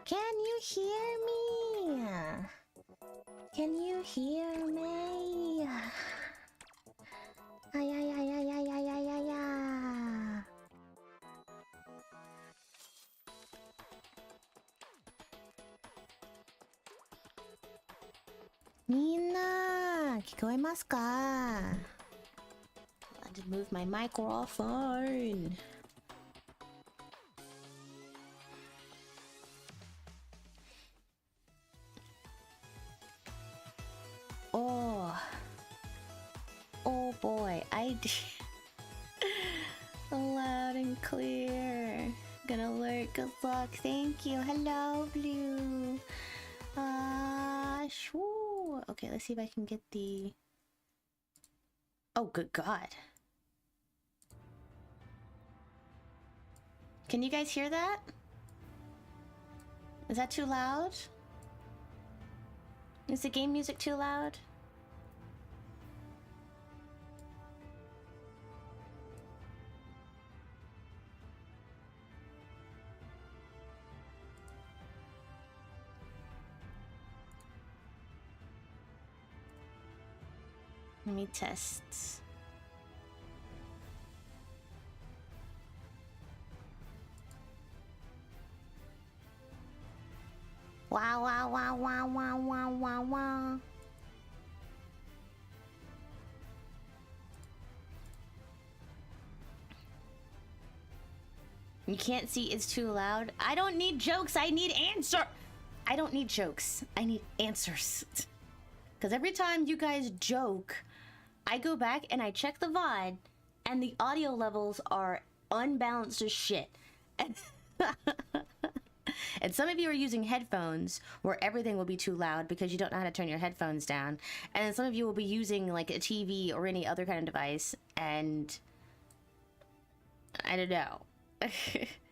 Can you hear me? Can you hear me? Ay ay ay ay ay ay ay ay ay. みんな聞こえますか? I just moved my microphone. Oh boy, loud and clear. Gonna alert, good luck, thank you. Hello, Blue. Shwoo. Okay, let's see if I can get the... Oh, good God. Can you guys hear that? Is that too loud? Is the game music too loud? Let me test. Wow, wow, wow, wow, wow, wow, wow, wow. You can't see it's too loud. I don't need jokes, I need answer. I don't need jokes, I need answers. Because every time you guys joke, I go back and I check the VOD, and the audio levels are unbalanced as shit. And some of you are using headphones where everything will be too loud because you don't know how to turn your headphones down. And then some of you will be using like a TV or any other kind of device, and I don't know.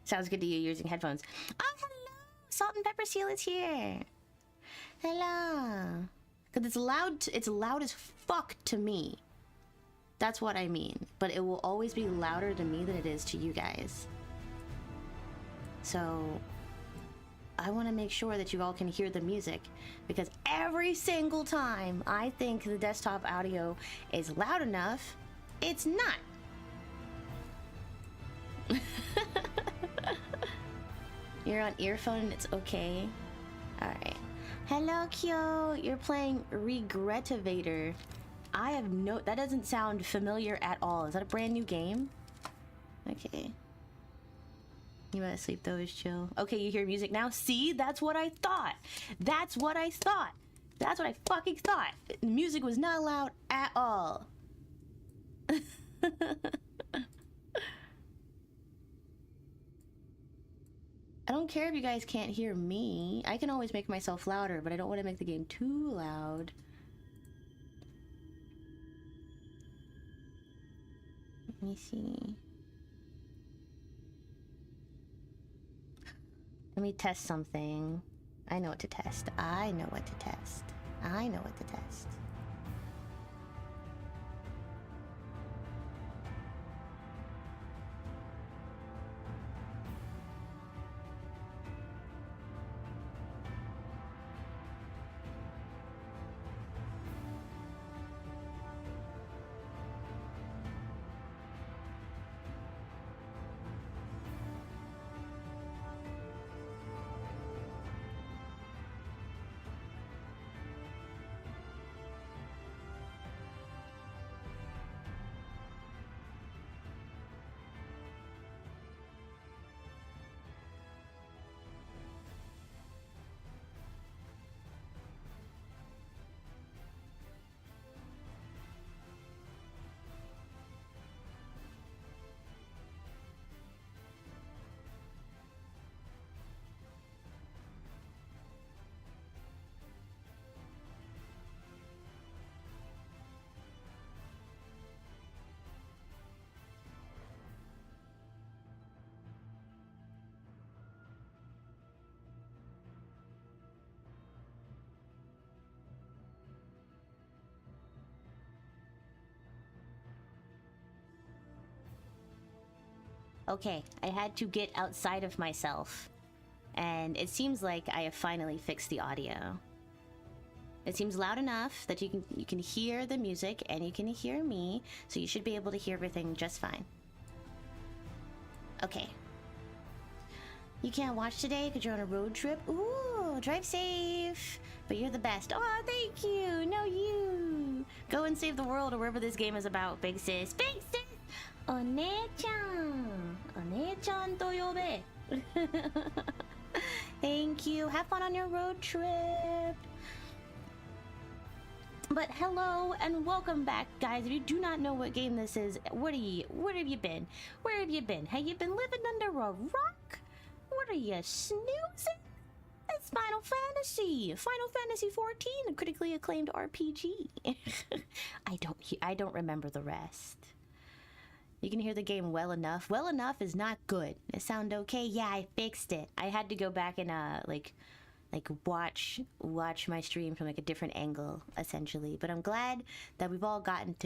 Sounds good to you using headphones. Oh, hello! Salt and Pepper Seal is here. Hello. Because it's loud as fuck to me. That's what I mean. But it will always be louder to me than it is to you guys. So I want to make sure that you all can hear the music, because every single time I think the desktop audio is loud enough, it's not. You're on earphone and it's okay. Alright. Hello, Kyo. You're playing Regretivator. I have no... That doesn't sound familiar at all. Is that a brand new game? Okay. You better sleep though, is chill. Okay, you hear music now? See? That's what I thought. That's what I thought. That's what I fucking thought. The music was not loud at all. I don't care if you guys can't hear me. I can always make myself louder, but I don't want to make the game too loud. Let me see. Let me test something. I know what to test. I know what to test. I know what to test. Okay, I had to get outside of myself, and it seems like I have finally fixed the audio. It seems loud enough that you can hear the music and you can hear me, so you should be able to hear everything just fine. Okay. You can't watch today because you're on a road trip? Ooh, drive safe! But you're the best. Oh, thank you! No, you! Go and save the world or wherever this game is about, big sis. Big sis! One-chan! One-chan to yobe! Thank you. Have fun on your road trip. But hello and welcome back, guys. If you do not know what game this is, where have you been? Where have you been? Have you been living under a rock? What are you, snoozing? It's Final Fantasy 14, a critically acclaimed RPG. I don't remember the rest. You can hear the game well enough. Well enough is not good. It sound okay? Yeah, I fixed it. I had to go back and like watch my stream from like a different angle, essentially. But I'm glad that we've all gotten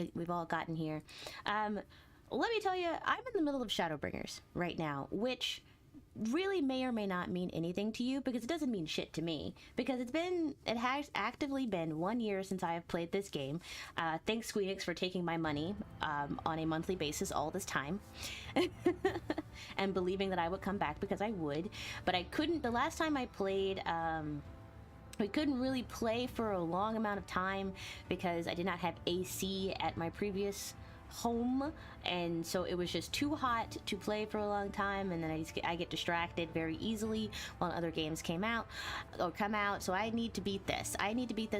here. Let me tell you, I'm in the middle of Shadowbringers right now, which really may or may not mean anything to you, because it doesn't mean shit to me, because it has actively been 1 year since I have played this game. Thanks Squeenix for taking my money on a monthly basis all this time and believing that I would come back, because I would, but I couldn't. The last time I played, we couldn't really play for a long amount of time because I did not have AC at my previous home, and so it was just too hot to play for a long time, and then I get distracted very easily while other games come out. So I need to beat this.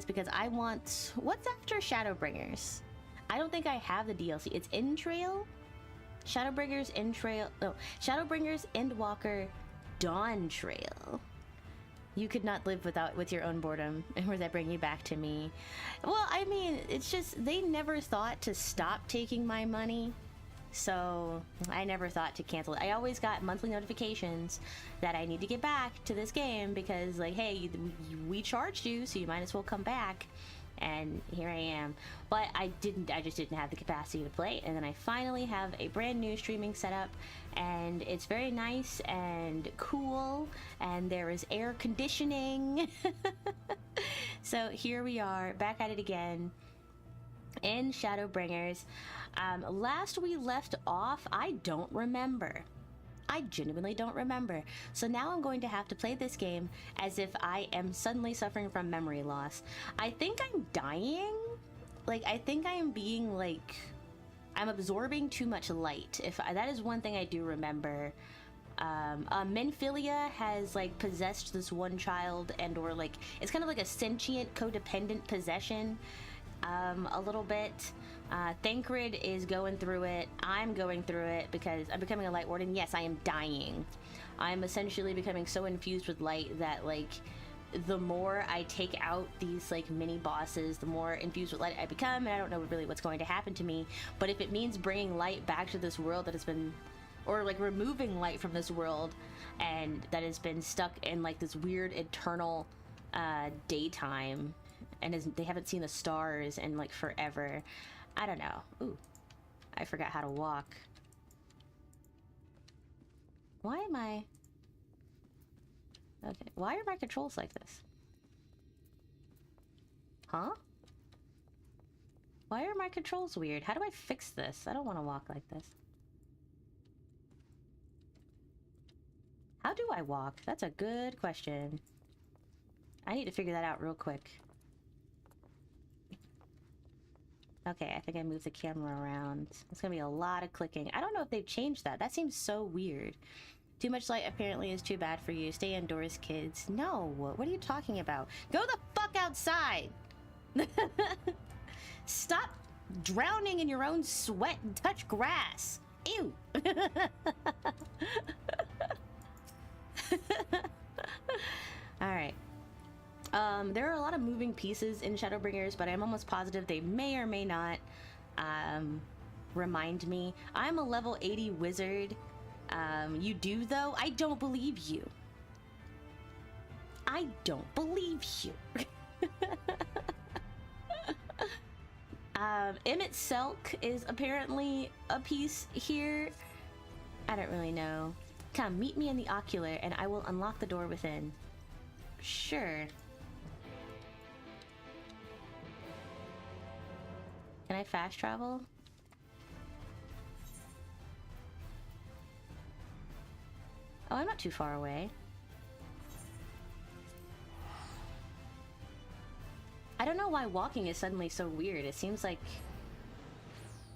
Because I want... What's after Shadowbringers? I don't think I have the DLC. It's Entrail? Shadowbringers, Entrail... No, Shadowbringers, Endwalker, Dawn Trail. You could not live with your own boredom. And where that bring you back to me? Well, I mean, it's just, they never thought to stop taking my money. So I never thought to cancel it. I always got monthly notifications that I need to get back to this game because, like, hey, we charged you, so you might as well come back. And here I am. But I just didn't have the capacity to play. And then I finally have a brand new streaming setup, and it's very nice and cool, and there is air conditioning. So here we are, back at it again in Shadowbringers. Last we left off, I don't remember. I genuinely don't remember. So now I'm going to have to play this game as if I am suddenly suffering from memory loss. I think I'm dying. Like, I think I am being, like... I'm absorbing too much light. That is one thing I do remember. Menphilia has, like, possessed this one child, and or, like... It's kind of like a sentient, codependent possession. A little bit. Thancred is going through it. I'm going through it because I'm becoming a light ward, and yes, I am dying. I'm essentially becoming so infused with light that, like, the more I take out these, like, mini bosses, the more infused with light I become, and I don't know really what's going to happen to me. But if it means bringing light back to this world that has been, or like removing light from this world, and that has been stuck in, like, this weird eternal daytime, and they haven't seen the stars in, like, forever. I don't know. Ooh, I forgot how to walk. Why am I... Okay, why are my controls like this? Huh? Why are my controls weird? How do I fix this? I don't want to walk like this. How do I walk? That's a good question. I need to figure that out real quick. Okay, I think I moved the camera around. It's gonna be a lot of clicking. I don't know if they've changed that. That seems so weird. Too much light apparently is too bad for you. Stay indoors, kids. No, what are you talking about? Go the fuck outside! Stop drowning in your own sweat and touch grass. Ew! Alright. There are a lot of moving pieces in Shadowbringers, but I'm almost positive they may or may not remind me. I'm a level 80 wizard. You do, though? I don't believe you. I don't believe you. Emmett Selk is apparently a piece here. I don't really know. Come, meet me in the ocular, and I will unlock the door within. Sure. Can I fast travel? Oh, I'm not too far away. I don't know why walking is suddenly so weird. It seems like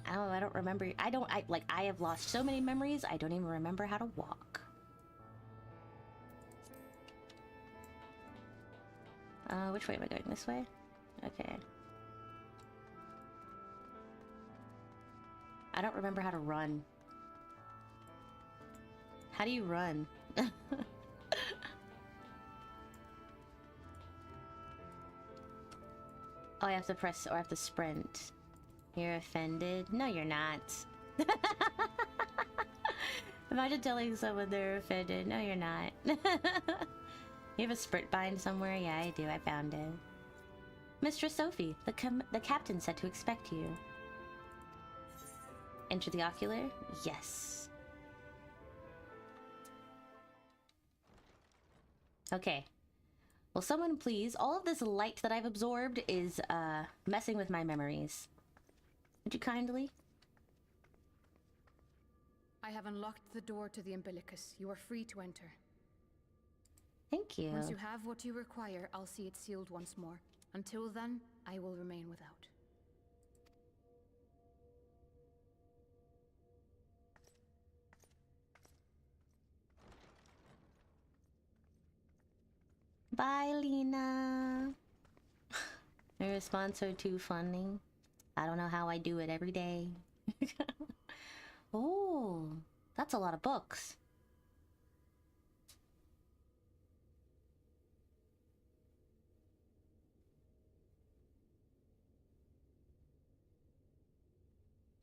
I don't remember. I have lost so many memories. I don't even remember how to walk. Which way am I going? This way? Okay. I don't remember how to run. How do you run? Oh, I have to press, or I have to sprint. You're offended? No, you're not. Imagine telling someone they're offended. No, you're not. You have a sprint bind somewhere? Yeah, I do. I found it. Mistress Sophie, the captain said to expect you. Enter the ocular? Yes. Okay. Will someone please? All of this light that I've absorbed is messing with my memories. Would you kindly? I have unlocked the door to the umbilicus. You are free to enter. Thank you. Once you have what you require, I'll see it sealed once more. Until then, I will remain without. Bye, Lena. Your response are too funny. I don't know how I do it every day. Oh, that's a lot of books.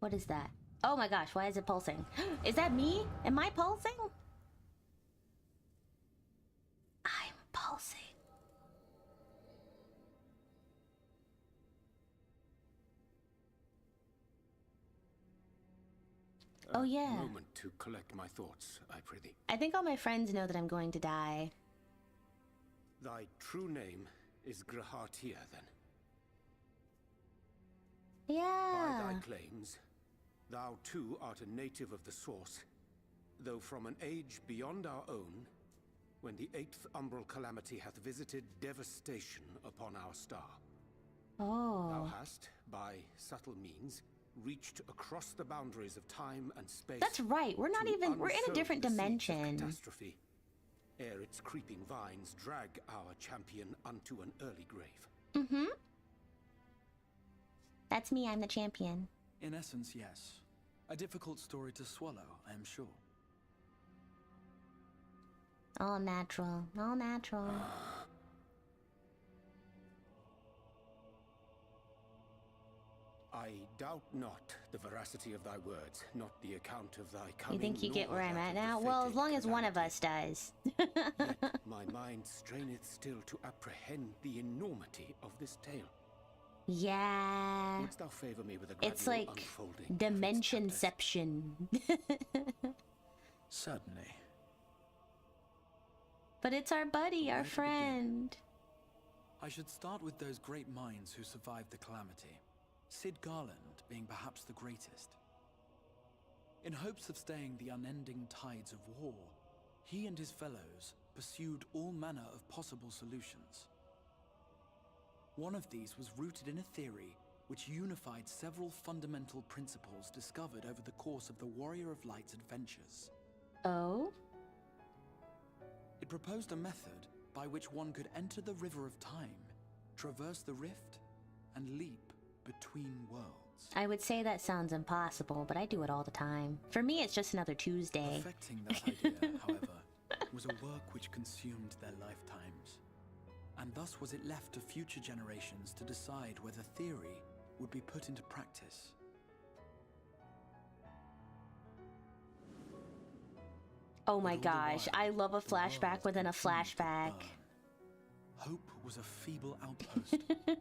What is that? Oh my gosh, why is it pulsing? Is that me? Am I pulsing? I'm pulsing. Oh yeah. A moment to collect my thoughts, I prithee. I think all my friends know that I'm going to die. Thy true name is Grahatia, then? Yeah. By thy claims, thou too art a native of the Source, though from an age beyond our own, when the 8th umbral calamity hath visited devastation upon our star. Oh. Thou hast, by subtle means, reached across the boundaries of time and space. That's right. We're not even. We're in a different dimension. Catastrophe, ere its creeping vines drag our champion unto an early grave. Mm-hmm. That's me. I'm the champion. In essence, yes. A difficult story to swallow, I am sure. All natural. All natural. I doubt not the veracity of thy words, not the account of thy coming. You think you get nor where I'm that at of the now? Well, as fated long as one of calamity. us does. Yet my mind straineth still to apprehend the enormity of this tale. Yeah. Wouldst thou favor me with a gradual It's like unfolding of its dimensionception. Certainly. But it's our buddy, our Where to begin? friend. I should start with those great minds who survived the calamity. Sid Garland being perhaps the greatest. In hopes of staying the unending tides of war, he and his fellows pursued all manner of possible solutions. One of these was rooted in a theory which unified several fundamental principles discovered over the course of the Warrior of Light's adventures. Oh? It proposed a method by which one could enter the river of time, traverse the rift, and leap between worlds. I would say that sounds impossible, but I do it all the time. For me, it's just another Tuesday. Perfecting that idea, however, was a work which consumed their lifetimes. And thus was it left to future generations to decide whether theory would be put into practice. Oh my But all the gosh, while, I love a the world flashback within a continued to flashback. burn. Hope was a feeble outpost,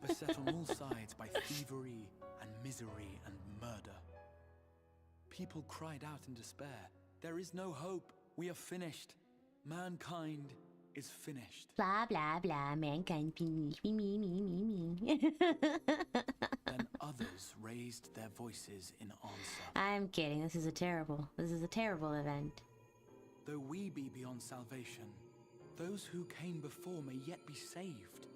beset on all sides by thievery and misery and murder. People cried out in despair, "There is no hope, we are finished. Mankind is finished." Blah blah blah, mankind finished. Me. Then others raised their voices in answer. I'm kidding. This is a terrible event. Though we be beyond salvation, those who came before may yet be saved.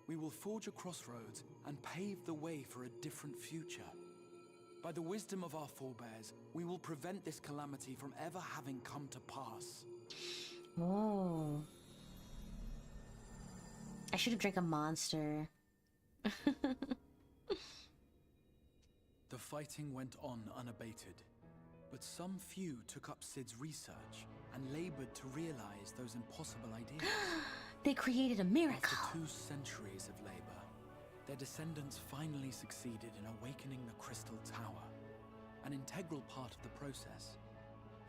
we will forge a crossroads and pave the way for a different future. By the wisdom of our forebears, we will prevent this calamity from ever having come to pass. Oh. I should have drank a monster. The fighting went on unabated, but some few took up Sid's research and labored to realize those impossible ideas. They created a miracle. After 2 centuries of labor, their descendants finally succeeded in awakening the Crystal Tower, an integral part of the process,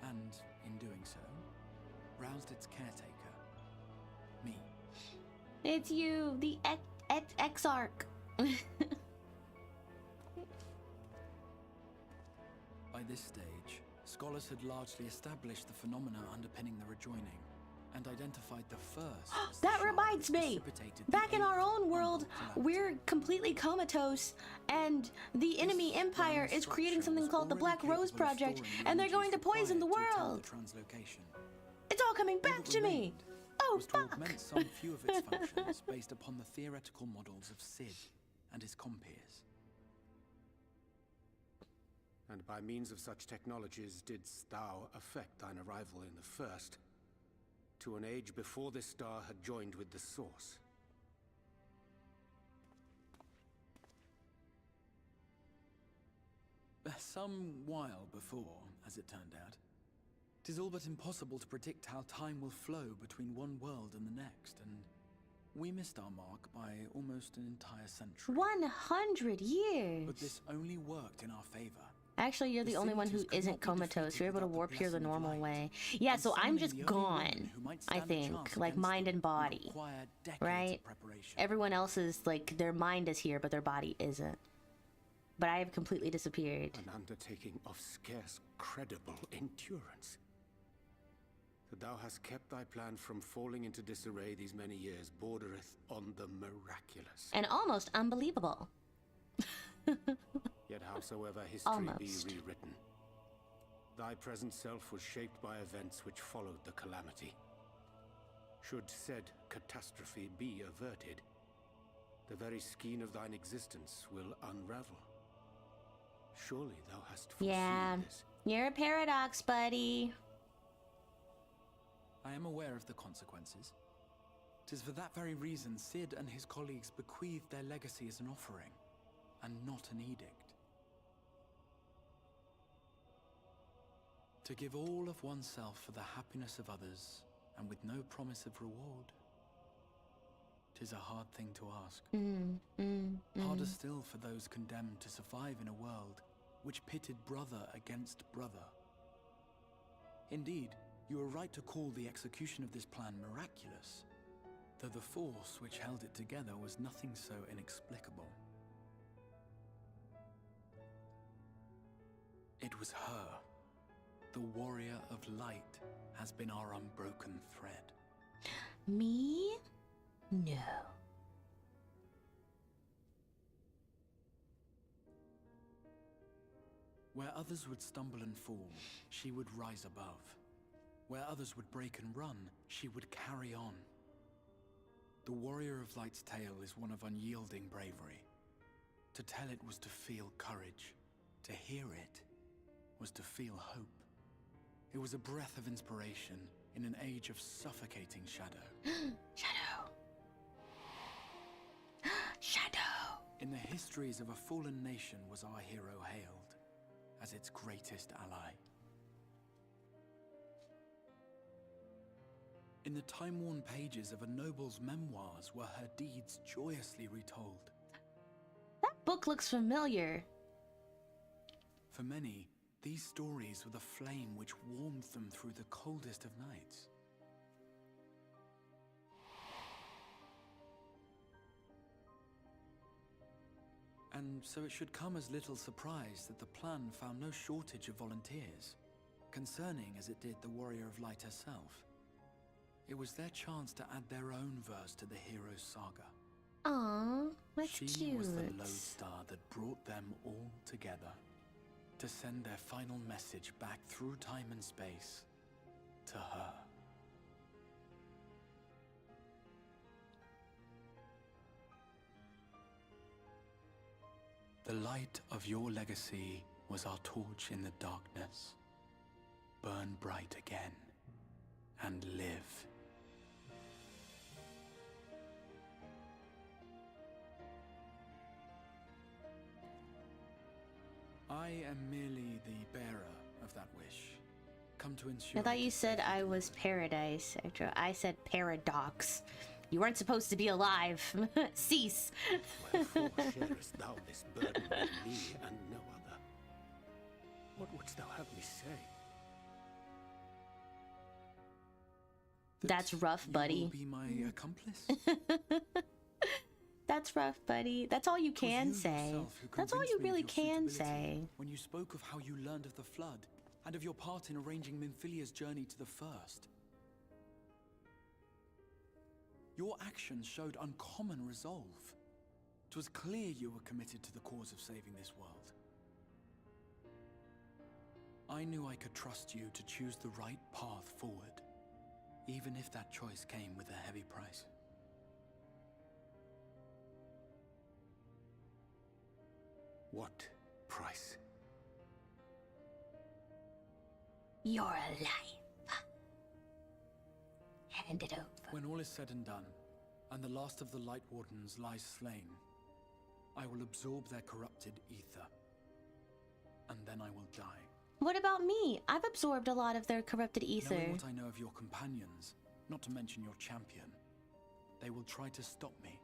and in doing so, roused its caretaker, me. It's you, the Exarch. By this stage, scholars had largely established the phenomena underpinning the rejoining, and identified the first as the That shard reminds that me. precipitated the Back in our 8th own world, Umbral Calamity. we're completely comatose, and the enemy empire is creating something called the Black Rose Project, and they're going to poison the world. Translocation. It's all coming All back that to me. remained Oh, was to fuck. augment some few of its functions based upon the theoretical models of Sid and his compeers. And by means of such technologies didst thou effect thine arrival in the first, to an age before this star had joined with the source. Some while before, as it turned out. 'Tis all but impossible to predict how time will flow between one world and the next, and we missed our mark by almost an entire century. 100 years. But this only worked in our favor. Actually, you're the only one who Scientists could isn't not be comatose. defeated You're able to without the warp here the blessing of normal light. way. Yeah, And so I'm summoning just the only woman gone, who might I stand a think. chance Like, against mind them and would body. require decades Right? of preparation. Everyone else is, like, their mind is here, but their body isn't. But I have completely disappeared. An undertaking of scarce credible endurance. That thou hast kept thy plan from falling into disarray these many years bordereth on the miraculous. And almost unbelievable. Yet howsoever history Almost. be rewritten, thy present self was shaped by events which followed the calamity. Should said catastrophe be averted, the very skein of thine existence will unravel. Surely thou hast foreseen Yeah. this. You're a paradox, buddy. I am aware of the consequences. 'Tis for that very reason Sid and his colleagues bequeathed their legacy as an offering, and not an edict. To give all of oneself for the happiness of others, and with no promise of reward. 'Tis a hard thing to ask. Harder still for those condemned to survive in a world which pitted brother against brother. Indeed, you are right to call the execution of this plan miraculous, though the force which held it together was nothing so inexplicable. It was her. The warrior of light has been our unbroken thread. Me? No. Where others would stumble and fall, she would rise above. Where others would break and run, she would carry on. The Warrior of Light's tale is one of unyielding bravery. To tell it was to feel courage. To hear it was to feel hope. It was a breath of inspiration in an age of suffocating shadow. Shadow. Shadow. In the histories of a fallen nation was our hero hailed as its greatest ally. In the time-worn pages of a noble's memoirs were her deeds joyously retold. That book looks familiar. For many, these stories were the flame which warmed them through the coldest of nights. And so it should come as little surprise that the plan found no shortage of volunteers, concerning as it did the Warrior of Light herself. It was their chance to add their own verse to the hero's saga. Aw, that's She cute. was the lodestar that brought them all together, to send their final message back through time and space to her. The light of your legacy was our torch in the darkness. Burn bright again, and live. I am merely the bearer of that wish. Come to ensure. I thought you said I was paradise, Etro. I said paradox. You weren't supposed to be alive. Cease. Wherefore sharest thou this burden with me and no other? What wouldst thou have me say? That's rough, buddy. You will be my accomplice? That's rough, buddy. That's all you can say. That's all you really can say. When you spoke of how you learned of the Flood, and of your part in arranging Minfilia's journey to the First. Your actions showed uncommon resolve. It was clear you were committed to the cause of saving this world. I knew I could trust you to choose the right path forward, even if that choice came with a heavy price. What price? You're alive. Hand it over. When all is said and done, and the last of the Light Wardens lies slain, I will absorb their corrupted ether, and then I will die. What about me? I've absorbed a lot of their corrupted ether. Knowing what I know of your companions, not to mention your champion, they will try to stop me.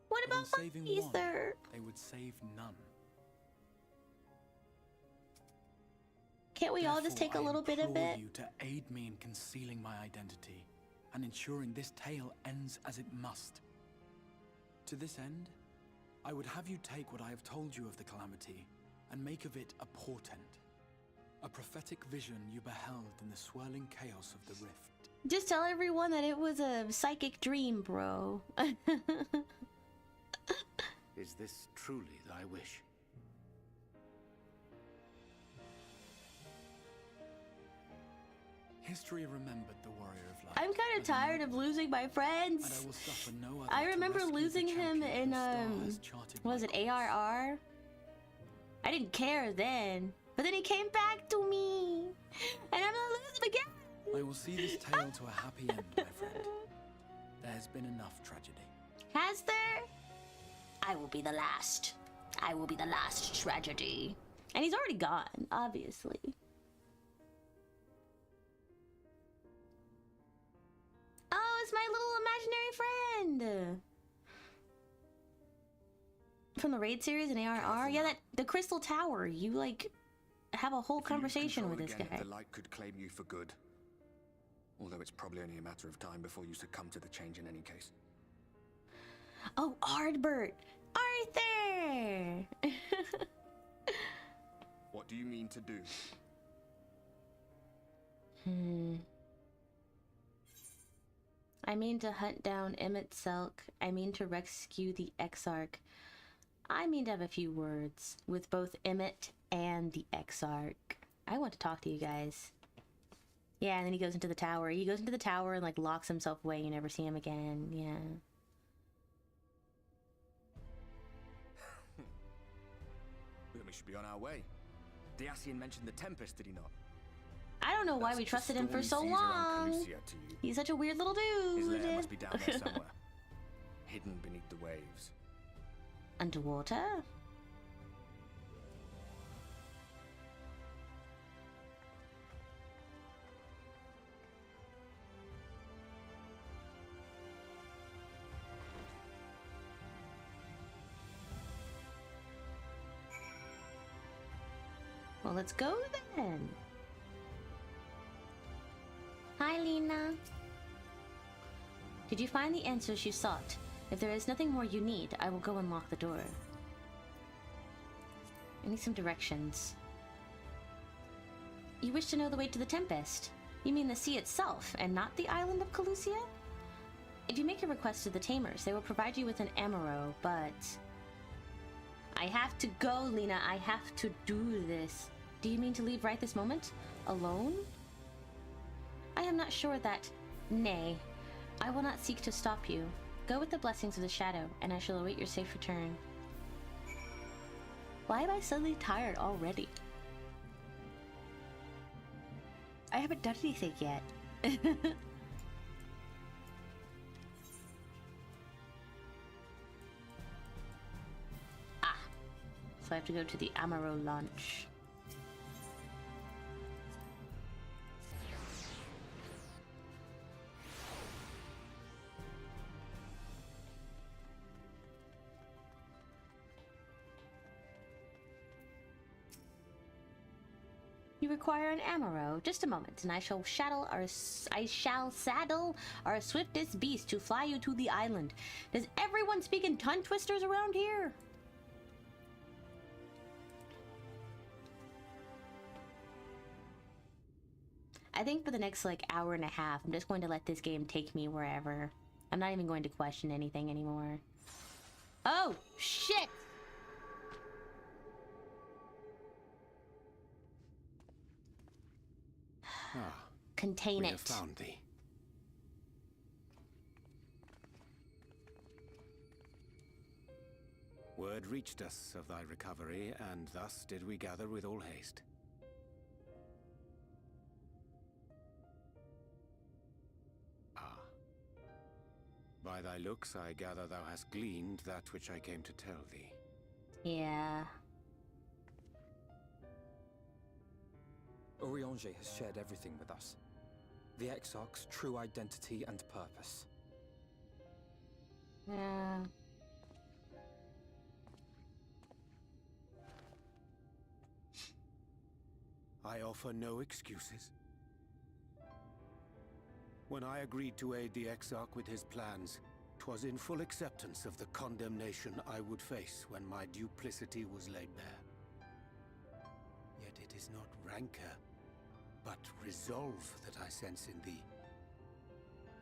What But in about my saving ether? one, they would save none. Can't we all just take a little bit of Therefore, I it? implore you to aid me in concealing my identity and ensuring this tale ends as it must. To this end, I would have you take what I have told you of the Calamity and make of it a portent. A prophetic vision you beheld in the swirling chaos of the rift. Just tell everyone that it was a psychic dream, bro. Is this truly thy wish? History remembered the warrior of light. I'm kind of as a tired of noble, losing my and I friends. will suffer no other I to remember rescue the losing him champion in the star has charted was my it course. ARR? I didn't care then, but then he came back to me, and I'm gonna lose him again. I will see this tale to a happy end, my friend. There's been enough tragedy. Has there? I will be the last. I will be the last tragedy. And he's already gone, obviously. Oh, it's my little imaginary friend. From the raid series in ARR? Yeah, that the Crystal Tower. You like have a whole conversation with this guy. The light could claim you for good. Although it's probably only a matter of time before you succumb to the change in any case. Oh, Ardbert! Arthur! What do you mean to do? I mean to hunt down Emmett Selk. I mean to rescue the Exarch. I mean to have a few words with both Emmett and the Exarch. I want to talk to you guys. Yeah, and then he goes into the tower. He goes into the tower and like locks himself away. You never see him again. Yeah. We should be on our way. Diassian mentioned the Tempest, did he not? I don't know why That's we the trusted him for storm so seas around long. Calusia to you. He's such a weird little His dude. lair must be down there somewhere. Hidden beneath the waves. Underwater? Well, let's go then. Hi, Lena. Did you find the answers you sought? If there is nothing more you need, I will go and lock the door. I need some directions. You wish to know the way to the Tempest? You mean the sea itself, and not the island of Calusia? If you make a request to the Tamers, they will provide you with an amaro, but... I have to go, Lena. I have to do this. Do you mean to leave right this moment? Alone? I am not sure that... Nay. I will not seek to stop you. Go with the blessings of the Shadow, and I shall await your safe return. Why am I suddenly tired already? I haven't done anything yet. Ah. So I have to go to the Amaro launch. You require an Amaro. Just a moment, and I shall saddle our swiftest beast to fly you to the island. Does everyone speak in tongue twisters around here? I think for the next like hour and a half, I'm just going to let this game take me wherever. I'm not even going to question anything anymore. Oh, shit! Ah, Contain we it. have found thee. Word reached us of thy recovery, and thus did we gather with all haste. Ah. By thy looks, I gather thou hast gleaned that which I came to tell thee. Yeah. Urianger has shared everything with us. The Exarch's true identity and purpose. Yeah. I offer no excuses. When I agreed to aid the Exarch with his plans, 'twas in full acceptance of the condemnation I would face when my duplicity was laid bare. Yet it is not rancor, but resolve that I sense in thee.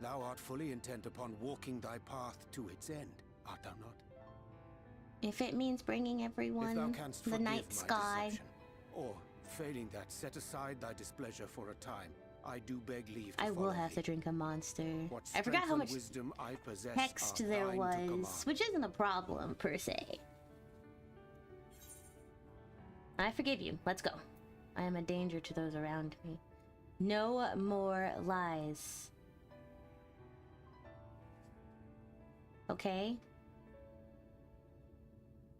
Thou art fully intent upon walking thy path to its end, art thou not? If it means bringing If thou everyone canst the forgive night my sky. deception, or, failing that, set aside thy displeasure for a time, I do beg leave to I will follow have thee. to drink a monster. What I forgot strength how and much wisdom I possess text are there thine to was, command. which isn't a problem per se. I forgive you. Let's go. I am a danger to those around me. No more lies. Okay?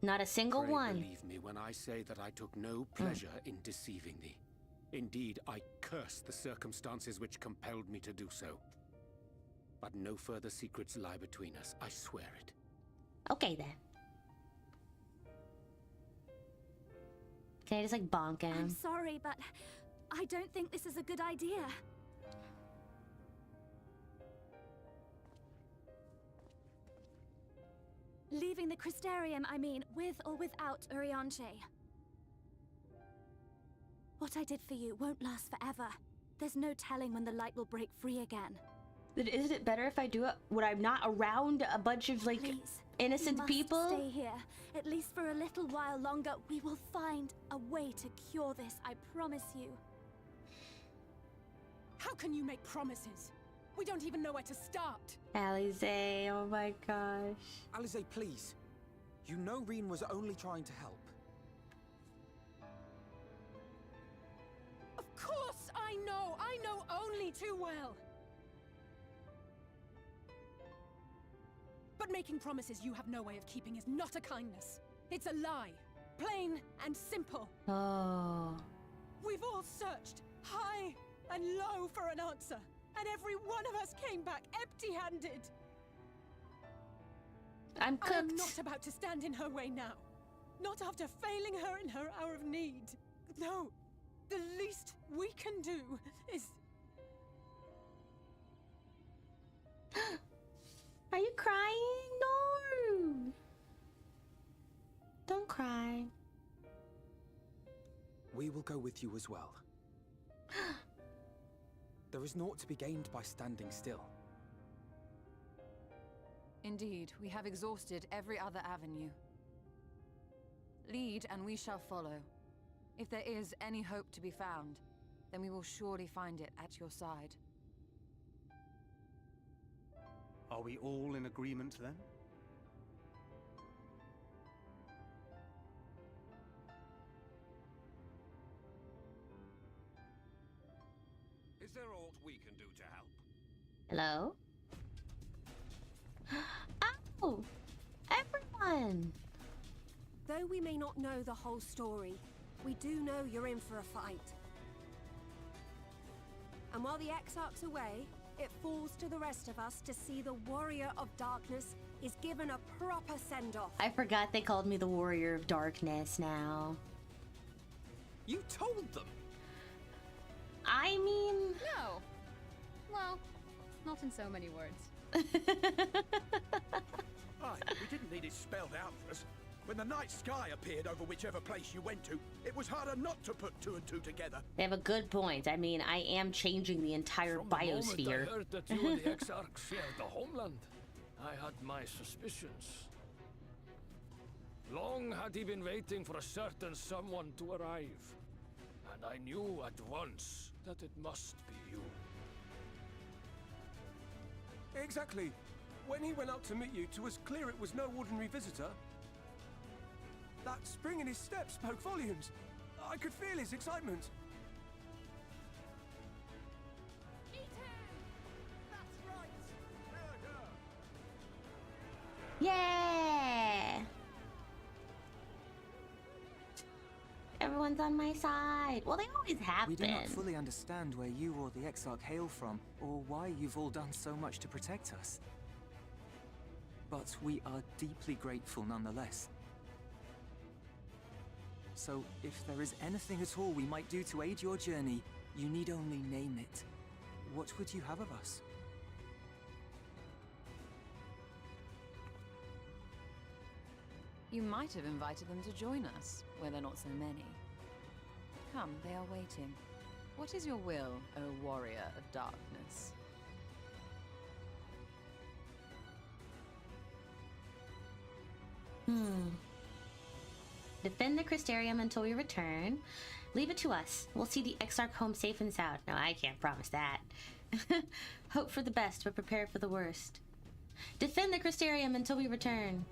Not a single Pray one. believe me when I say that I took no pleasure in deceiving thee. Indeed, I curse the circumstances which compelled me to do so. But no further secrets lie between us, I swear it. Okay then. Can I just like bonk him? I'm sorry, but I don't think this is a good idea. Leaving the Crystarium, I mean, with or without Urianger. What I did for you won't last forever. There's no telling when the light will break free again. Then isn't it better if I do it when I'm not around a bunch of like Please, innocent you must people? stay here, at least for a little while longer. We will find a way to cure this, I promise you. How can you make promises? We don't even know where to start. Alize, oh my gosh. Alize, please. You know Reen was only trying to help. Of course I know! I know only too well! But making promises you have no way of keeping is not a kindness. It's a lie. Plain and simple. Oh. We've all searched high and low for an answer, and every one of us came back empty-handed. I'm I am cooked. not about to stand in her way now. Not after failing her in her hour of need. No. The least we can do is... Are you crying? No. Don't cry. We will go with you as well. There is naught to be gained by standing still. Indeed, we have exhausted every other avenue. Lead, and we shall follow. If there is any hope to be found, then we will surely find it at your side. Are we all in agreement then? there aught we can do to help? Hello? Oh! Everyone! Though we may not know the whole story, we do know you're in for a fight. And while the Exarch's away, it falls to the rest of us to see the Warrior of Darkness is given a proper send-off. I forgot they called me the Warrior of Darkness now. You told them! I mean... No. Well, not in so many words. Aye, we didn't need it spelled out for us. When the night sky appeared over whichever place you went to, it was harder not to put two and two together. They have a good point. I mean, I am changing the entire biosphere. From the moment I heard that you and the Exarch shared the homeland, I had my suspicions. Long had he been waiting for a certain someone to arrive, and I knew at once that it must be you. Exactly. When he went up to meet you, it was clear it was no ordinary visitor. That spring in his step spoke volumes. I could feel his excitement. Yeah! Everyone's on my side. Well, they always have We do been. not fully understand where you or the Exarch hail from, or why you've all done so much to protect us. But we are deeply grateful nonetheless. So, if there is anything at all we might do to aid your journey, you need only name it. What would you have of us? You might have invited them to join us, where there are not so many. Come, they are waiting. What is your will, O warrior of darkness? Defend the Crystarium until we return. Leave it to us. We'll see the Exarch home safe and sound. No, I can't promise that. Hope for the best, but prepare for the worst. Defend the Crystarium until we return.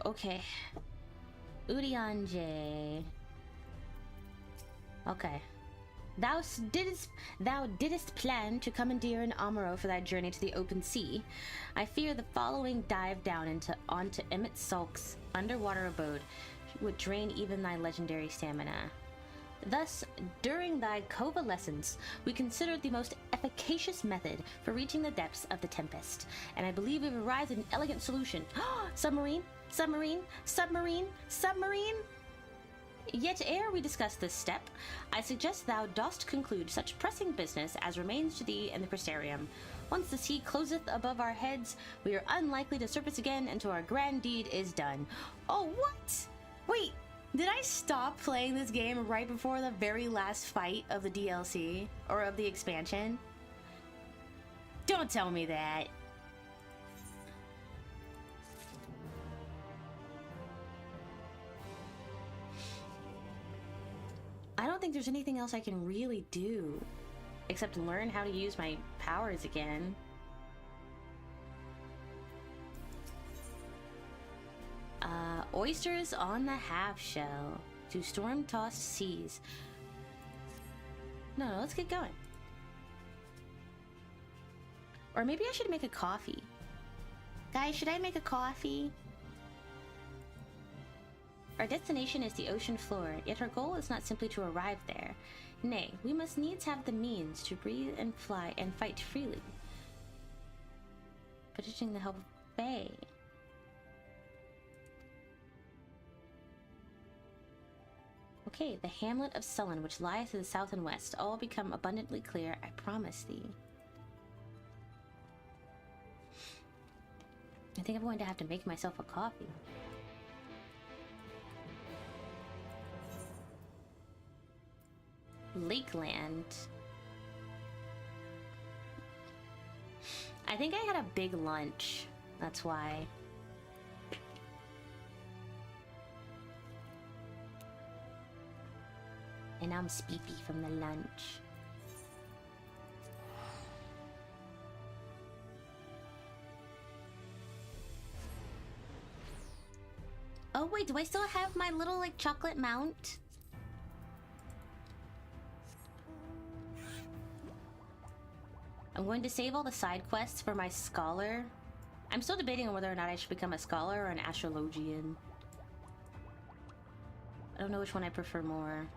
Okay. Urianje. Okay. Thou didst plan to commandeer an Amuro for thy journey to the open sea. I fear the following dive down onto Emmett Sulk's underwater abode would drain even thy legendary stamina. Thus, during thy convalescence, we considered the most efficacious method for reaching the depths of the Tempest, and I believe we've arrived at an elegant solution. Submarine? Submarine? Submarine? Submarine? Yet ere we discuss this step, I suggest thou dost conclude such pressing business as remains to thee in the Crystarium. Once the sea closeth above our heads, we are unlikely to surface again until our grand deed is done. Oh, what? Wait, did I stop playing this game right before the very last fight of the DLC? Or of the expansion? Don't tell me that. I don't think there's anything else I can really do except learn how to use my powers again. Oysters on the half shell to storm-tossed seas. No, let's get going. Or maybe I should make a coffee. Guys, should I make a coffee? Our destination is the ocean floor, yet our goal is not simply to arrive there. Nay, we must needs have the means to breathe and fly and fight freely. Petitioning the help of Fae. Okay, the hamlet of Sullen, which lies to the south and west, all become abundantly clear, I promise thee. I think I'm going to have to make myself a coffee. Lakeland. I think I had a big lunch. That's why. and I'm sleepy from the lunch. Oh wait, do I still have my little like chocolate mount? I'm going to save all the side quests for my scholar. I'm still debating on whether or not I should become a scholar or an astrologian. I don't know which one I prefer more.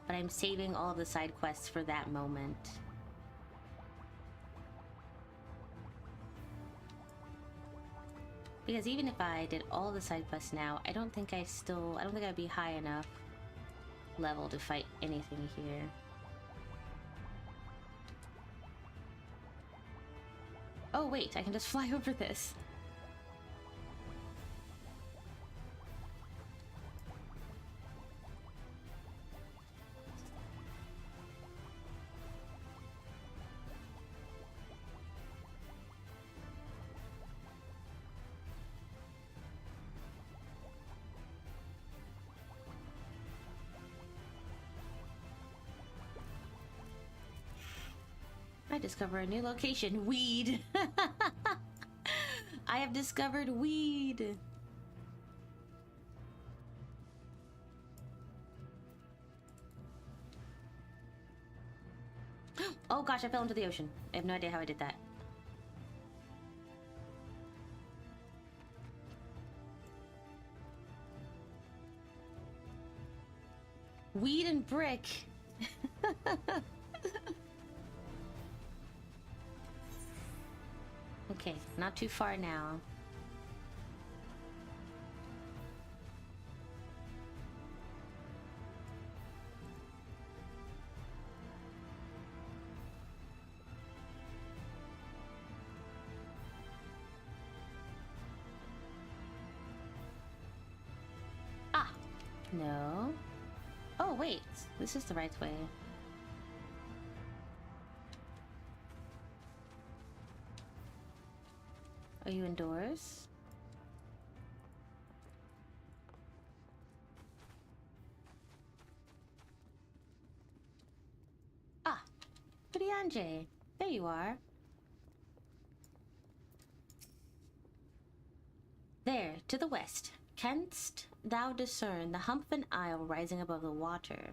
But I'm saving all of the side quests for that moment. Because even if I did all the side quests now, I don't think I'd be high enough level to fight anything here. Oh wait, I can just fly over this. I discover a new location. Weed. I have discovered weed. Oh gosh, I fell into the ocean. I have no idea how I did that. Weed and brick. Okay, not too far now. Ah! No. Oh, wait. This is the right way. Are you indoors? Ah! Briange! There you are. There, to the west. Canst thou discern the hump of an isle rising above the water?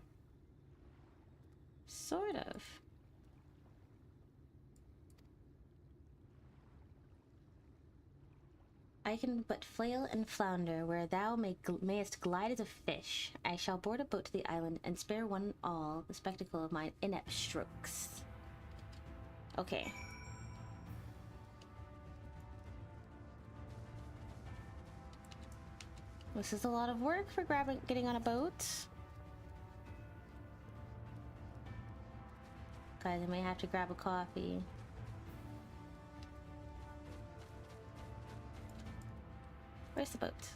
Sort of. I can but flail and flounder where thou mayest glide as a fish. I shall board a boat to the island and spare one and all the spectacle of mine inept strokes. Okay. This is a lot of work for getting on a boat. Guys, I may have to grab a coffee. Where's the boat?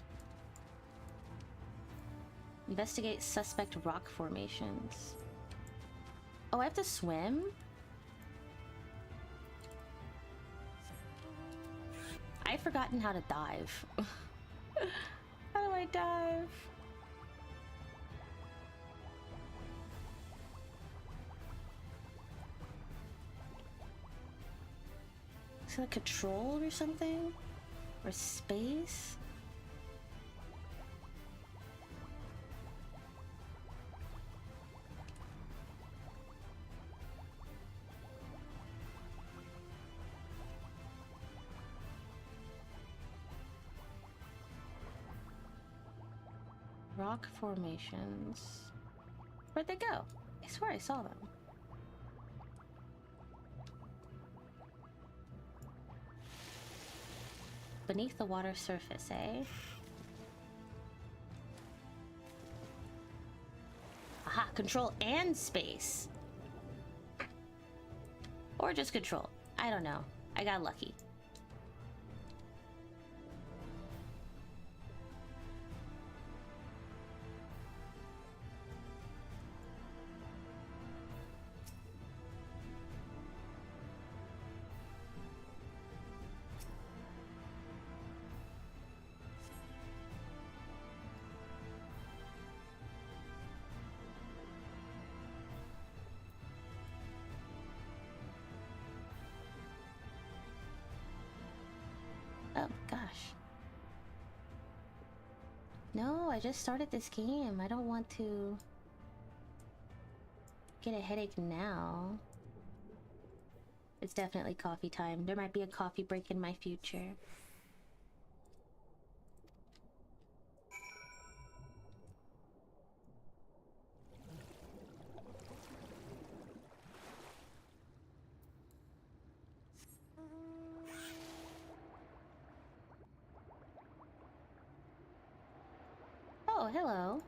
Investigate suspect rock formations. Oh, I have to swim? I've forgotten how to dive. How do I dive? Is it a control or something? Or space? Rock formations. Where'd they go? I swear I saw them. Beneath the water surface, eh? Aha, control and space. Or just control. I don't know. I got lucky. gosh. No, I just started this game. I don't want to get a headache now. It's definitely coffee time. There might be a coffee break in my future. Oh, hello.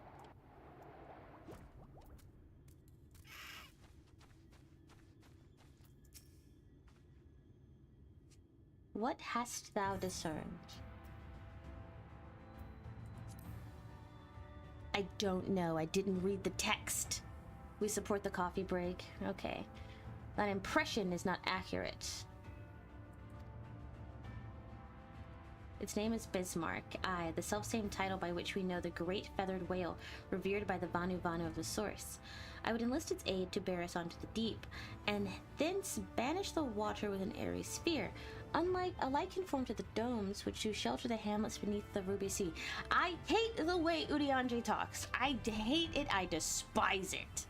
What hast thou discerned? I don't know. I didn't read the text. We support the coffee break. Okay. That impression is not accurate. Its name is Bismarck, aye, the selfsame title by which we know the great feathered whale revered by the Vanu Vanu of the source. I would enlist its aid to bear us onto the deep, and thence banish the water with an airy sphere. Alike conform to the domes which do shelter the hamlets beneath the ruby sea. I hate the way Urianger talks. I hate it. I despise it.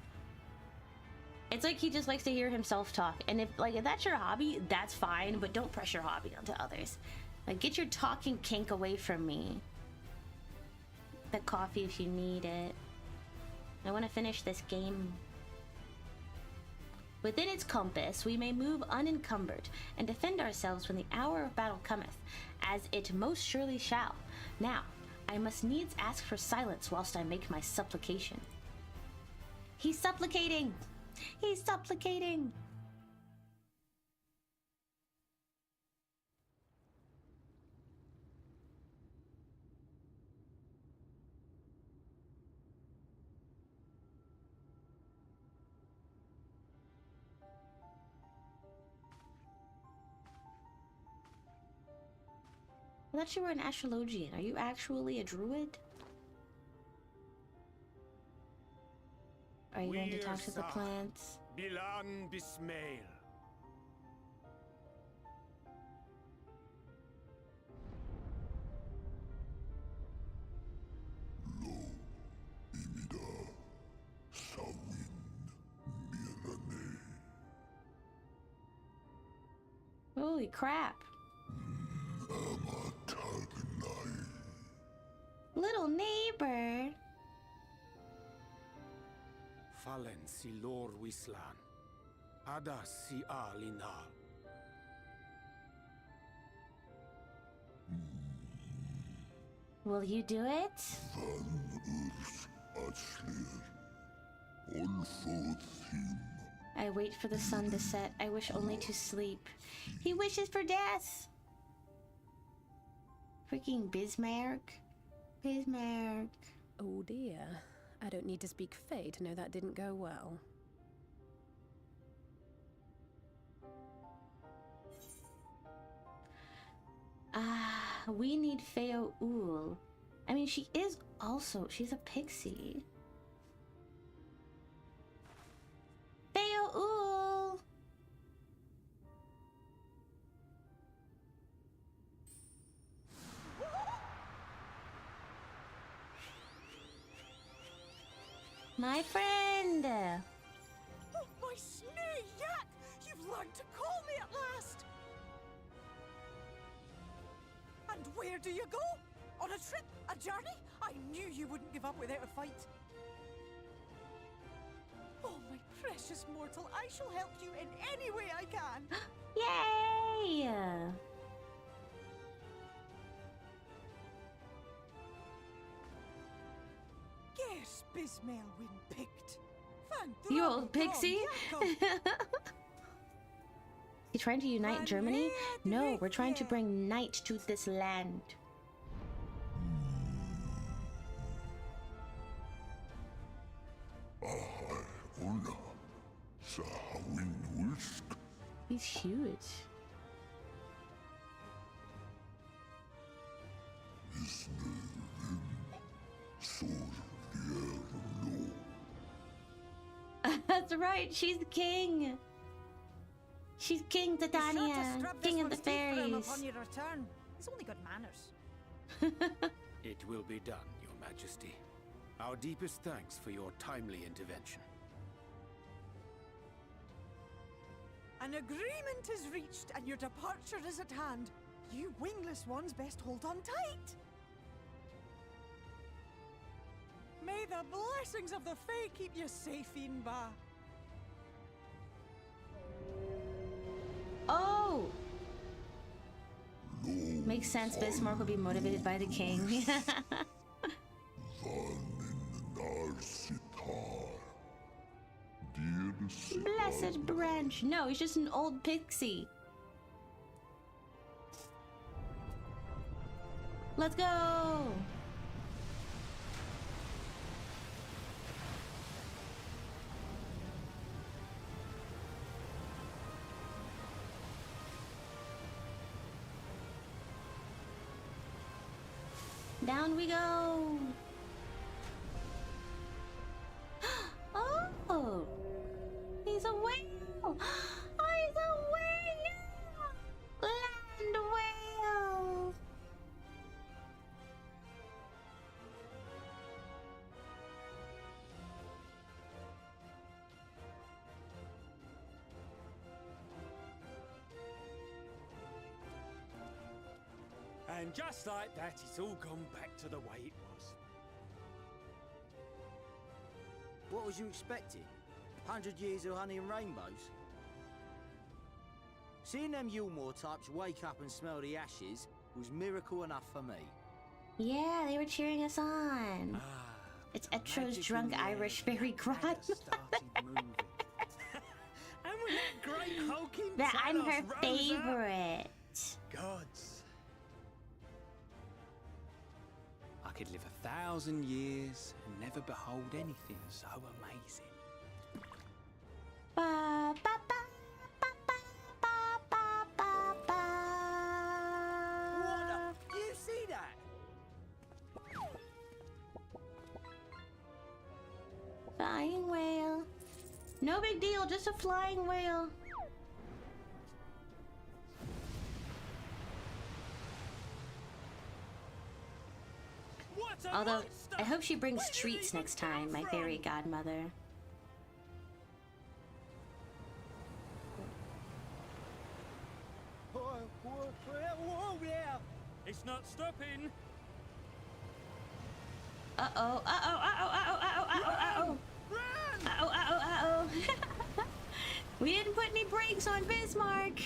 It's like he just likes to hear himself talk. And if that's your hobby, that's fine, but don't press your hobby onto others. Like, get your talking kink away from me. The coffee if you need it. I want to finish this game. Within its compass, we may move unencumbered, and defend ourselves when the hour of battle cometh, as it most surely shall. Now, I must needs ask for silence whilst I make my supplication. He's supplicating! He's supplicating! I thought you were an astrologian. Are you actually a druid? Are you going to talk to the plants? Bilan Bismail. Holy crap. Little neighbor. Fallen si lor wislan. Ada si alinal. Will you do it? I wait for the sun to set. I wish only to sleep. He wishes for death. Freaking Bismarck. Bismarck. Oh dear. I don't need to speak Fae to know that didn't go well. We need Feo Ul. I mean, she's a pixie. Feo Ul! My friend! Oh, my snake yak! You've learned to call me at last! And where do you go? On a trip? A journey? I knew you wouldn't give up without a fight. Oh, my precious mortal, I shall help you in any way I can. Yay! Yes, Bismail win picked. You old pixie? You trying to unite Germany? No, we're trying to bring night to this land. He's huge. That's right, she's the king. She's King Titania, king of the fairies. Upon your return. It's only good manners. It will be done, Your Majesty. Our deepest thanks for your timely intervention. An agreement is reached and your departure is at hand. You wingless ones best hold on tight. May the blessings of the Fae keep you safe, Inba. Oh! Makes sense, Bismarck will be motivated by the king. Blessed branch. No, he's just an old pixie. Let's go! Down we go! Oh! He's a whale! Oh, he's a whale! Land whale! And just like that, it's all gone back to the way it was. What was you expecting? 100 years of honey and rainbows? Seeing them Yulmore types wake up and smell the ashes was miracle enough for me. Yeah, they were cheering us on. It's Etro's drunk Irish fairy grandmother. And with that great hulking That I'm Talos her rose up. favorite. Gods. I could live 1,000 years and never behold anything so amazing. Ba, ba, ba, ba, ba, ba, ba, ba, ba. What the? You see that? Flying whale. No big deal, just a flying whale. Although, I hope she brings treats next time, my fairy godmother. Whoa there! It's not stopping. Uh-oh, uh-oh, uh-oh, uh-oh, uh-oh, uh-oh, uh-oh. Uh-oh, uh-oh, uh-oh. We didn't put any brakes on Bismarck.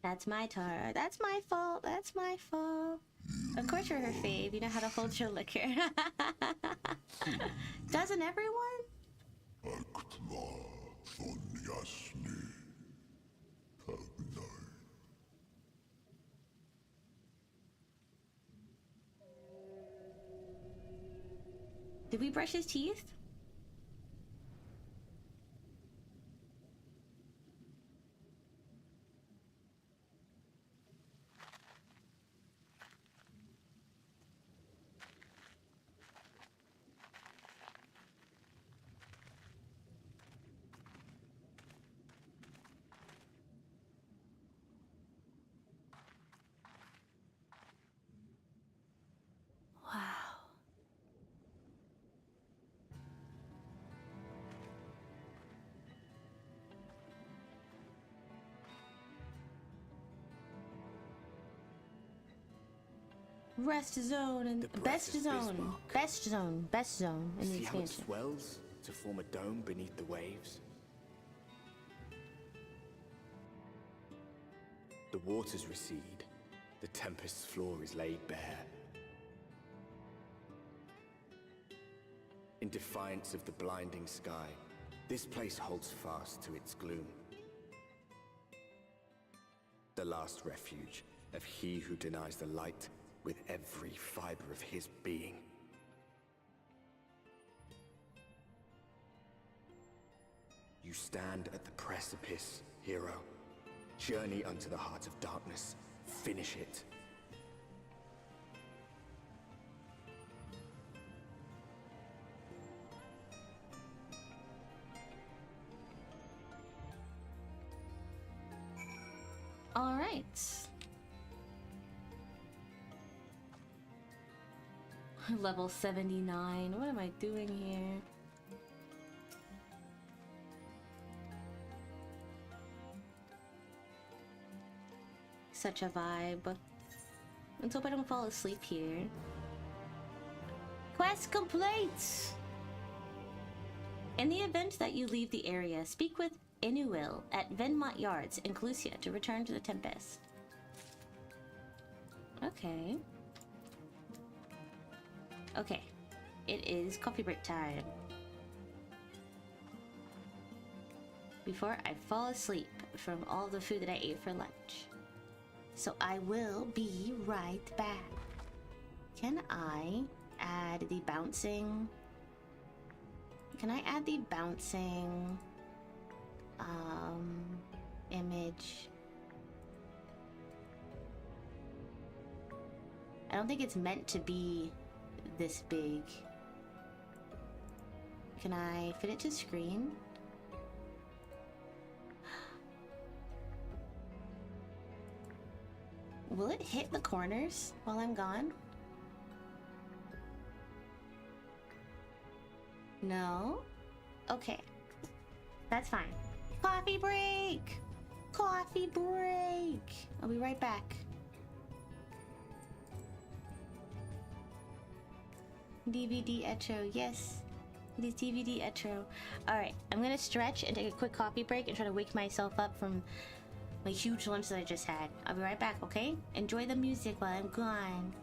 That's my Tara. That's my fault. That's my fault. Of course you're her fave. You know how to hold your liquor. Doesn't everyone? Did we brush his teeth? Rest zone and best zone. Best zone. Best zone in the See how it expansion. swells to form a dome beneath the waves? The waters recede. The tempest's floor is laid bare. In defiance of the blinding sky, this place holds fast to its gloom. The last refuge of he who denies the light with every fiber of his being. You stand at the precipice, hero. Journey unto the heart of darkness. Finish it. right. Level 79. What am I doing here? Such a vibe. Let's hope I don't fall asleep here. Quest complete! In the event that you leave the area, speak with Inuil at Venmont Yards in Clusia to return to the Tempest. Okay. Okay. It is coffee break time. Before I fall asleep from all the food that I ate for lunch. So I will be right back. Can I add the bouncing? Can I add the bouncing image? I don't think it's meant to be this big. Can I fit it to screen? Will it hit the corners while I'm gone? No? Okay. That's fine. Coffee break! Coffee break! I'll be right back. DVD Etro, yes. It is DVD Etro. Alright, I'm gonna stretch and take a quick coffee break and try to wake myself up from my huge lunch that I just had. I'll be right back, okay? Enjoy the music while I'm gone.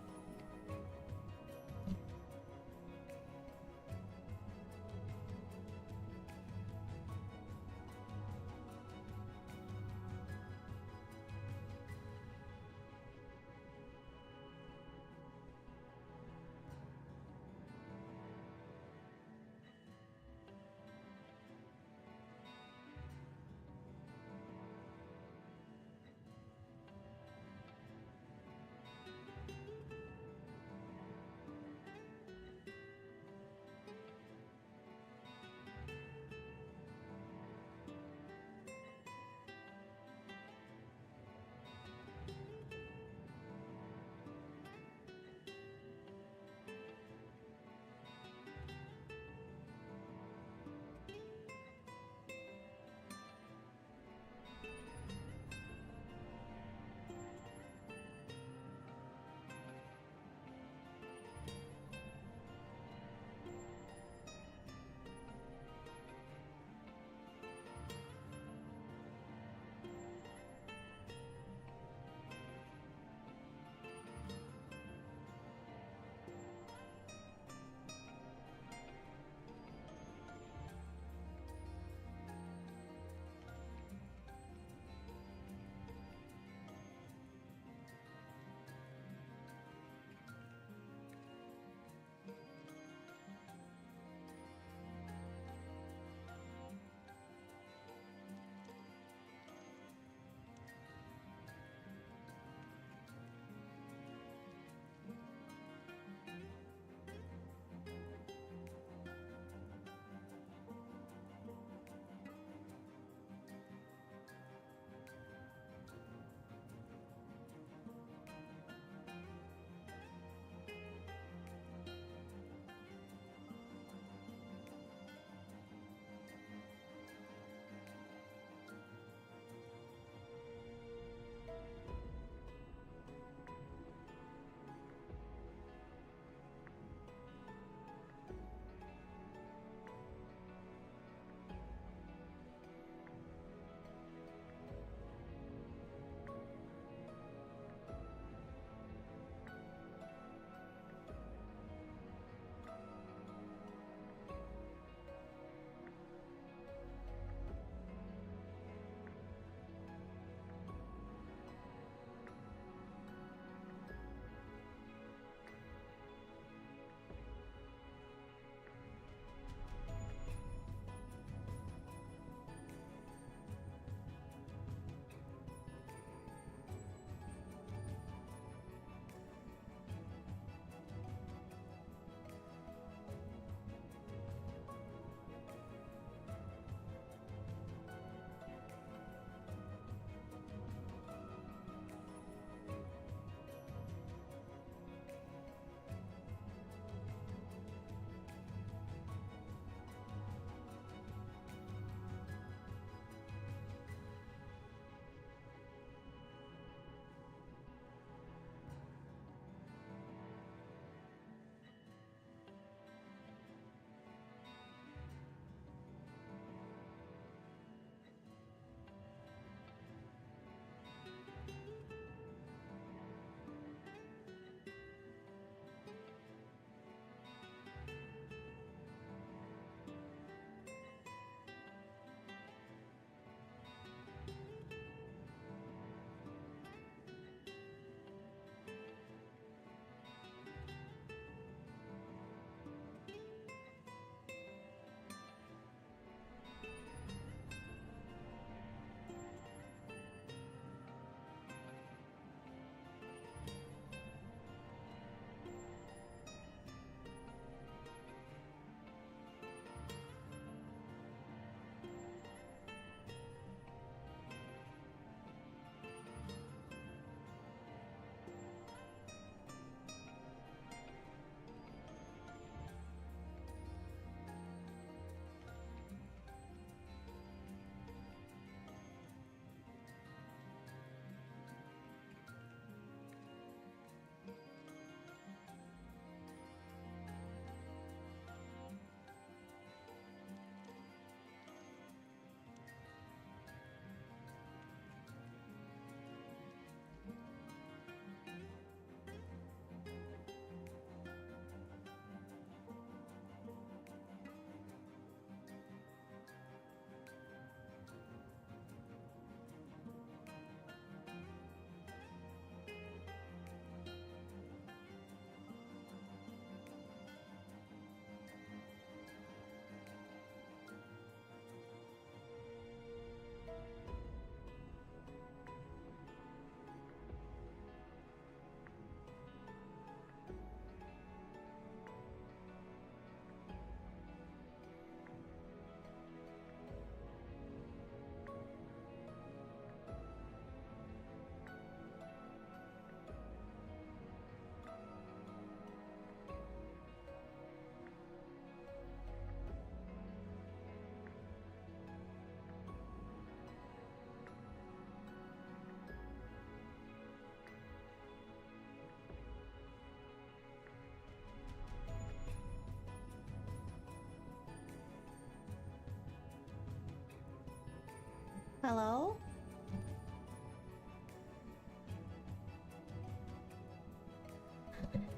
Hello?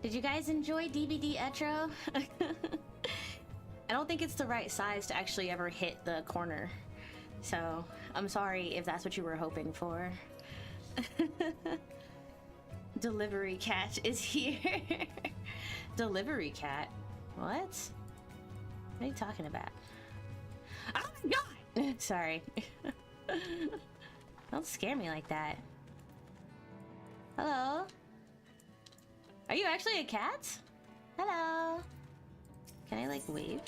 Did you guys enjoy DVD Etro? I don't think it's the right size to actually ever hit the corner. So, I'm sorry if that's what you were hoping for. Delivery cat is here. Delivery cat? What? What are you talking about? Oh my god! Sorry. Don't scare me like that. Hello? Are you actually a cat? Hello? Can I like wave?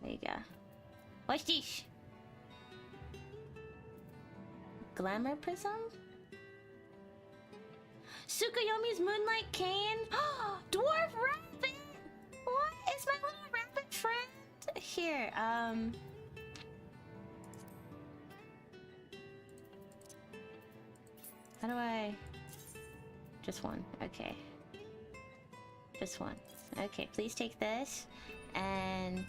There you go. What's this? Glamour prism? Tsukuyomi's moonlight cane? Dwarf rabbit! What is my little rabbit friend? Here, how do I... Just one, okay. Just one. Okay, please take this. And,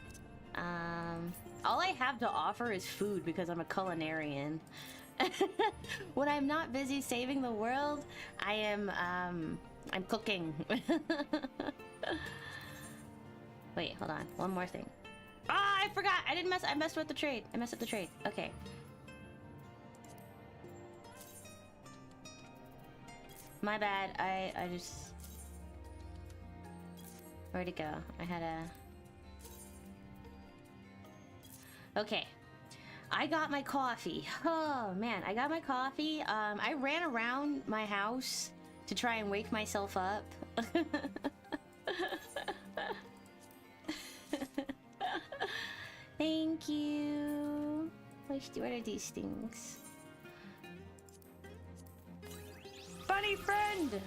all I have to offer is food because I'm a culinarian. When I'm not busy saving the world, I am, I'm cooking. Wait, hold on. One more thing. Ah, I forgot! I messed with the trade. I messed up the trade. Okay. My bad. I just... Where'd it go? I had a... Okay. I got my coffee. Oh, man. I got my coffee. I ran around my house to try and wake myself up. Thank you. What are these things? Funny friend!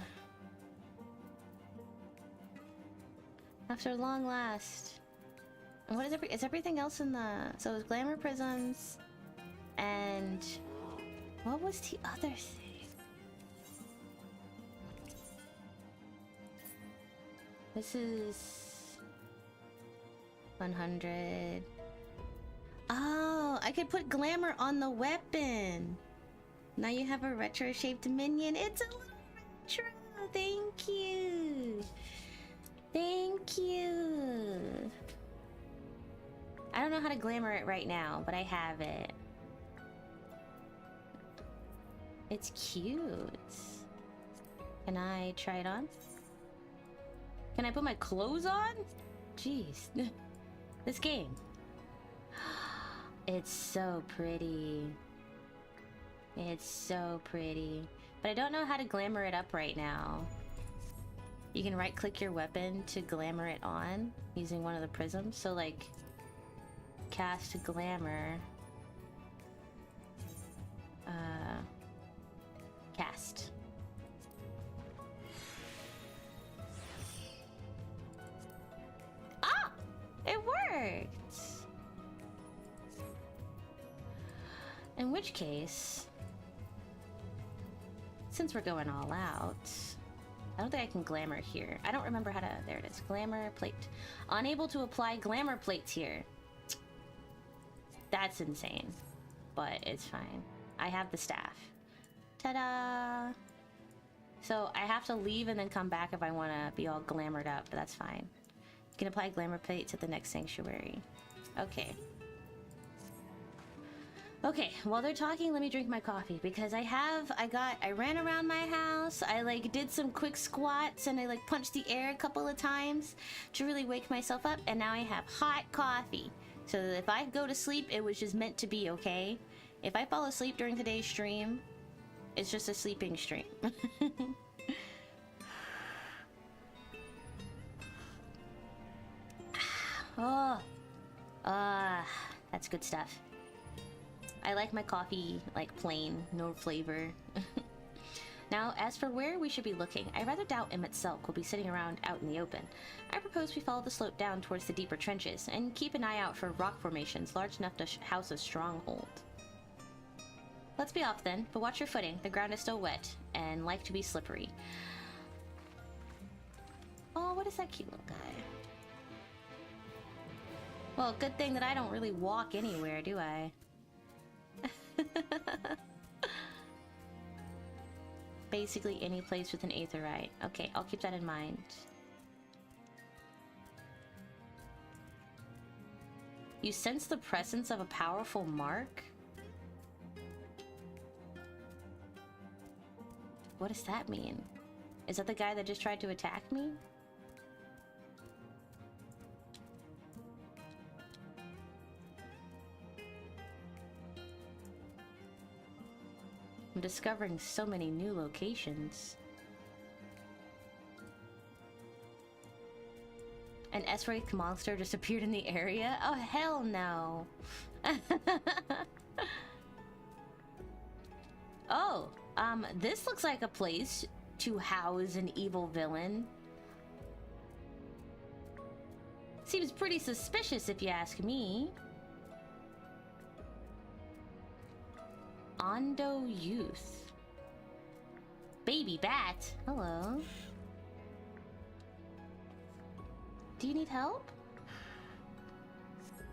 After long last. And what is everything else in the... So it was glamour prisms. And... What was the other thing? This is... 100... Oh, I could put glamour on the weapon. Now you have a retro-shaped minion. It's a little retro. Thank you. Thank you. I don't know how to glamour it right now, but I have it. It's cute. Can I try it on? Can I put my clothes on? Jeez. This game. It's so pretty. It's so pretty. But I don't know how to glamour it up right now. You can right-click your weapon to glamour it on using one of the prisms. So, like, cast glamour. Cast. Ah! It worked! In which case, since we're going all out, I don't think I can glamour here. I don't remember how to... There it is. Glamour plate. Unable to apply glamour plates here. That's insane. But it's fine. I have the staff. Ta-da! So I have to leave and then come back if I want to be all glamored up, but that's fine. You can apply glamour plates at the next sanctuary. Okay. Okay, while they're talking, let me drink my coffee because I ran around my house, I like did some quick squats and I like punched the air a couple of times to really wake myself up, and now I have hot coffee. So that if I go to sleep, it was just meant to be, okay? If I fall asleep during today's stream, it's just a sleeping stream. Oh, that's good stuff. I like my coffee, like, plain, no flavor. Now, as for where we should be looking, I rather doubt Emmett Selk will be sitting around out in the open. I propose we follow the slope down towards the deeper trenches, and keep an eye out for rock formations large enough to house a stronghold. Let's be off then, but watch your footing. The ground is still wet, and like to be slippery. Oh, what is that cute little guy? Well, good thing that I don't really walk anywhere, do I? Basically any place with an aetherite. Okay, I'll keep that in mind. You sense the presence of a powerful mark? What does that mean? Is that the guy that just tried to attack me? I'm discovering so many new locations. An S-Wraith monster just appeared in the area? Oh, hell no. Oh, this looks like a place to house an evil villain. Seems pretty suspicious if you ask me. Ondo Youth. Baby Bat. Hello. Do you need help?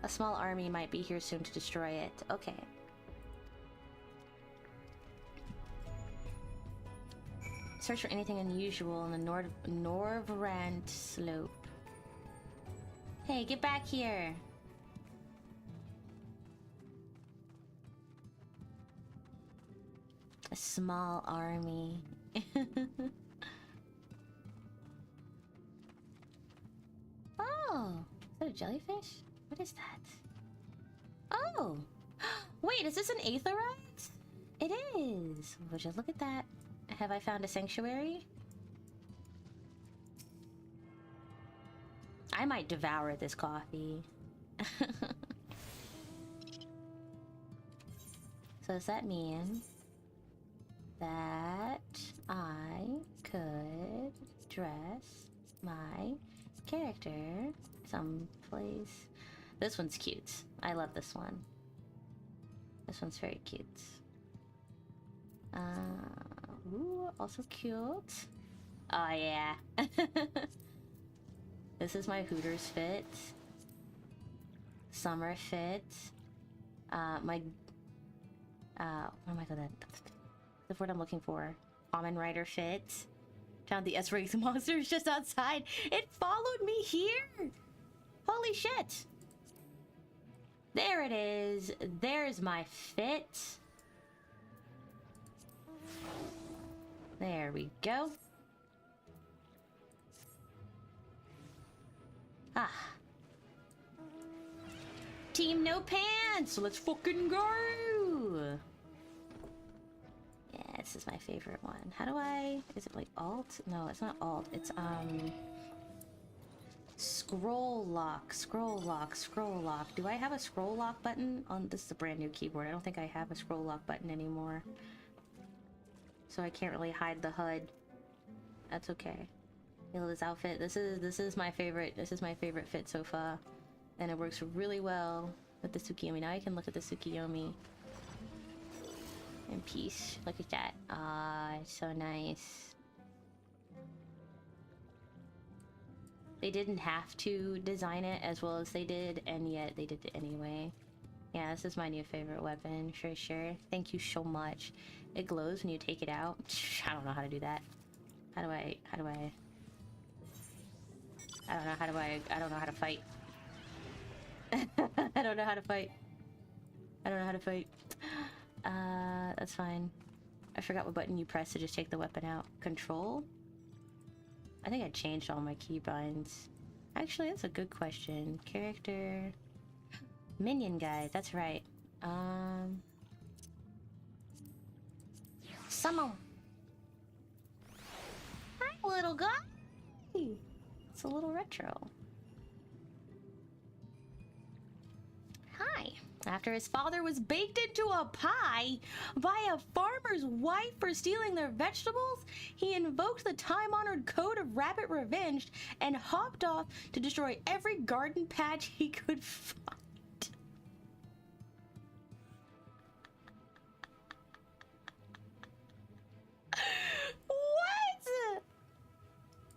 A small army might be here soon to destroy it. Okay. Search for anything unusual on the Norvrand slope. Hey, get back here. A small army. Oh, is that a jellyfish? What is that? Oh! Wait, is this an aetherite? It is! Would you look at that? Have I found a sanctuary? I might devour this coffee. So does that mean that I could dress my character someplace? This one's cute. I love this one. This one's very cute. Ooh, also cute. Oh yeah. This is my Hooters fit. Summer fit. What am I gonna... The word I'm looking for. Almond Rider fit. Found the S-Wraith monsters just outside. It followed me here! Holy shit! There it is. There's my fit. There we go. Ah. Team No Pants! Let's fucking go! Yeah, this is my favorite one. How do I... Is it like Alt? No, it's not Alt. It's, Scroll lock, scroll lock, scroll lock. Do I have a scroll lock button on... This is a brand new keyboard. I don't think I have a scroll lock button anymore. So I can't really hide the HUD. That's okay. You know, this outfit, this is my favorite. This is my favorite fit so far. And it works really well with the Tsukiyomi. Now I can look at the Tsukiyomi in peace. Look at that. Ah, it's so nice. They didn't have to design it as well as they did, and yet they did it anyway. Yeah, this is my new favorite weapon, for sure. Thank you so much. It glows when you take it out. I don't know how to do that. I don't know how to fight. I don't know how to fight. I don't know how to fight. That's fine. I forgot what button you press to just take the weapon out. Control? I think I changed all my keybinds. Actually, that's a good question. Character... Minion guide, that's right. Summon! Hi, little guy! It's a little retro. Hi. After his father was baked into a pie by a farmer's wife for stealing their vegetables, he invoked the time-honored code of rabbit revenge and hopped off to destroy every garden patch he could find. What?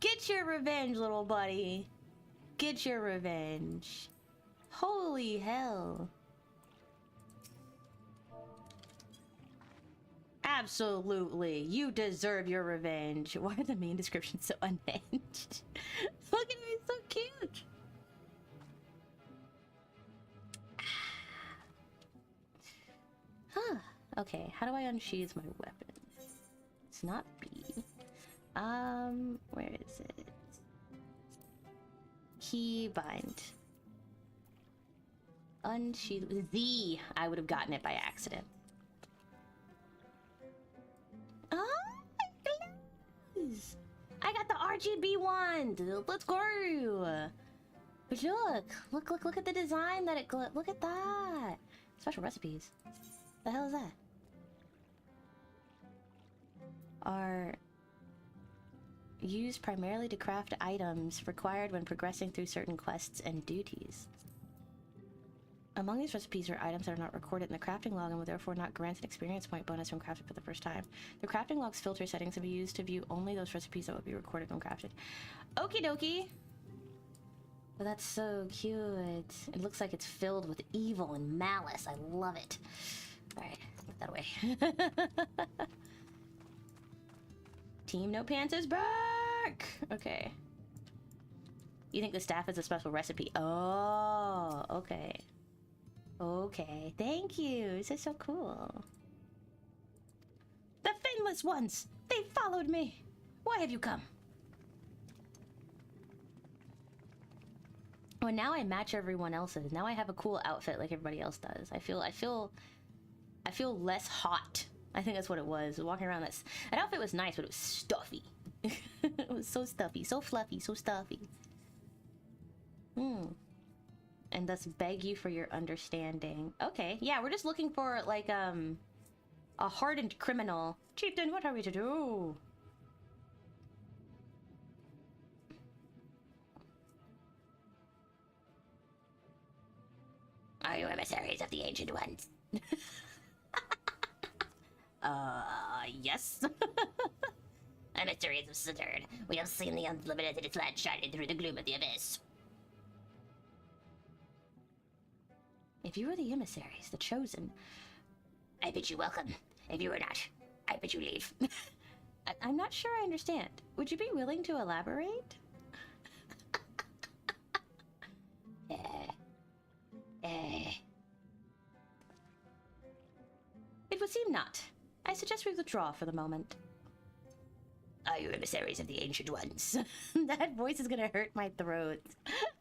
Get your revenge, little buddy. Get your revenge. Holy hell. Absolutely. You deserve your revenge. Why are the main descriptions so unhinged? Look at him, he's so cute. Huh. Okay, how do I unsheath my weapon? It's not B. Where is it? Keybind. Unsheath. Z. I would have gotten it by accident. Oh, please. I got the RGB wand. Let's go. But look at the design that it. Look at that. Special recipes. The hell is that? Are used primarily to craft items required when progressing through certain quests and duties. Among these recipes are items that are not recorded in the crafting log and will therefore not grant an experience point bonus from crafting for the first time. The crafting log's filter settings can be used to view only those recipes that will be recorded when crafted. Okie dokie! Well, that's so cute. It looks like it's filled with evil and malice. I love it. Alright, put that away. Team No Pants is back! Okay. You think the staff is a special recipe? Oh, okay. Okay, thank you. This is so cool. The Finless ones! They followed me! Why have you come? Well, now I match everyone else's. Now I have a cool outfit like everybody else does. I feel less hot. I think that's what it was. Walking around, that outfit was nice, but it was stuffy. It was so stuffy, so fluffy, so stuffy. And thus beg you for your understanding. Okay, yeah, we're just looking for, like, a hardened criminal. Chieftain, what are we to do? Are you emissaries of the Ancient Ones? Yes. Emissaries of Saturn. We have seen the unlimited land shining through the gloom of the abyss. If you are the emissaries, the chosen, I bid you welcome. If you are not, I bid you leave. I'm not sure I understand. Would you be willing to elaborate? It would seem not. I suggest we withdraw for the moment. Are you emissaries of the Ancient Ones? That voice is gonna hurt my throat.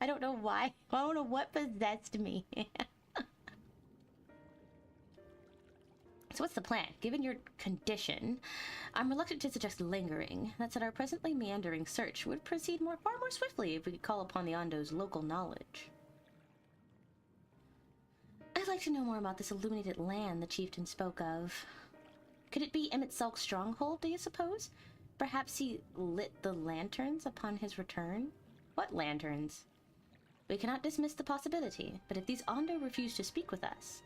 I don't know why. I don't know what possessed me. So what's the plan? Given your condition, I'm reluctant to suggest lingering. That said, our presently meandering search would proceed far more swiftly if we could call upon the Ondo's local knowledge. I'd like to know more about this illuminated land the chieftain spoke of. Could it be Emmett Sulk's stronghold, do you suppose? Perhaps he lit the lanterns upon his return? What lanterns? We cannot dismiss the possibility, but if these Ondo refuse to speak with us...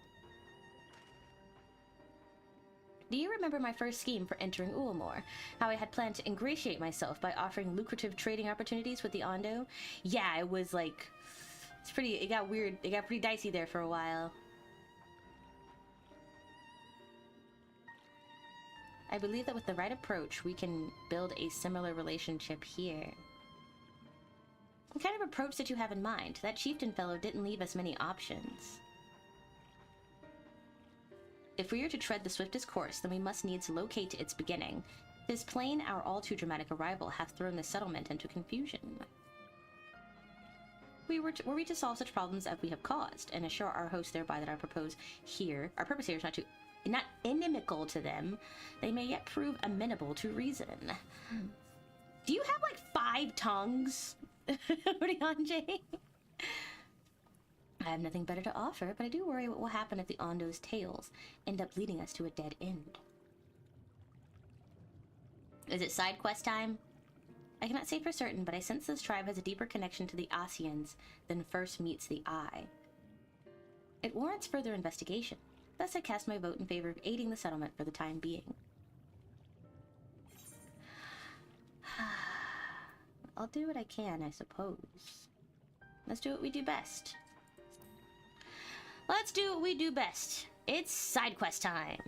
Do you remember my first scheme for entering Ulamore? How I had planned to ingratiate myself by offering lucrative trading opportunities with the Ondo? Yeah, it was like... it got weird. It got pretty dicey there for a while. I believe that with the right approach, we can build a similar relationship here. What kind of approach did you have in mind? That chieftain fellow didn't leave us many options. If we are to tread the swiftest course, then we must needs locate its beginning. This plain, our all-too-dramatic arrival hath thrown the settlement into confusion. Were we to solve such problems as we have caused, and assure our host thereby that our purpose here is not inimical to them, they may yet prove amenable to reason. Do you have like 5 tongues, Rianjay? I have nothing better to offer, but I do worry what will happen if the Ondo's tales end up leading us to a dead end. Is it side quest time? I cannot say for certain, but I sense this tribe has a deeper connection to the Asians than first meets the eye. It warrants further investigation. Thus I cast my vote in favor of aiding the settlement for the time being. I'll do what I can, I suppose. Let's do what we do best. Let's do what we do best. It's side quest time.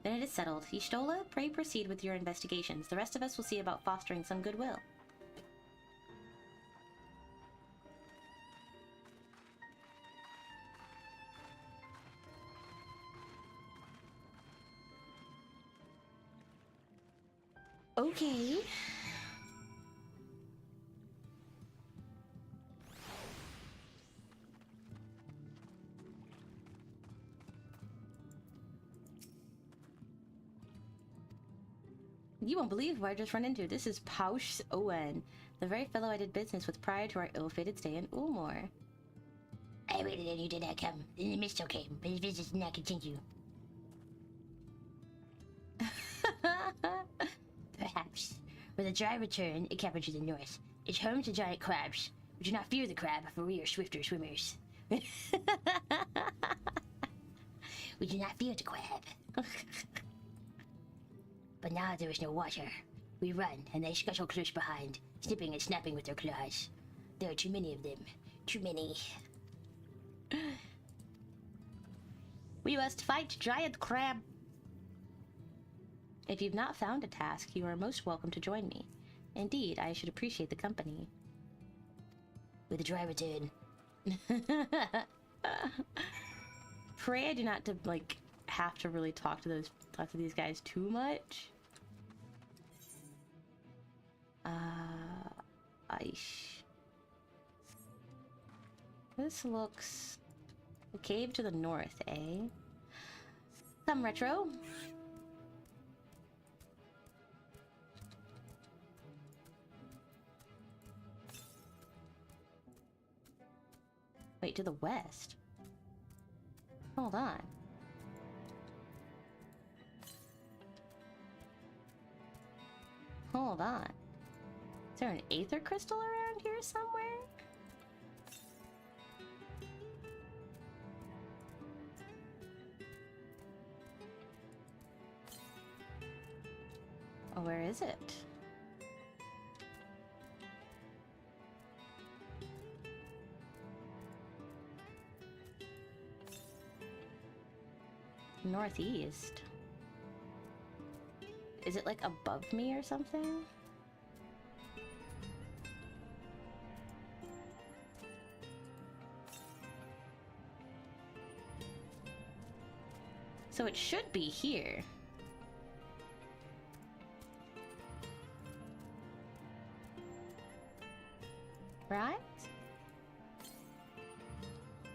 Then it is settled. Y'shtola, pray proceed with your investigations. The rest of us will see about fostering some goodwill. Okay. You won't believe who I just run into. This is Pausch Owen, the very fellow I did business with prior to our ill-fated stay in Ulmore. I waited and you did not come. Then the mist came, but his business did not continue. Perhaps. With a dry return, it captured to the north. It's home to giant crabs. We do not fear the crab, for we are swifter swimmers. We do not fear the crab. But now there is no water. We run, and they scuttle close behind, snipping and snapping with their claws. There are too many of them. Too many. We must fight giant crab. If you've not found a task, you are most welcome to join me. Indeed, I should appreciate the company. With a dry return. Pray I do not have to really talk to these guys too much. This looks a cave to the north, eh? Come, Retro. Wait, to the west? Hold on. Hold on. Is there an aether crystal around here somewhere? Oh, where is it? Northeast. Is it like above me or something? So it should be here. Right?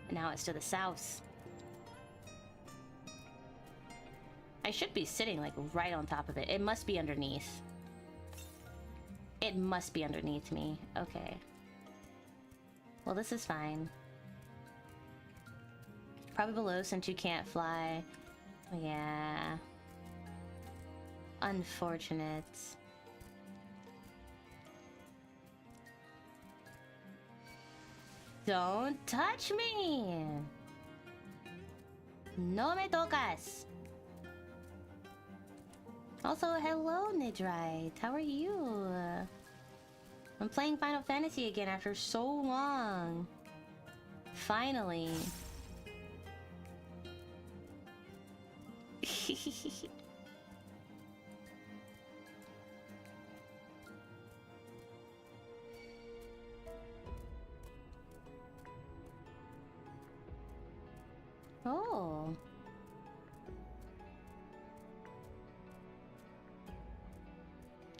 And now it's to the south. I should be sitting like right on top of it. It must be underneath. It must be underneath me. Okay. Well, this is fine. Probably below since you can't fly. Yeah. Unfortunate. Don't touch me! No me tocas! Also, hello, Nidrite. How are you? I'm playing Final Fantasy again after so long. Finally. Oh.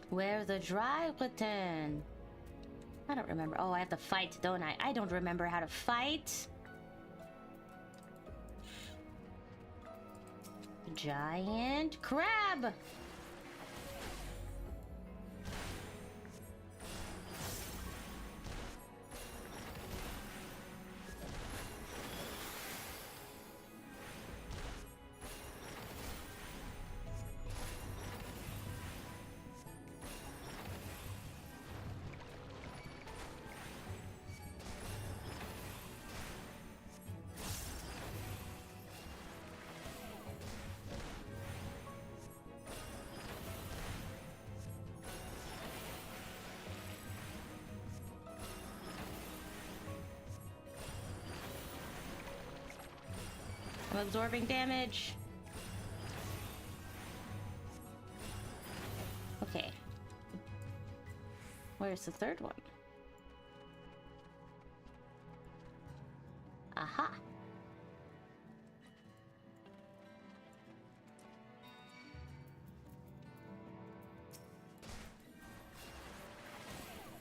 Where the dry return? I don't remember. Oh, I have to fight, don't I? I don't remember how to fight. Giant crab. I'm absorbing damage. Where's the third one? Aha.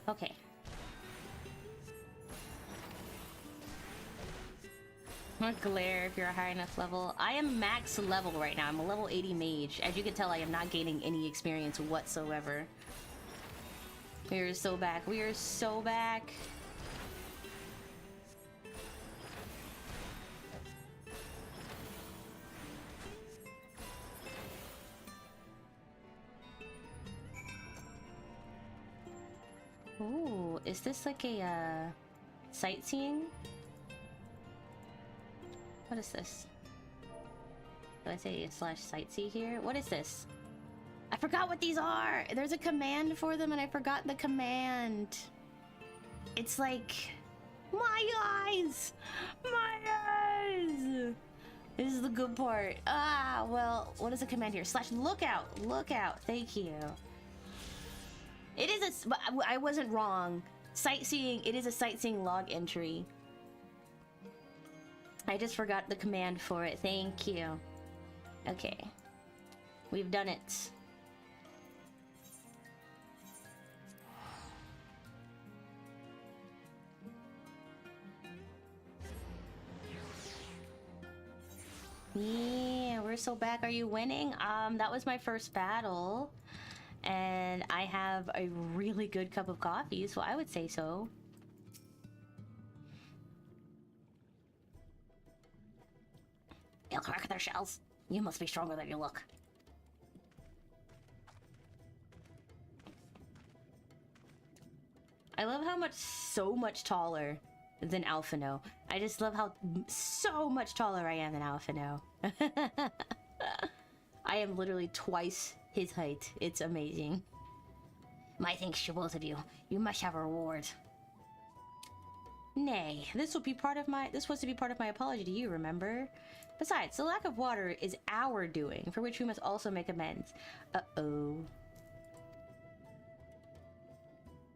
Okay. Glare if you're a high enough level. I am max level right now. I'm a level 80 mage. As you can tell, I am not gaining any experience whatsoever. We are so back. We are so back. Ooh, is this like a sightseeing? What is this? Did I say slash sightsee here? What is this? I forgot what these are! There's a command for them and I forgot the command. It's like... My eyes! My eyes! This is the good part. Ah, well, what is the command here? Slash lookout! Lookout! Thank you. It is a... I wasn't wrong. Sightseeing, it is a sightseeing log entry. I just forgot the command for it. Thank you. Okay. We've done it. Yeah, we're so back. Are you winning? That was my first battle. And I have a really good cup of coffee, so I would say so. You'll crack their shells. You must be stronger than you look. I love how so much taller than Alphino. I just love how so much taller I am than Alphino. I am literally twice his height. It's amazing. My thanks to both of you. You must have a reward. Nay, this was to be part of my apology to you, remember? Besides, the lack of water is our doing, for which we must also make amends. Uh-oh.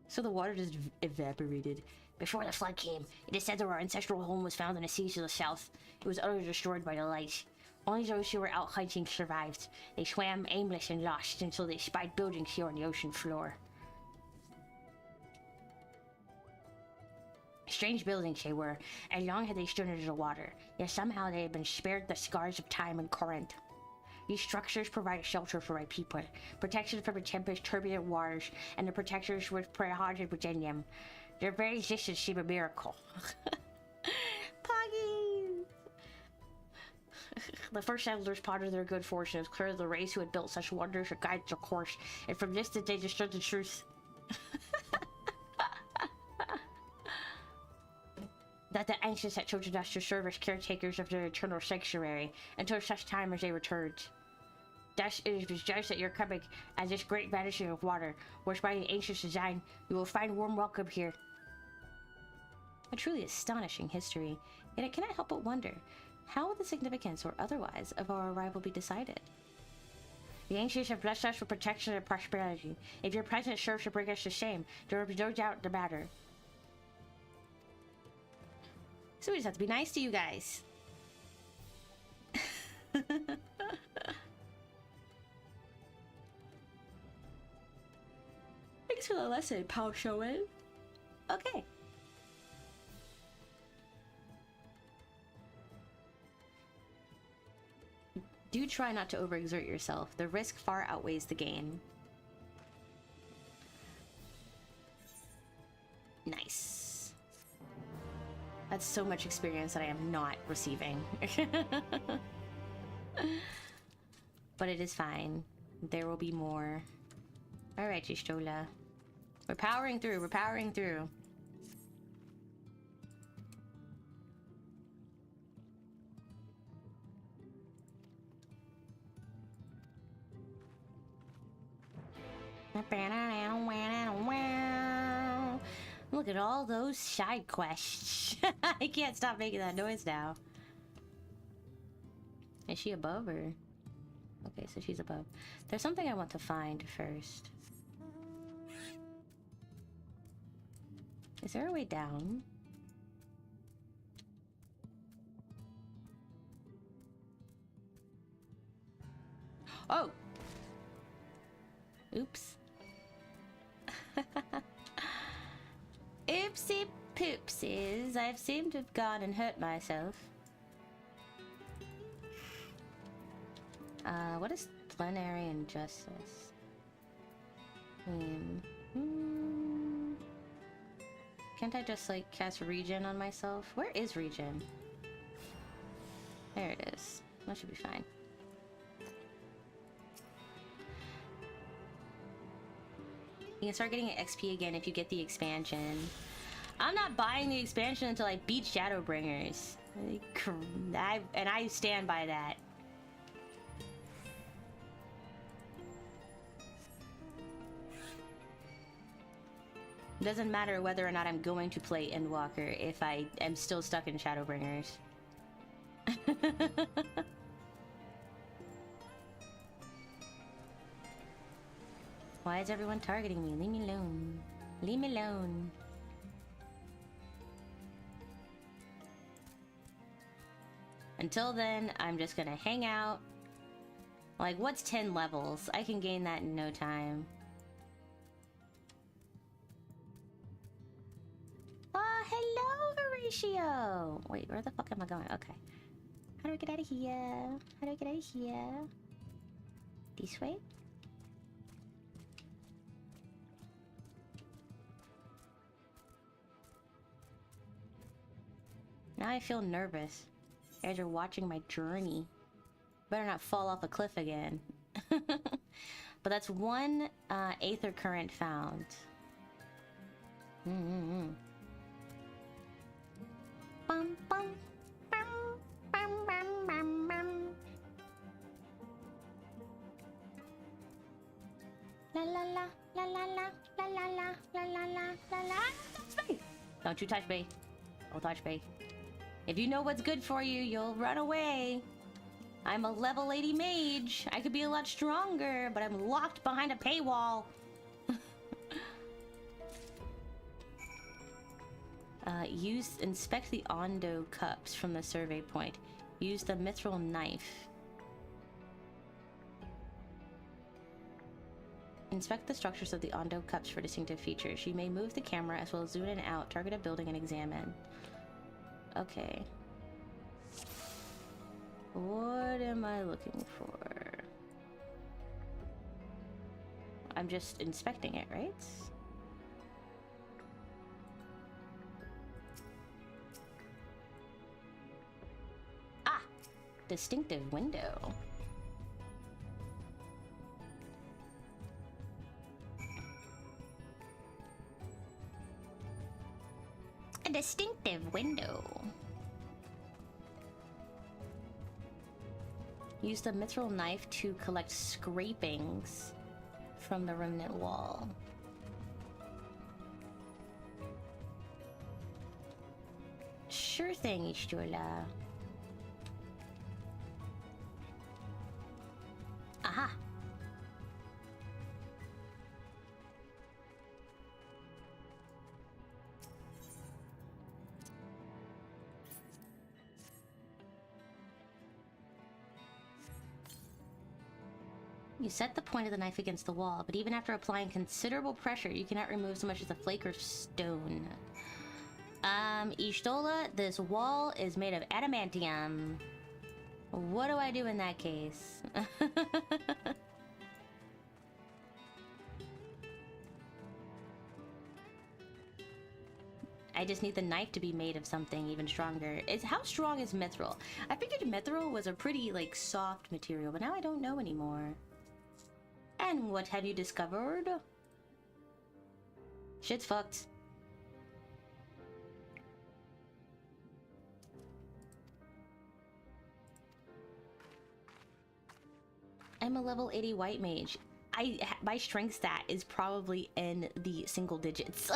So the water just evaporated. Before the flood came, it is said that our ancestral home was found in a sea to the south. It was utterly destroyed by the light. Only those who were out hunting survived. They swam aimless and lost until they spied buildings here on the ocean floor. Strange buildings they were, and long had they stood under the water, yet somehow they had been spared the scars of time and current. These structures provide shelter for my people, protection from the tempest, turbulent waters, and the protectors which haunted within them. Their very existence seemed a miracle. Poggy! The first settlers pondered their good fortune. It was clear the race who had built such wonders should guide their course, and from this did they discern the truth. That the ancients had chosen us to serve as caretakers of their eternal sanctuary until such time as they returned. Thus it is judged that your coming as this great vanishing of water was by the ancients' design. You will find warm welcome here. A truly astonishing history, yet I cannot help but wonder, how will the significance or otherwise of our arrival be decided? The ancients have blessed us with protection and prosperity. If your presence serves to bring us the same, there will be no doubt in the matter. So we just have to be nice to you guys. Thanks for the lesson, Pao Shoen. Okay. Do try not to overexert yourself. The risk far outweighs the gain. Nice. That's so much experience that I am not receiving. But it is fine. There will be more. Alright, Jistola. We're powering through, we're powering through. Look at all those side quests. I can't stop making that noise now. Is she above or? Okay, so she's above. There's something I want to find first. Is there a way down? Oh! Oops. Oopsie poopsies. I've seemed to have gone and hurt myself. What is plenary injustice? Can't I just, like, cast regen on myself? Where is regen? There it is. That should be fine. You can start getting an XP again if you get the expansion. I'm not buying the expansion until I beat Shadowbringers. And I stand by that. It doesn't matter whether or not I'm going to play Endwalker if I am still stuck in Shadowbringers. Why is everyone targeting me? Leave me alone. Leave me alone. Until then, I'm just gonna hang out. Like, what's 10 levels? I can gain that in no time. Oh, hello, Horatio! Wait, where the fuck am I going? Okay. How do I get out of here? How do I get out of here? This way? Now I feel nervous. You guys are watching my journey. Better not fall off a cliff again. But that's one aether current found. Bum, bum, bum, bum, bum, bum, bum. La la la la la la la la la la la la la. Touch me! Don't you touch me. Don't touch me. If you know what's good for you, you'll run away. I'm a level 80 mage. I could be a lot stronger, but I'm locked behind a paywall. Inspect the Ondo cups from the survey point. Use the mithril knife. Inspect the structures of the Ondo cups for distinctive features. You may move the camera as well as zoom in and out, target a building, and examine. Okay. What am I looking for? I'm just inspecting it, right? Ah! Distinctive window. A distinctive window. Use the mithril knife to collect scrapings from the remnant wall. Sure thing, Ishtula. Aha! You set the point of the knife against the wall, but even after applying considerable pressure, you cannot remove so much as a flake of stone. Ishtola, this wall is made of adamantium. What do I do in that case? I just need the knife to be made of something even stronger. How strong is mithril? I figured mithril was a pretty, like, soft material, but now I don't know anymore. And what have you discovered? Shit's fucked. I'm a level 80 white mage. My strength stat is probably in the single digits.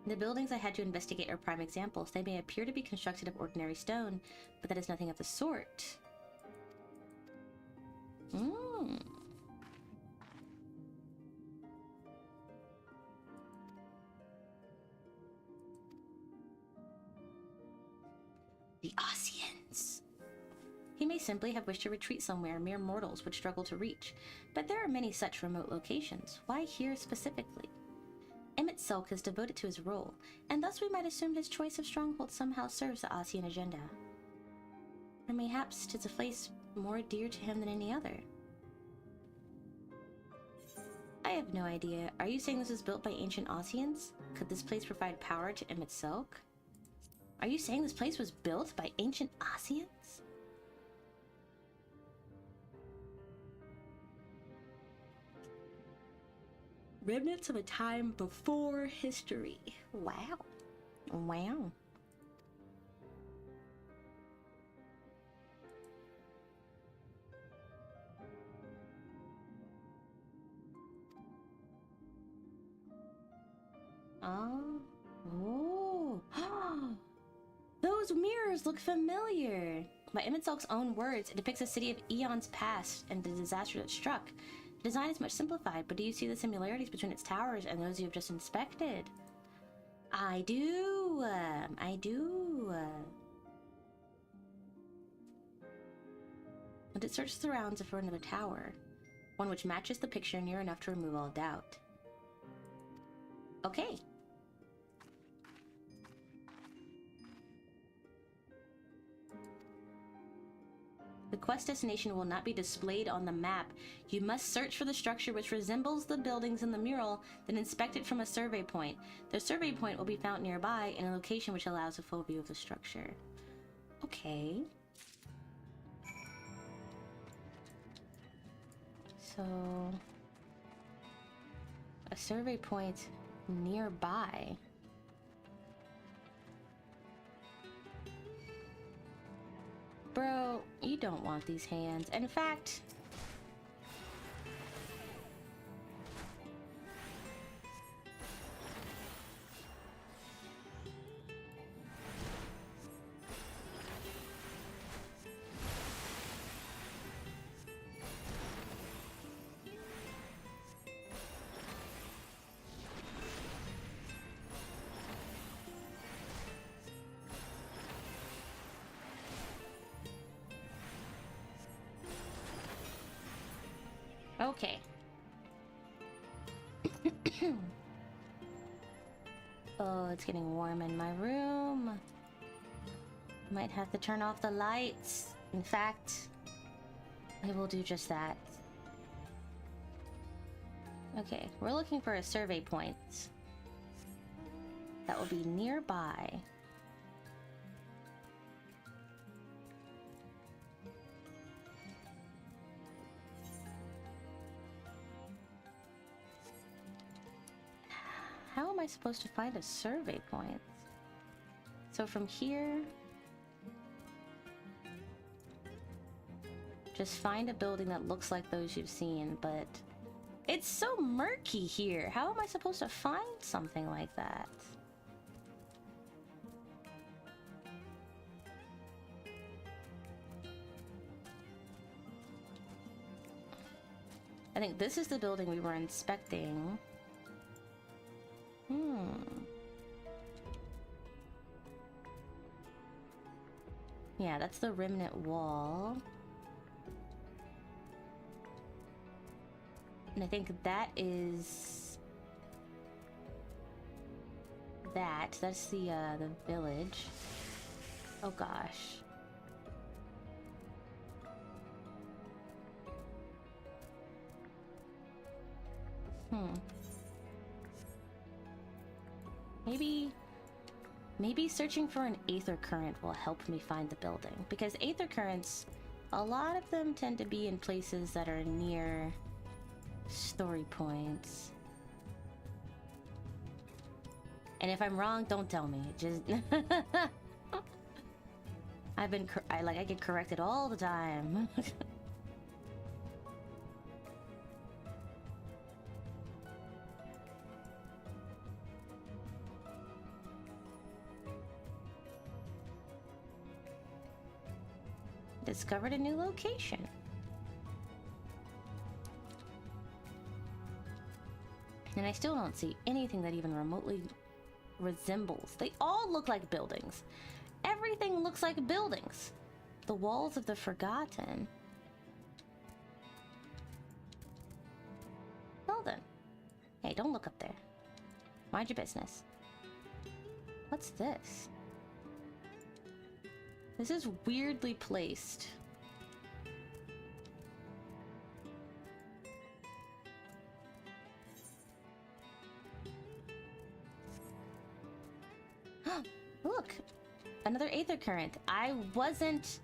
The buildings I had to investigate are prime examples. They may appear to be constructed of ordinary stone, but that is nothing of the sort. simply have wished to retreat somewhere mere mortals would struggle to reach. But there are many such remote locations. Why here specifically? Emmett Selk is devoted to his role, and thus we might assume his choice of stronghold somehow serves the Osean agenda. Or mayhaps 'tis a place more dear to him than any other. I have no idea. Are you saying this was built by ancient Oseans? Could this place provide power to Emmett Selk? Are you saying this place was built by ancient Oseans? Remnants of a time before history. Wow. Wow. Oh. Those mirrors look familiar. By Emmett Selk's own words, it depicts a city of eons past and the disaster that struck. The design is much simplified, but do you see the similarities between its towers and those you have just inspected? I do. I do. And it searches the rounds for another tower, one which matches the picture near enough to remove all doubt. Okay. The quest destination will not be displayed on the map. You must search for the structure which resembles the buildings in the mural, then inspect it from a survey point. The survey point will be found nearby in a location which allows a full view of the structure. Okay. So... a survey point nearby. Bro, you don't want these hands. In fact... Okay. Oh, it's getting warm in my room. Might have to turn off the lights. In fact, I will do just that. Okay, we're looking for a survey point that will be nearby. How am I supposed to find a survey point? So from here... just find a building that looks like those you've seen, but... it's so murky here! How am I supposed to find something like that? I think this is the building we were inspecting. Yeah, that's the remnant wall. And I think that is... that's the village. Oh gosh. Maybe searching for an aether current will help me find the building. Because aether currents, a lot of them tend to be in places that are near story points. And if I'm wrong, don't tell me. Just I get corrected all the time. Discovered a new location. And I still don't see anything that even remotely resembles. They all look like buildings. Everything looks like buildings. The Walls of the Forgotten. Well then. Hey, don't look up there. Mind your business. What's this? This is weirdly placed. Look! Another Aether Current. I wasn't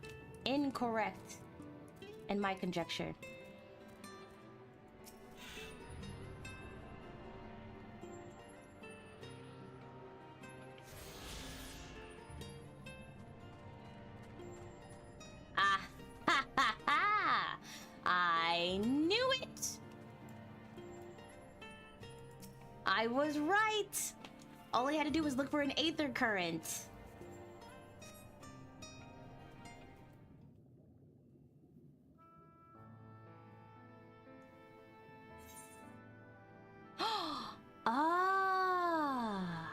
incorrect in my conjecture. Ah! Ha ha ha! I knew it! I was right! All I had to do was look for an Aether Current. Ah.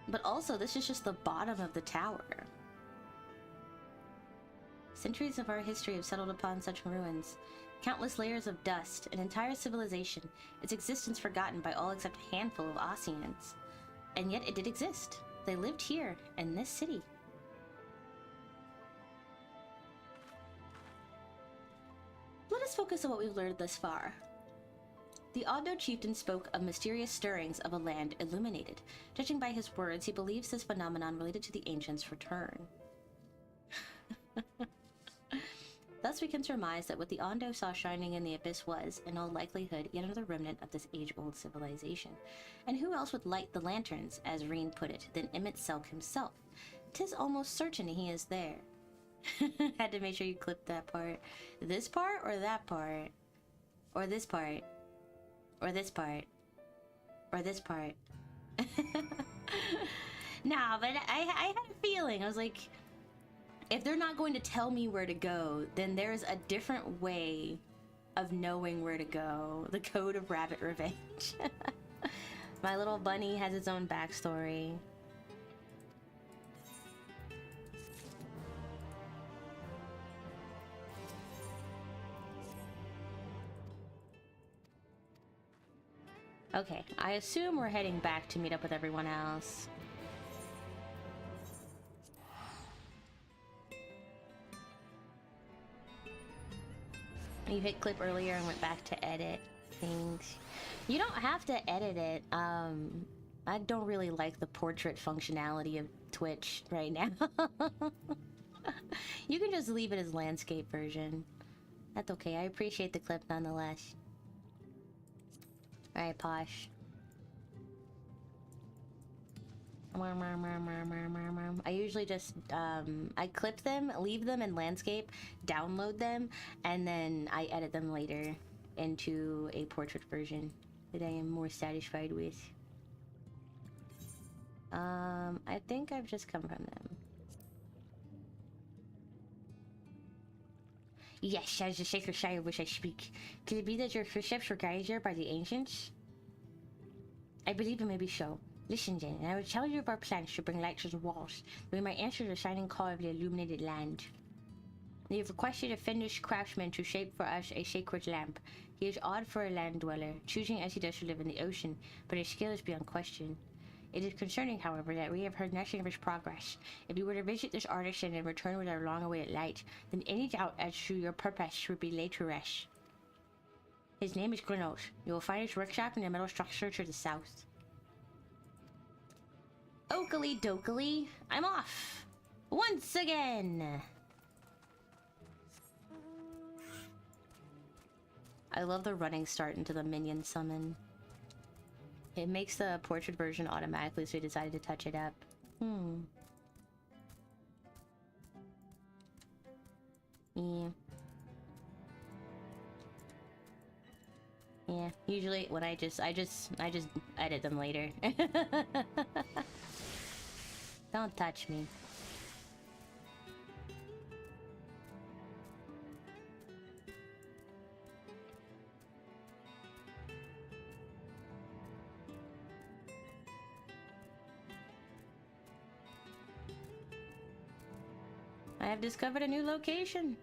But also, this is just the bottom of the tower. Centuries of our history have settled upon such ruins. Countless layers of dust, an entire civilization, its existence forgotten by all except a handful of Ossians. And yet it did exist. They lived here, in this city. Let us focus on what we've learned thus far. The Ondo chieftain spoke of mysterious stirrings of a land illuminated. Judging by his words, he believes this phenomenon related to the ancients' return. Thus we can surmise that what the Ondo saw shining in the abyss was, in all likelihood, yet another remnant of this age-old civilization. And who else would light the lanterns, as Reen put it, than Emmett Selk himself? 'Tis almost certain he is there. Had to make sure you clipped that part. This part or that part? Or this part? Or this part? Or this part? Nah, but I had a feeling. I was like, if they're not going to tell me where to go, then there's a different way of knowing where to go. The Code of Rabbit Revenge. My little bunny has its own backstory. Okay, I assume we're heading back to meet up with everyone else. You hit clip earlier and went back to edit things. You don't have to edit it. I don't really like the portrait functionality of Twitch right now. You can just leave it as landscape version. That's okay. I appreciate the clip nonetheless. Alright, Posh. I usually just, I clip them, leave them in landscape, download them, and then I edit them later into a portrait version that I am more satisfied with. I think I've just come from them. Yes, as the sacred sire which I speak. Could it be that your footsteps were guided here by the ancients? I believe it may be so. Listen then, and I will tell you of our plans to bring light to the walls, that we might answer the shining call of the illuminated land. We have requested a finished craftsman to shape for us a sacred lamp. He is odd for a land dweller, choosing as he does to live in the ocean, but his skill is beyond question. It is concerning, however, that we have heard nothing of his progress. If you were to visit this artisan and return with our long-awaited light, then any doubt as to your purpose would be laid to rest. His name is Glenos. You will find his workshop in the metal structure to the south. Oakley dokily, I'm off! Once again! I love the running start into the minion summon. It makes the portrait version automatically, so we decided to touch it up. Yeah. Yeah, usually when I just edit them later. Don't touch me. I have discovered a new location.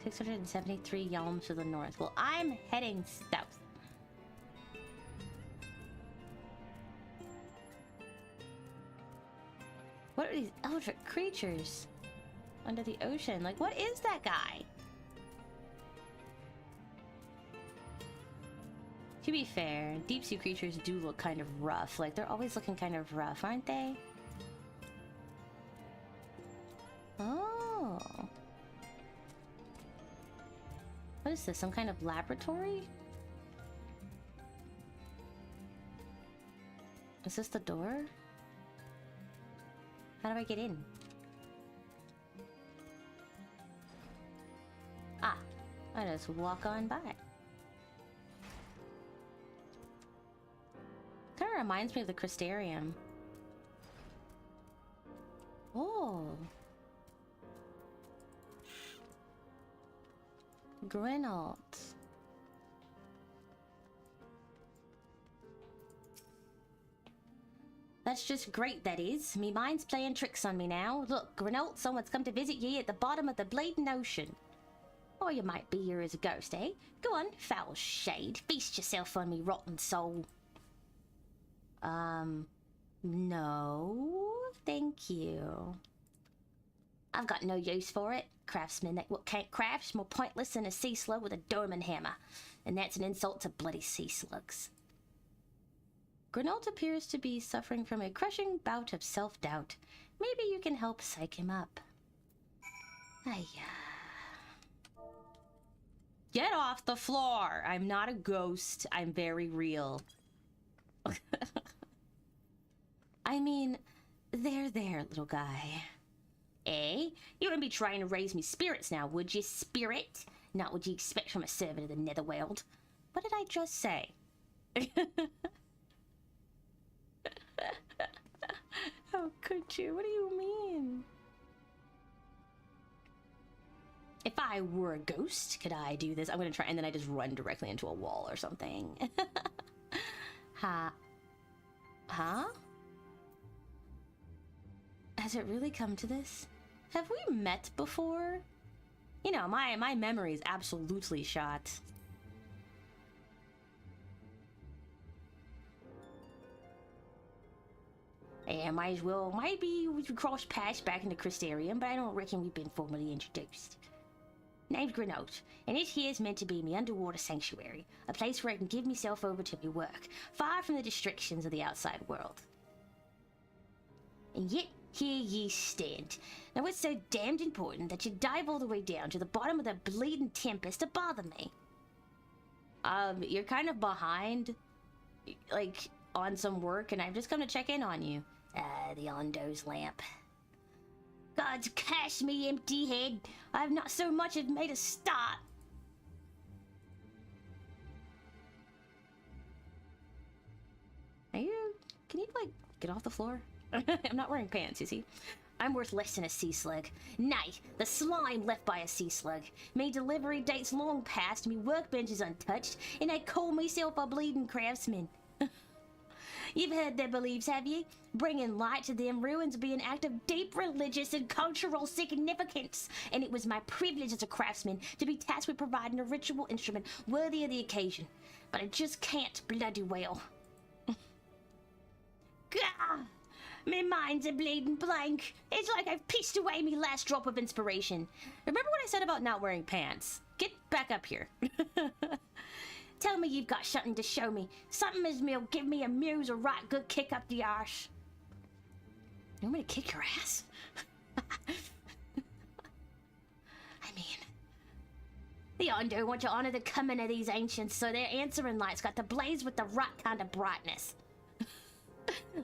673 yalms to the north. Well, I'm heading south. What are these eldritch creatures under the ocean? Like, what is that guy? To be fair, deep sea creatures do look kind of rough. Like, they're always looking kind of rough, aren't they? Oh. What is this? Some kind of laboratory? Is this the door? How do I get in? Ah, I just walk on by. Kind of reminds me of the Crystarium. Oh. Grenald. That's just great, that is. Me mind's playing tricks on me now. Look, Grenald, someone's come to visit ye at the bottom of the bleeding ocean. Or you might be here as a ghost, eh? Go on, foul shade. Feast yourself on me, rotten soul. No, thank you. I've got no use for it. Craftsmen that what can't craft's more pointless than a sea slug with a diamond hammer. And that's an insult to bloody sea slugs. Grenald appears to be suffering from a crushing bout of self-doubt. Maybe you can help psych him up. Get off the floor! I'm not a ghost. I'm very real. I mean, there, little guy. Eh? You wouldn't be trying to raise me spirits now, would you, spirit? Not what you expect from a servant of the netherworld. What did I just say? How could you? What do you mean? If I were a ghost, could I do this? I'm gonna try, and then I just run directly into a wall or something. Huh? Has it really come to this? Have we met before? You know, my memory is absolutely shot. Yeah, might as well. Maybe we could cross paths back in the Crystarium, but I don't reckon we've been formally introduced. Name's Grenald, and this here's meant to be me underwater sanctuary, a place where I can give myself over to me work, far from the distractions of the outside world. And yet, here ye stand. Now what's so damned important that you dive all the way down to the bottom of the bleeding tempest to bother me? You're kind of behind, like, on some work, and I've just come to check in on you. The Ondo's lamp. God's cash me, empty head. I've not so much as made a start. Can you, like, get off the floor? I'm not wearing pants, you see. I'm worth less than a sea slug. Nay, the slime left by a sea slug. Me delivery date's long past, me workbench is untouched, and I call myself a bleeding craftsman. You've heard their beliefs, have you? Bringing light to them ruins be an act of deep religious and cultural significance, and it was my privilege as a craftsman to be tasked with providing a ritual instrument worthy of the occasion. But I just can't bloody well. Gah! Me mind's a bleeding blank. It's like I've pissed away me last drop of inspiration. Remember what I said about not wearing pants? Get back up here. Tell me you've got something to show me. Something as me'll give me a muse a right good kick up the arse. You want me to kick your ass? I mean, the Ondo want to honor the coming of these ancients, so their answering lights got to blaze with the right kind of brightness.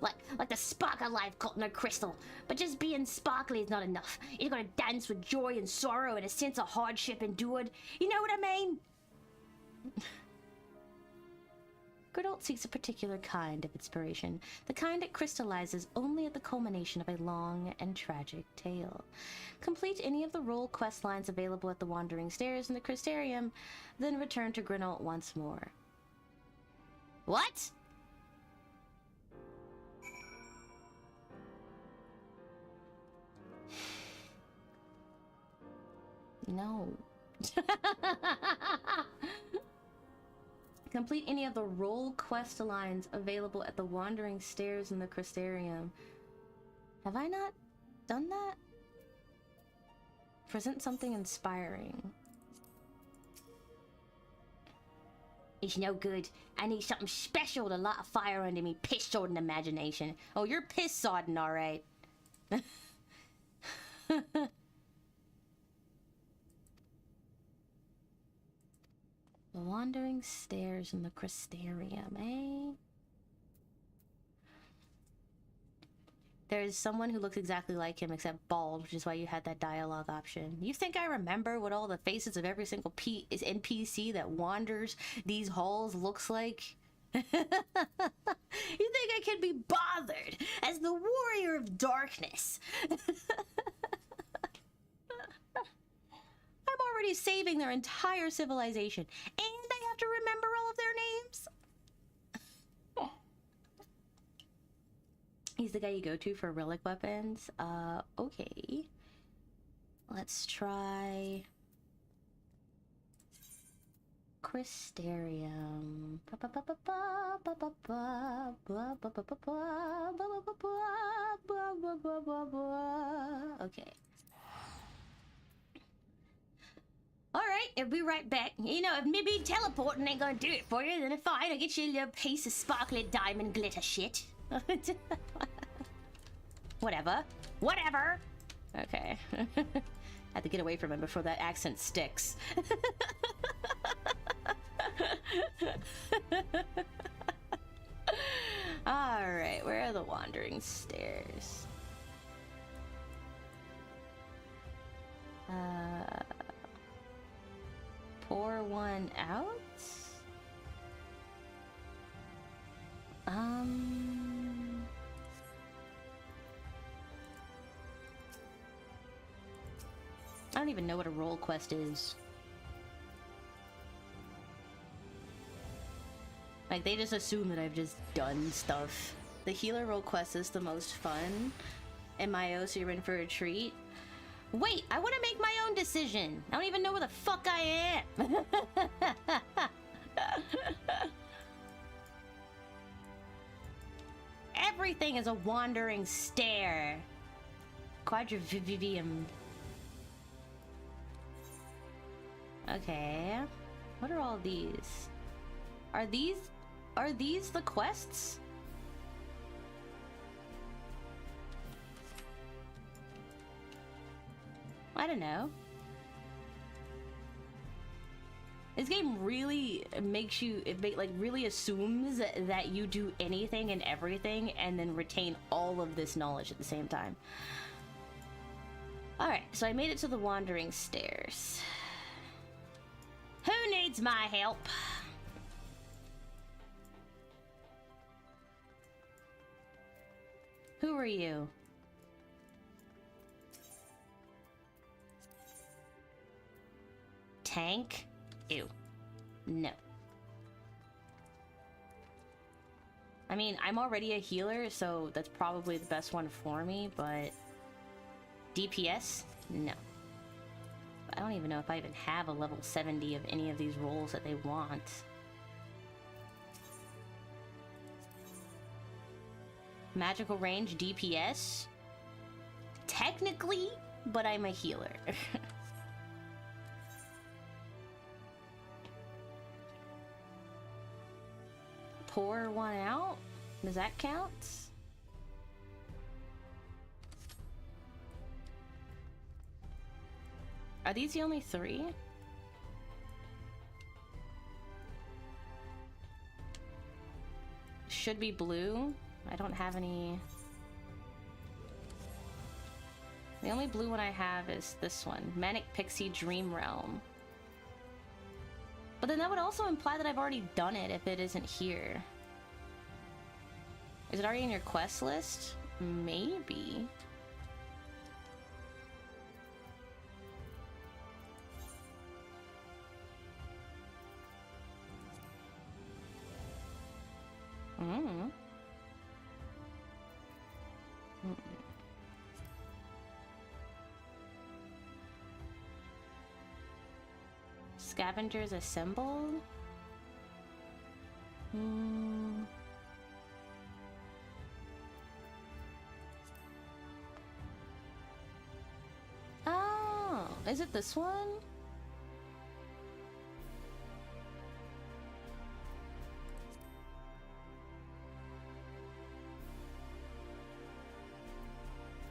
like the spark of life caught in a crystal. But just being sparkly is not enough. You gotta dance with joy and sorrow and a sense of hardship endured. You know what I mean? Geralt seeks a particular kind of inspiration, the kind that crystallizes only at the culmination of a long and tragic tale. Complete any of the role quest lines available at the Wandering Stairs in the Crystarium, then return to Geralt once more. What? No. Complete any of the role quest lines available at the Wandering Stairs in the Crystarium. Have I not done that? Present something inspiring. It's no good. I need something special to light a fire under me piss-sodden imagination. Oh, you're piss-sodden, alright. The Wandering Stairs in the Crystarium, eh? There's someone who looks exactly like him except bald, which is why you had that dialogue option. You think I remember what all the faces of every single NPC that wanders these halls looks like? You think I can be bothered as the warrior of darkness? I'm already saving their entire civilization, and I have to remember all of their names? He's the guy you go to for relic weapons. Okay. Let's try Crystarium. Okay. Alright, I'll be right back. You know, if maybe teleporting ain't gonna do it for you, then fine, I'll get you a little piece of sparkly diamond glitter shit. Whatever. Whatever! Okay. I have to get away from him before that accent sticks. Alright, where are the Wandering Stairs? Pour one out? I don't even know what a role quest is. Like, they just assume that I've just done stuff. The healer role quest is the most fun. MIO, so you're in for a treat. Wait, I want to make my own decision. I don't even know where the fuck I am. Everything is a wandering stare. Quadrivium. Okay. What are all these? Are these the quests? I don't know. This game really makes you, really assumes that you do anything and everything and then retain all of this knowledge at the same time. Alright, so I made it to the Wandering Stairs. Who needs my help? Who are you? Tank? Ew. No. I mean, I'm already a healer, so that's probably the best one for me, but... DPS? No. I don't even know if I even have a level 70 of any of these roles that they want. Magical range, DPS? Technically, but I'm a healer. Pour one out? Does that count? Are these the only three? Should be blue. I don't have any. The only blue one I have is this one. Manic Pixie Dream Realm. But then that would also imply that I've already done it if it isn't here. Is it already in your quest list? Maybe. Mm. Scavengers assembled? Oh, is it this one?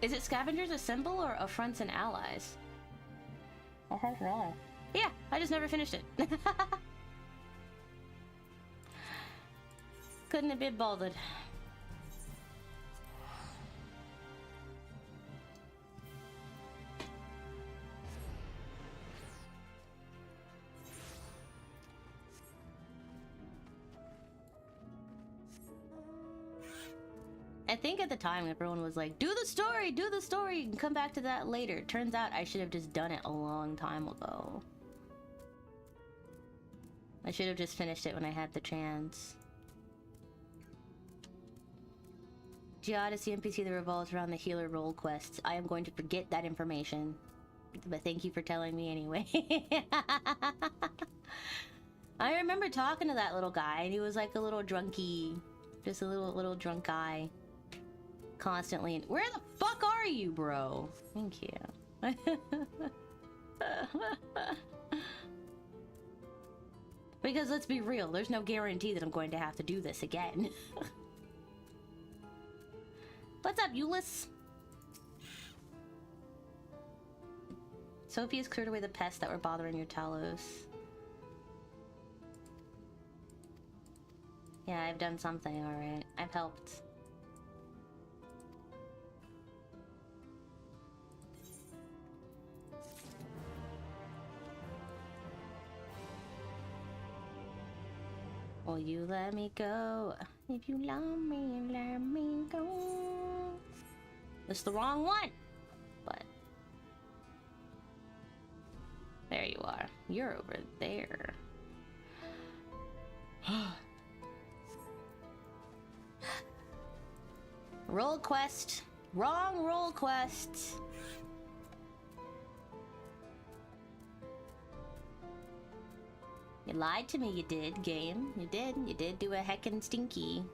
Is it Scavengers Assemble or Affronts and Allies? Affronts and Allies. Yeah, I just never finished it. Couldn't have been bothered. I think at the time everyone was like, do the story, and come back to that later. Turns out I should have just done it a long time ago. I should have just finished it when I had the chance. Geodesy NPC that revolves around the healer role quests. I am going to forget that information. But thank you for telling me anyway. I remember talking to that little guy, and he was like a little drunky. Just a little drunk guy. Constantly. Where the fuck are you, bro? Thank you. Because let's be real, there's no guarantee that I'm going to have to do this again. What's up, Euless? Sophie has cleared away the pests that were bothering your Talos. Yeah, I've done something, alright. I've helped. Will you let me go? If you love me, let me go. It's the wrong one, but there you are. You're over there. Roll quest. Wrong roll quest. You lied to me, you did, game. You did do a heckin' stinky.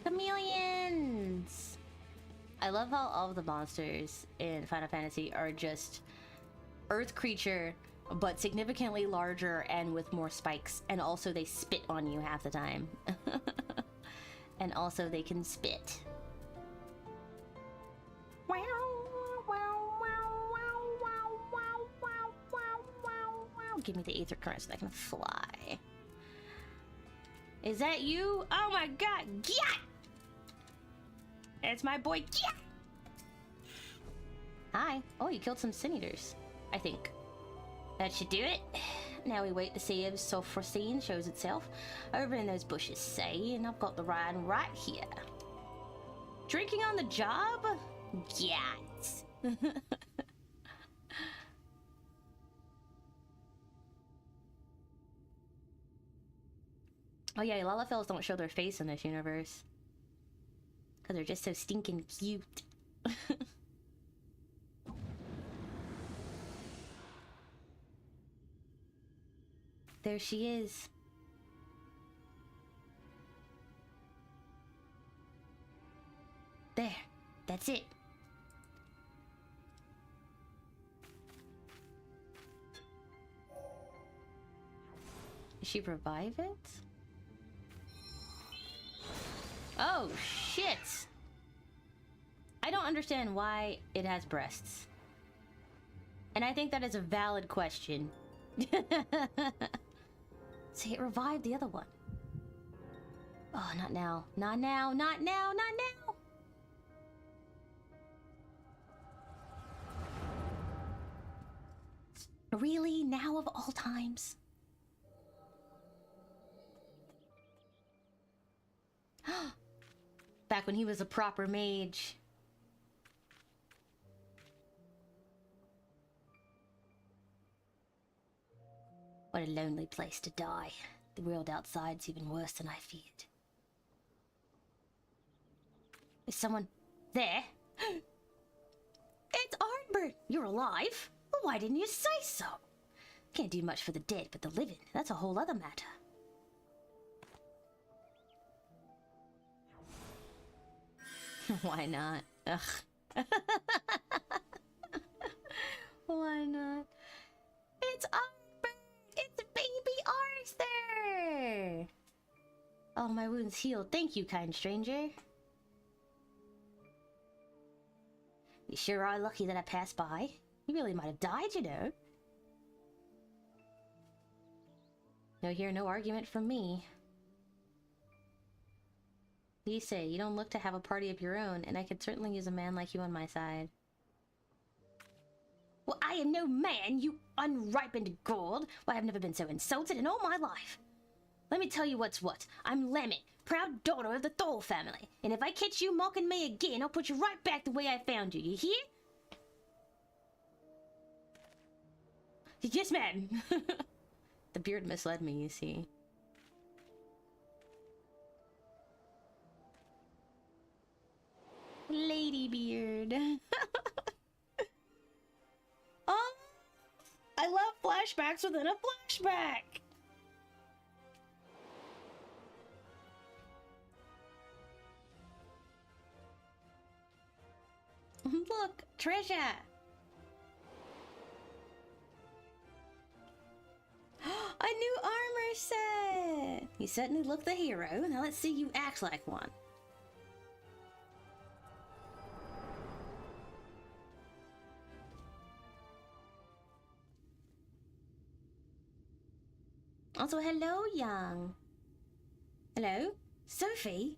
Chameleons! I love how all of the monsters in Final Fantasy are just earth creature, but significantly larger and with more spikes. And also they spit on you half the time. And also they can spit. Give me the ether current so I can fly. Is that you? Oh my god! Yeah! It's my boy. Yeah! Hi. Oh, you killed some sin eaters, I think. That should do it. Now we wait to see if Sulfurcine shows itself over in those bushes, say, and I've got the ride right here. Drinking on the job? Yes. Oh yeah, Lalafels don't show their face in this universe. Because they're just so stinking cute. There she is. There. That's it. Did she revive it? Oh, shit! I don't understand why it has breasts. And I think that is a valid question. See, it revived the other one. Oh, not now. Not now, not now, not now! Really? Now of all times? Back when he was a proper mage. What a lonely place to die. The world outside's even worse than I feared. Is someone there? It's Arnbert! You're alive? Well, why didn't you say so? Can't do much for the dead, but the living, that's a whole other matter. Why not? Ugh. Why not? It's Arnbert! It's baby Arthur! Oh, my wound's healed. Thank you, kind stranger. You sure are lucky that I passed by. You really might have died, you know. No hear, no argument from me. You say, you don't look to have a party of your own, and I could certainly use a man like you on my side. Well, I am no man, you unripened gourd. Why, I've never been so insulted in all my life. Let me tell you what's what. I'm Lemon, proud daughter of the Thor family. And if I catch you mocking me again, I'll put you right back the way I found you. You hear? Yes, ma'am. The beard misled me, you see. Lady beard. Oh, I love flashbacks within a flashback. Look, treasure. A new armor set. You certainly look the hero. Now let's see you act like one. Also, hello, young. Hello? Sophie?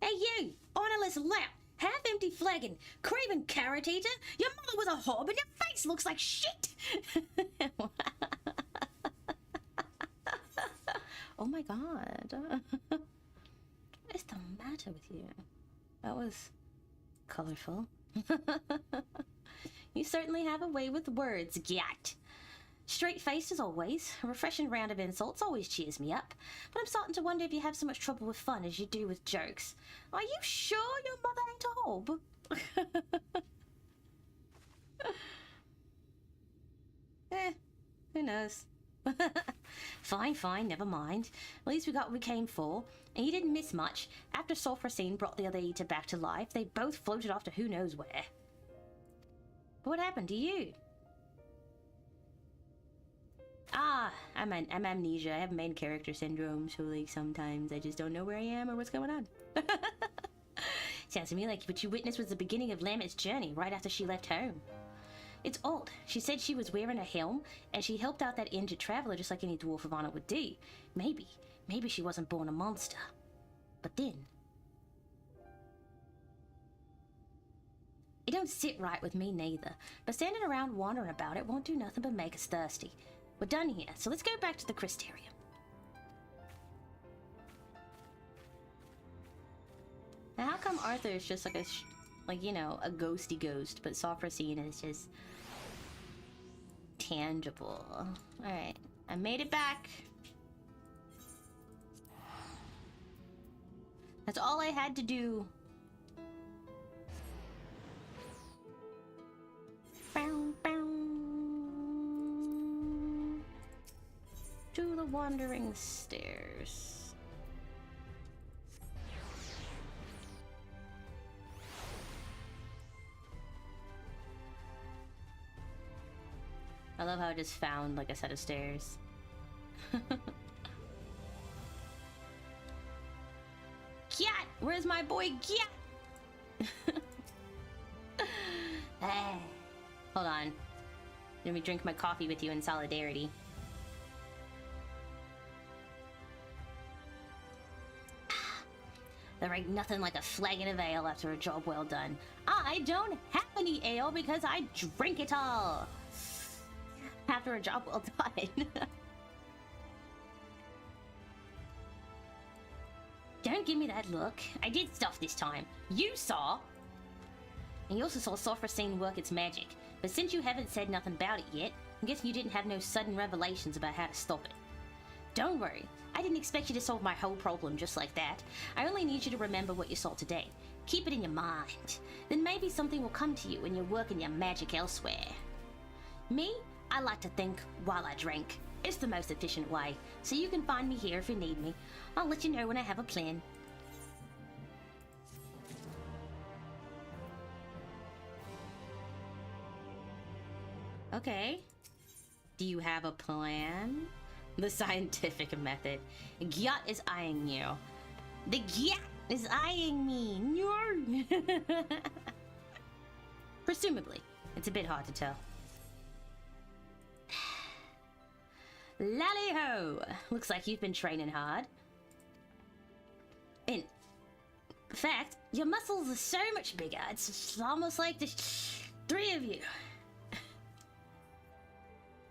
Hey, you! Honorless lout! Half-empty flagon! Craven carrot eater! Your mother was a hob and your face looks like shit! Oh my god. What is the matter with you? That was colorful. You certainly have a way with words, Gyat. Straight-faced as always. A refreshing round of insults always cheers me up. But I'm starting to wonder if you have so much trouble with fun as you do with jokes. Are you sure your mother ain't a hob? Who knows? Fine, fine, never mind. At least we got what we came for. And you didn't miss much. After Sulfurcine brought the other eater back to life, they both floated off to who knows where. But what happened to you? Ah, I'm amnesia. I have main character syndrome, so like sometimes I just don't know where I am or what's going on. Sounds to me like what you witnessed was the beginning of Lamet's journey right after she left home. It's odd. She said she was wearing a helm, and she helped out that injured traveler just like any dwarf of honor would do. Maybe she wasn't born a monster. But then... It don't sit right with me neither, but standing around wandering about it won't do nothing but make us thirsty. We're done here, so let's go back to the Crystarium. Now, how come Arthur is just like like, you know, a ghosty ghost, but Sulfurcine is just tangible. Alright, I made it back. That's all I had to do. Bow, bow. To the wandering stairs. I love how I just found like a set of stairs. Gyat! Where's my boy Gyat? Hey. Hold on. Let me drink my coffee with you in solidarity. There ain't nothing like a flagon of ale after a job well done. I don't have any ale because I drink it all after a job well done. Don't give me that look. I did stuff this time. You saw. And you also saw Sophrosine work its magic. But since you haven't said nothing about it yet, I'm guessing you didn't have no sudden revelations about how to stop it. Don't worry. I didn't expect you to solve my whole problem just like that. I only need you to remember what you saw today. Keep it in your mind. Then maybe something will come to you when you're working your magic elsewhere. Me, I like to think while I drink. It's the most efficient way, so you can find me here if you need me. I'll let you know when I have a plan. Okay. Do you have a plan? The scientific method. Gyat is eyeing you. The Gyat is eyeing me. No. Presumably. It's a bit hard to tell. Lally-ho! Looks like you've been training hard. In fact, your muscles are so much bigger, it's almost like there's 3 of you.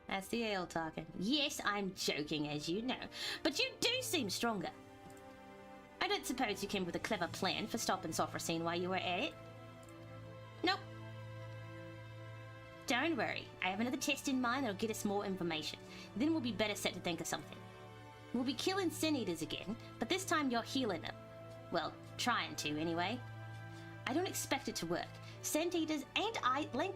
That's the ale talking. Yes, I'm joking, as you know, but you do seem stronger. I don't suppose you came with a clever plan for stopping Sophrosine while you were at it? Nope. Don't worry, I have another test in mind that'll get us more information. Then we'll be better set to think of something. We'll be killing Sin Eaters again, but this time you're healing them. Well, trying to, anyway. I don't expect it to work. Sin Eaters ain't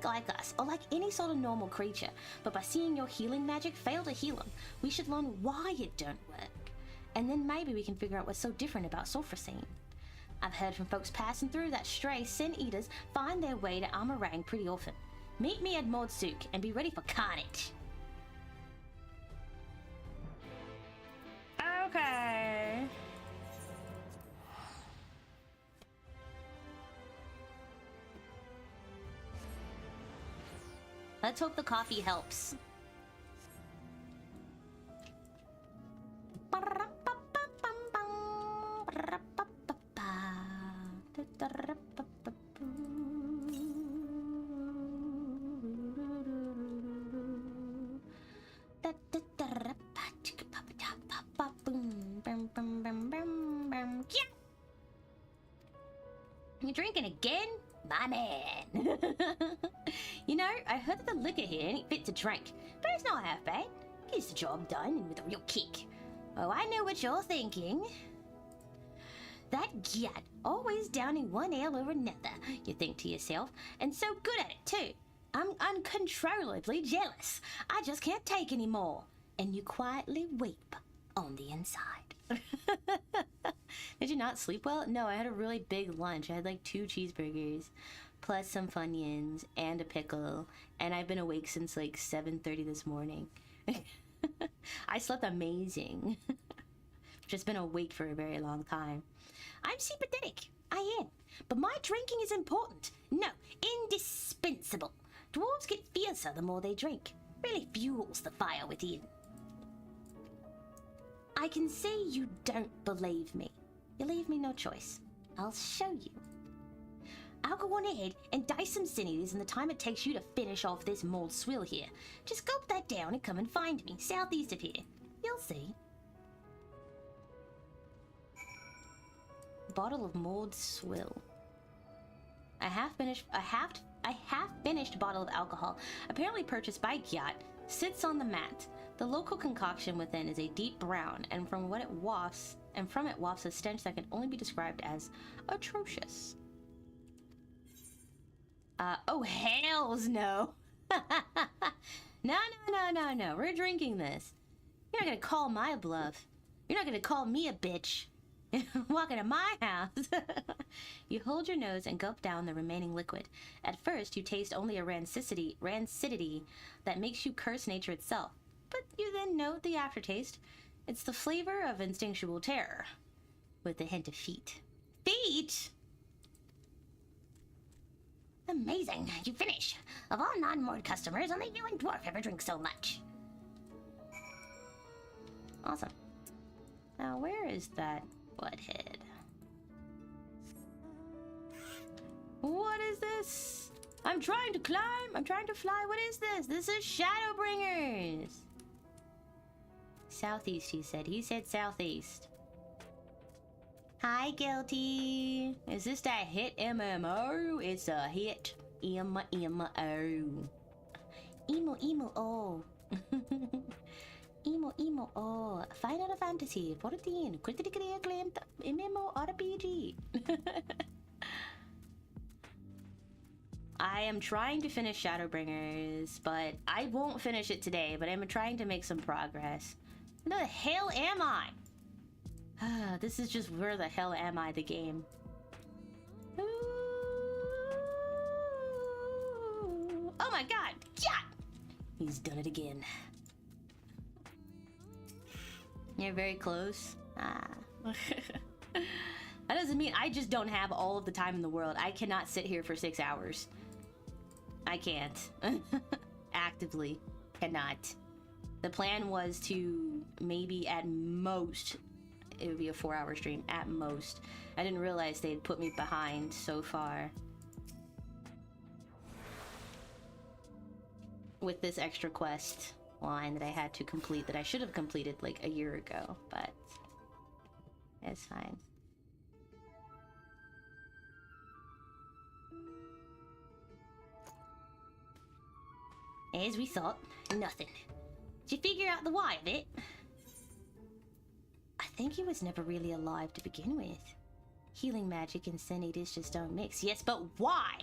like us, or like any sort of normal creature, but by seeing your healing magic fail to heal them, we should learn why it don't work. And then maybe we can figure out what's so different about Sophrosine. I've heard from folks passing through that stray Sin Eaters find their way to Amarang pretty often. Meet me at Mordsuk and be ready for carnage. Okay. Let's hope the coffee helps. You drinking again? My man. You know, I heard that the liquor here ain't fit to drink, but it's not half bad. Gets the job done and with a real kick. Oh, I know what you're thinking. That Gyat always downing one ale or another, you think to yourself, and so good at it too. I'm uncontrollably jealous. I just can't take any more. And you quietly weep on the inside. Did you not sleep well? No, I had a really big lunch. I had like 2 cheeseburgers, plus some Funyuns and a pickle, and I've been awake since like 7:30 this morning. I slept amazing. Just been awake for a very long time. I'm sympathetic. I am. But my drinking is important. No, indispensable. Dwarves get fiercer the more they drink. Really fuels the fire within. I can see you don't believe me. You leave me no choice. I'll show you. I'll go on ahead and dice some Sin Eaters in the time it takes you to finish off this mold swill here. Just gulp that down and come and find me, southeast of here. You'll see. Bottle of mold swill. A half-finished bottle of alcohol, apparently purchased by Gyat, sits on the mat. The local concoction within is a deep brown, and from it wafts a stench that can only be described as atrocious. Oh hells no! No. We're drinking this. You're not gonna call my bluff. You're not gonna call me a bitch. Walk into my house. You hold your nose and gulp down the remaining liquid. At first, you taste only a rancidity that makes you curse nature itself. But you then note the aftertaste. It's the flavor of instinctual terror, with a hint of feet. Feet? Amazing, you finish. Of all non-Mord customers, only you and Dwarf ever drink so much. Awesome. Now, where is that butthead? What is this? I'm trying to climb. I'm trying to fly. What is this? This is Shadowbringers. Southeast, he said. He said southeast. Hi, Guilty. Is this that hit MMO? It's a hit MMO. Emo, oh. Emo, oh. Final Fantasy 14. Critically acclaimed MMORPG. I am trying to finish Shadowbringers, but I won't finish it today, but I'm trying to make some progress. Where the hell am I? This is just where the hell am I, the game. Ooh. Oh my god! Yeah! He's done it again. You're very close. That doesn't mean I just don't have all of the time in the world. I cannot sit here for 6 hours. I can't. Actively cannot. The plan was to maybe at most, it would be a 4-hour stream, at most. I didn't realize they'd put me behind so far. With this extra quest line that I had to complete that I should have completed like a year ago, but it's fine. As we thought, nothing. Did you figure out the why of it? I think he was never really alive to begin with. Healing magic and Sin Eaters just don't mix. Yes, but why?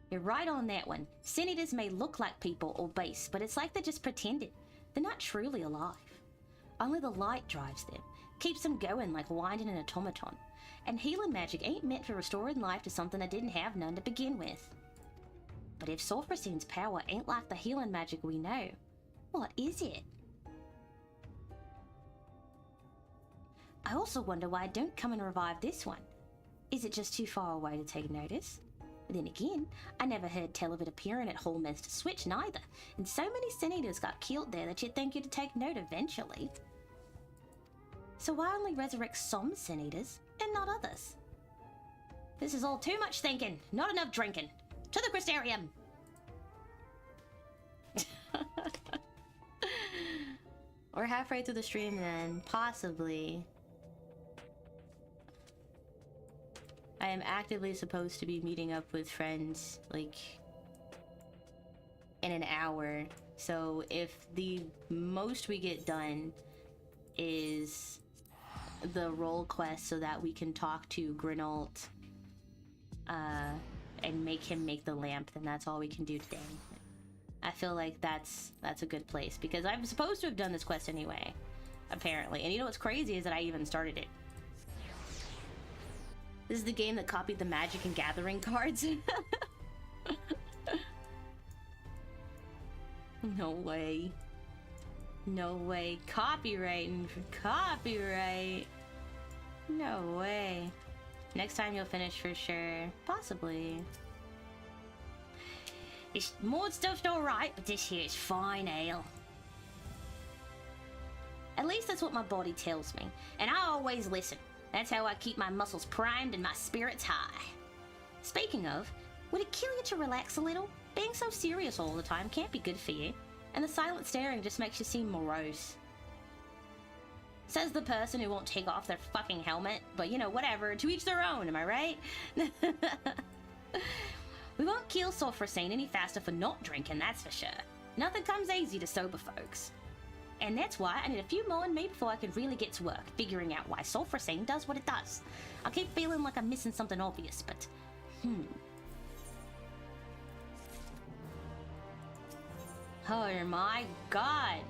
You're right on that one. Sin Eaters may look like people or base, but it's like they're just pretending. They're not truly alive. Only the light drives them. Keeps them going like winding an automaton. And healing magic ain't meant for restoring life to something that didn't have none to begin with. But if Sulfurcine's power ain't like the healing magic we know, what is it? I also wonder why I don't come and revive this one. Is it just too far away to take notice? Then again, I never heard tell of it appearing at Hallminster Switch neither, and so many Sin Eaters got killed there that you'd think you'd take note eventually. So why only resurrect some Sin Eaters and not others? This is all too much thinking, not enough drinking. To the Crystarium! We're halfway through the stream then, possibly. I am actively supposed to be meeting up with friends, like, in an hour. So if the most we get done is the role quest so that we can talk to Grinault, and make him make the lamp, then that's all we can do today. I feel like that's a good place, because I'm supposed to have done this quest anyway, apparently. And you know what's crazy is that I even started it. This is the game that copied the Magic and Gathering cards. No way. No way. Copywriting. Copyright. No way. Next time you'll finish for sure. Possibly. This mod stuff's alright, but this here is fine ale. At least that's what my body tells me. And I always listen. That's how I keep my muscles primed and my spirits high. Speaking of, would it kill you to relax a little? Being so serious all the time can't be good for you. And the silent staring just makes you seem morose. Says the person who won't take off their fucking helmet. But you know, whatever. To each their own, am I right? We won't kill Sulfurcine any faster for not drinking, that's for sure. Nothing comes easy to sober folks. And that's why I need a few more in me before I can really get to work, figuring out why Sulfurcine does what it does. I keep feeling like I'm missing something obvious, but... Oh my god!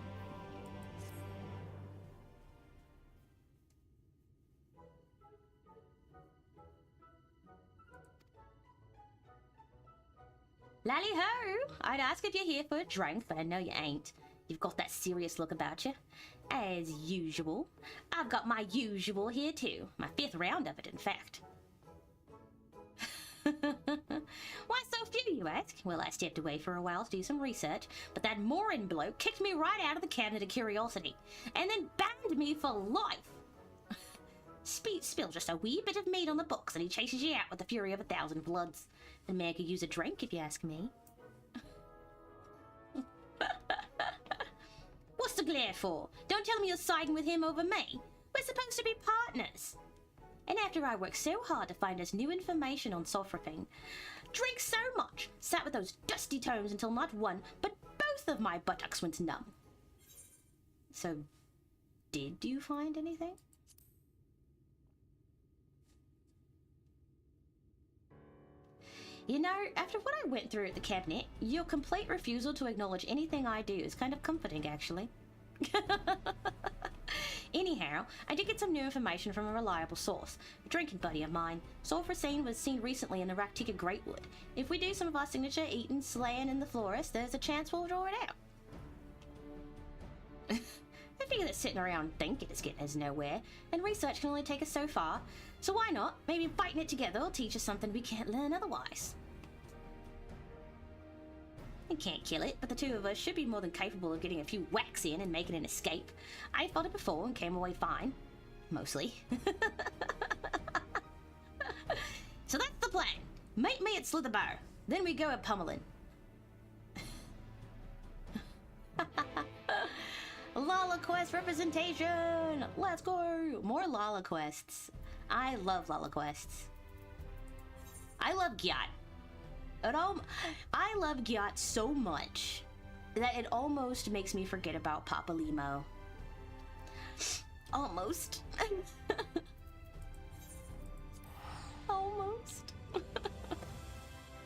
Lally-ho! I'd ask if you're here for a drink, but I know you ain't. You've got that serious look about you. As usual. I've got my usual here too. My 5th round of it, in fact. Why so few, you ask? Well, I stepped away for a while to do some research, but that Morin bloke kicked me right out of the cabinet of curiosity, and then banned me for life. Spill just a wee bit of meat on the books, and he chases you out with the fury of 1,000 bloods. The man could use a drink, if you ask me. What's the glare for? Don't tell me you're siding with him over me. We're supposed to be partners. And after I worked so hard to find us new information on sulfurphane, drank so much, sat with those dusty tomes until not one, but both of my buttocks went numb. So, did you find anything? You know, after what I went through at the cabinet, your complete refusal to acknowledge anything I do is kind of comforting, actually. Anyhow, I did get some new information from a reliable source. A drinking buddy of mine. Sulfurphane was seen recently in the Raktika Greatwood. If we do some of our signature eating, slaying in the forest, there's a chance we'll draw it out. I figure that sitting around thinking is getting us nowhere, and research can only take us so far. So why not? Maybe fighting it together will teach us something we can't learn otherwise. We can't kill it, but the two of us should be more than capable of getting a few whacks in and making an escape. I fought it before and came away fine. Mostly. So that's the plan. Meet me at Slitherbow. Then we go at pummeling. Lala Quest representation! Let's go! More Lala Quests. I love Lala Quests. I love Gyat. I love Gyat so much that it almost makes me forget about Papa Limo. Almost. Almost.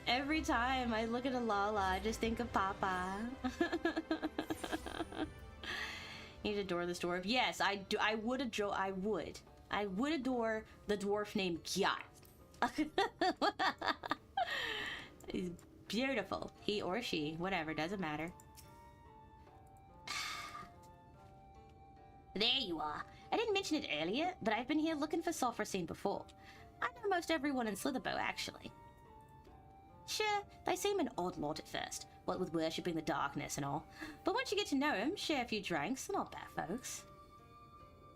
Every time I look at a Lala, I just think of Papa. You need to adore this dwarf. Yes, I do. I would adore the dwarf named Gyat. He's beautiful. He or she, whatever, doesn't matter. There you are. I didn't mention it earlier, but I've been here looking for Sulfurphane before. I know most everyone in Slitherbow, actually. Sure, they seem an odd lot at first, what with worshipping the darkness and all. But once you get to know them, share a few drinks, they're not bad folks.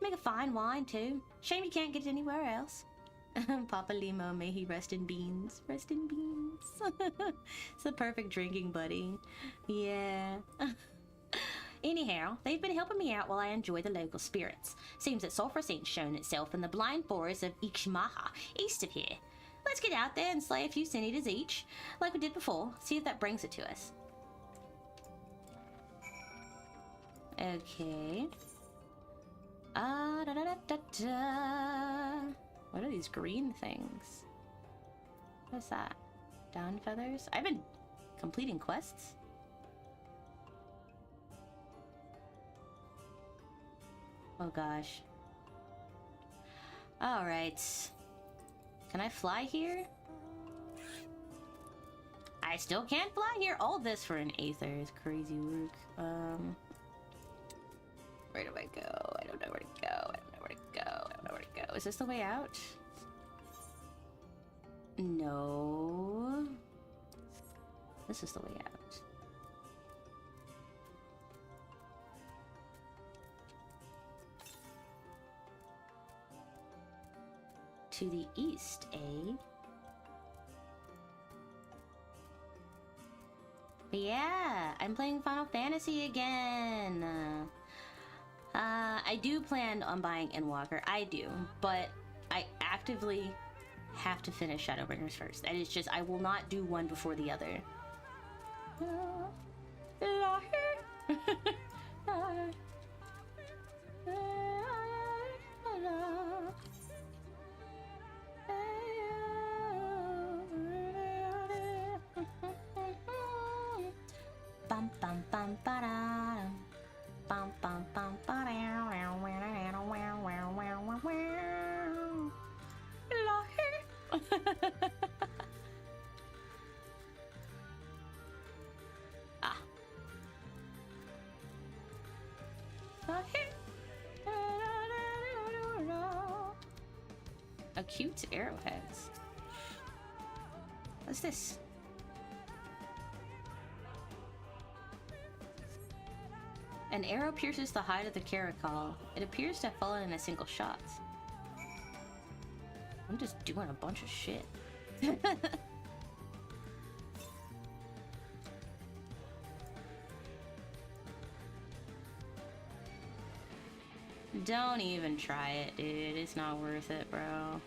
Make a fine wine, too. Shame you can't get it anywhere else. Papa Limo, may he rest in beans. Rest in beans. It's the perfect drinking buddy. Yeah. Anyhow, they've been helping me out while I enjoy the local spirits. Seems that Sulfurphane's shown itself in the blind forest of Ixmaha, east of here. Let's get out there and slay a few sin eaters each, like we did before. See if that brings it to us. Okay. What are these green things? What's that? Down feathers? I've been completing quests. Oh gosh. Alright. Can I fly here? I still can't fly here. All this for an aether is crazy work. Where do I go? I don't know where to go. I don't know where to go. I don't know where to go. Is this the way out? No. This is the way out. To the east, eh? But yeah, I'm playing Final Fantasy again. I do plan on buying Endwalker. I do, but I actively have to finish Shadowbringers first. And it's just, I will not do one before the other. Bum bum bum ba-da. Bum bum bum ba-da. Ah. Acute arrowheads. What's this? An arrow pierces the hide of the caracal. It appears to have fallen in a single shot. I'm just doing a bunch of shit. Don't even try it, dude. It's not worth it, bro.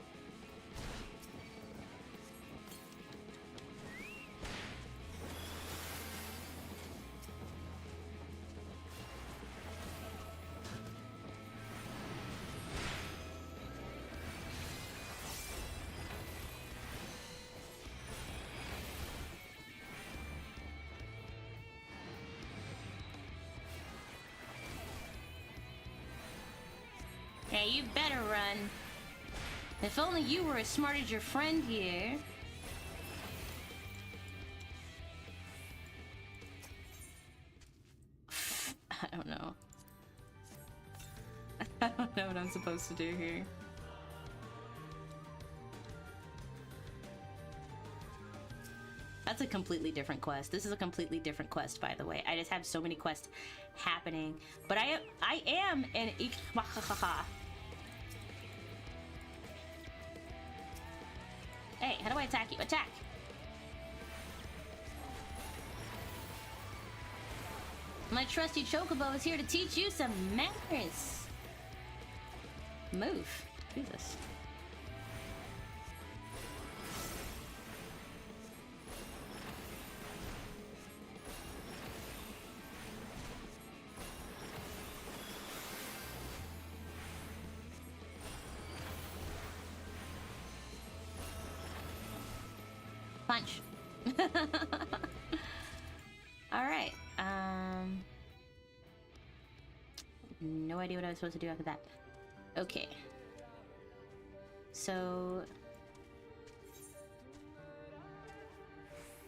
Hey, you better run. If only you were as smart as your friend here. I don't know. I don't know what I'm supposed to do here. That's a completely different quest. This is a completely different quest, by the way. I just have so many quests happening. But I am an Hey, how do I attack you? Attack! My trusty chocobo is here to teach you some manners. Move. Jesus. Punch. Alright, no idea what I was supposed to do after that. Okay. So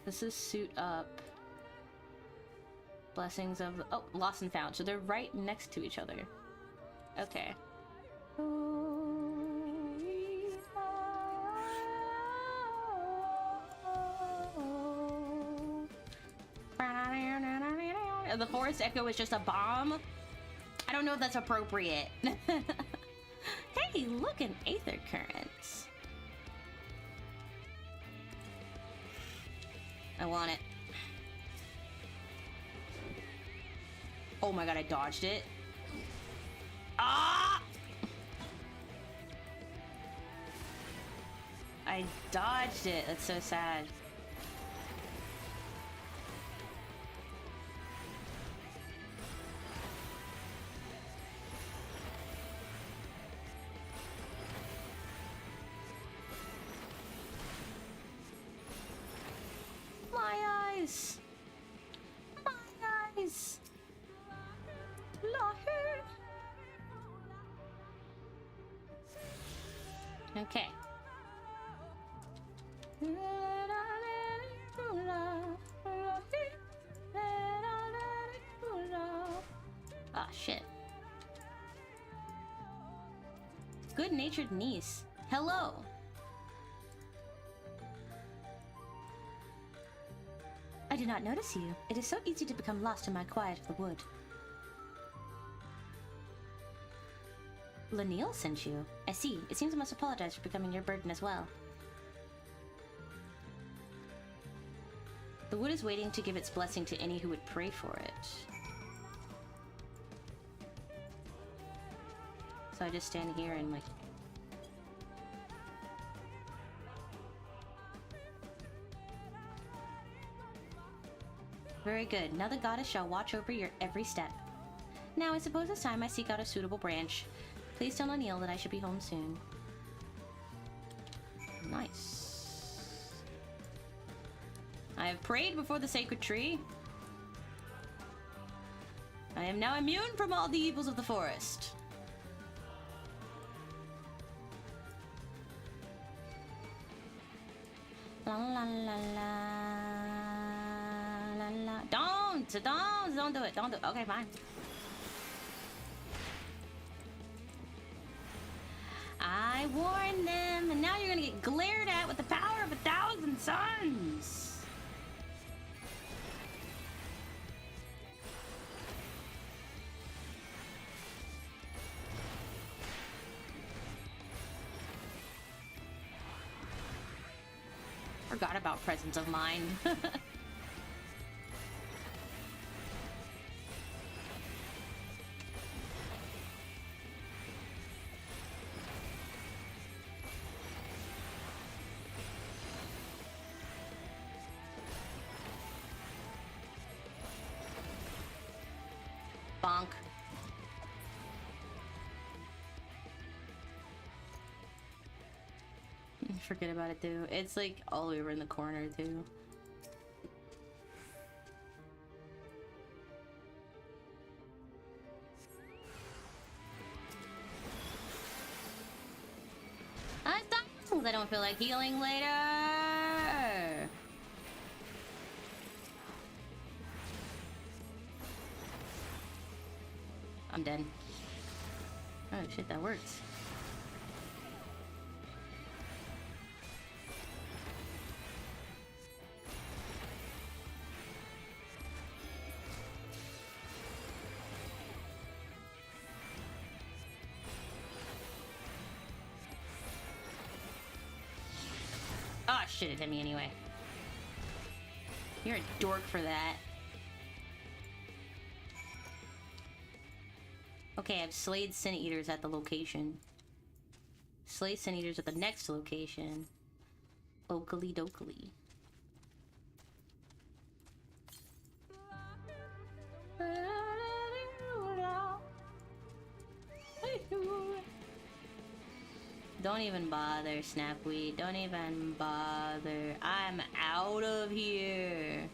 this is suit up. Blessings of oh, lost and found. So they're right next to each other. Okay. The forest echo is just a bomb. I don't know if that's appropriate. Hey, look, an aether current. I want it. Oh my god, I dodged it. Ah! I dodged it. That's so sad. My eyes. My eyes. Okay. Ah, shit. Good-natured niece. Hello. I did not notice you. It is so easy to become lost in my quiet of the wood. Lanil sent you. I see. It seems I must apologize for becoming your burden as well. The wood is waiting to give its blessing to any who would pray for it. So I just stand here and like... Very good. Now the goddess shall watch over your every step. Now I suppose it's time I seek out a suitable branch. Please tell Lanil that I should be home soon. Nice. I have prayed before the sacred tree. I am now immune from all the evils of the forest. La la la la la la. Don't do it. Don't do it. Okay, fine. I I warned them, and now you're gonna get glared at with the power of 1,000 suns. Forgot about presence of mind. Bonk. Forget about it too. It's like all the way over in the corner too. I don't feel like healing later. I'm dead. Oh shit, that works. Oh shit, it hit me anyway. You're a dork for that. Okay, I've slayed Sin Eaters at the location. Slay Sin Eaters at the next location. Oakley dokley. Don't even bother, Snapweed. Don't even bother. I'm out of here.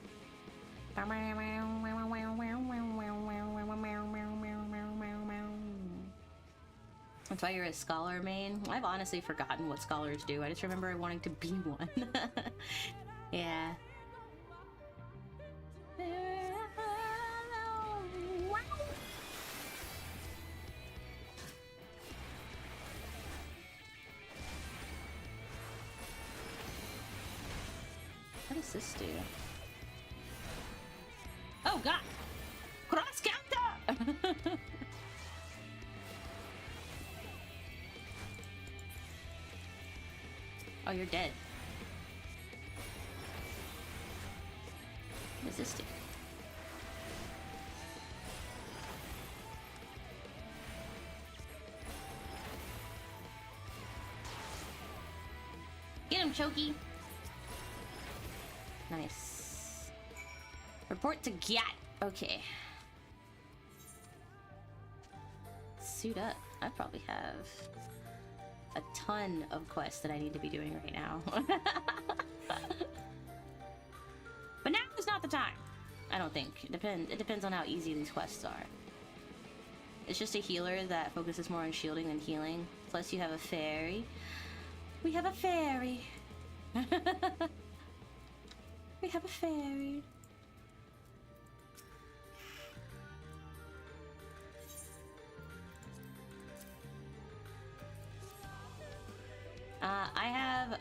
That's why you're a scholar main? I've honestly forgotten what scholars do. I just remember wanting to be one. Yeah. What does this do? Oh god! Cross counter! Oh, you're dead. What does this do? Get him, Choki! Nice. Report to Gyat. Okay. Suit up. I probably have a ton of quests that I need to be doing right now. But now is not the time. I don't think. It depends on how easy these quests are. It's just a healer that focuses more on shielding than healing. Plus you have a fairy. We have a fairy. We have a fairy. I have...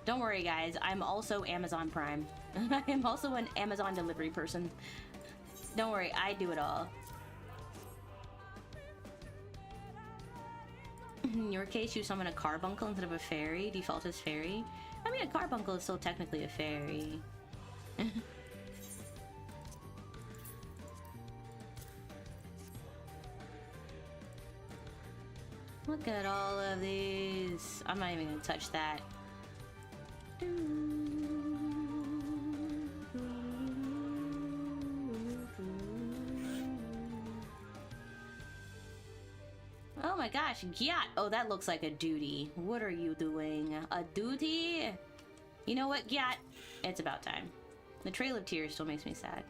Don't worry, guys. I'm also Amazon Prime. I am also an Amazon delivery person. Don't worry. I do it all. In your case, you summon a carbuncle instead of a fairy. Default is fairy. I mean, a carbuncle is still technically a fairy. Look at all of these. I'm not even gonna touch that. Oh my gosh, Gyat! Oh, that looks like a duty. What are you doing? A duty? You know what, Gyat? It's about time. The Trail of Tears still makes me sad.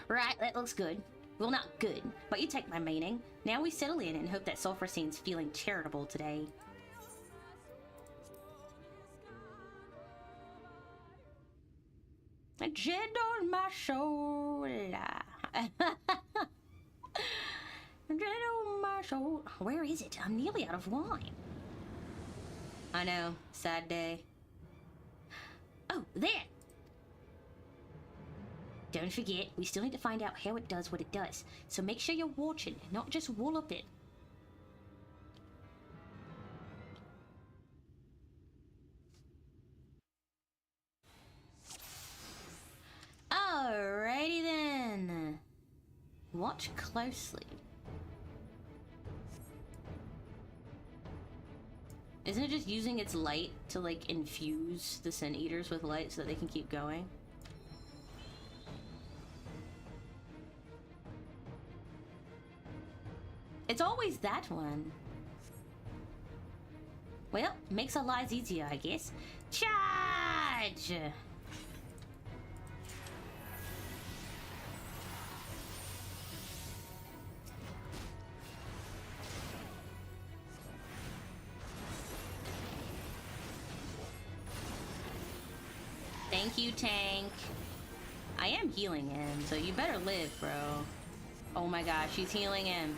Right, that looks good. Well, not good, but you take my meaning. Now we settle in and hope that Sulfurcine's feeling charitable today. A jet on my shoulder. A jet on my threshold. Where is it? I'm nearly out of wine. I know. Sad day. Oh, there! Don't forget, we still need to find out how it does what it does. So make sure you're watching, not just wallop it. Alrighty then. Watch closely. Isn't it just using its light to, like, infuse the Sin Eaters with light so that they can keep going? It's always that one. Well, makes our lives easier, I guess. Charge! Thank you, tank. I am healing him, so you better live, bro. Oh my gosh, she's healing him.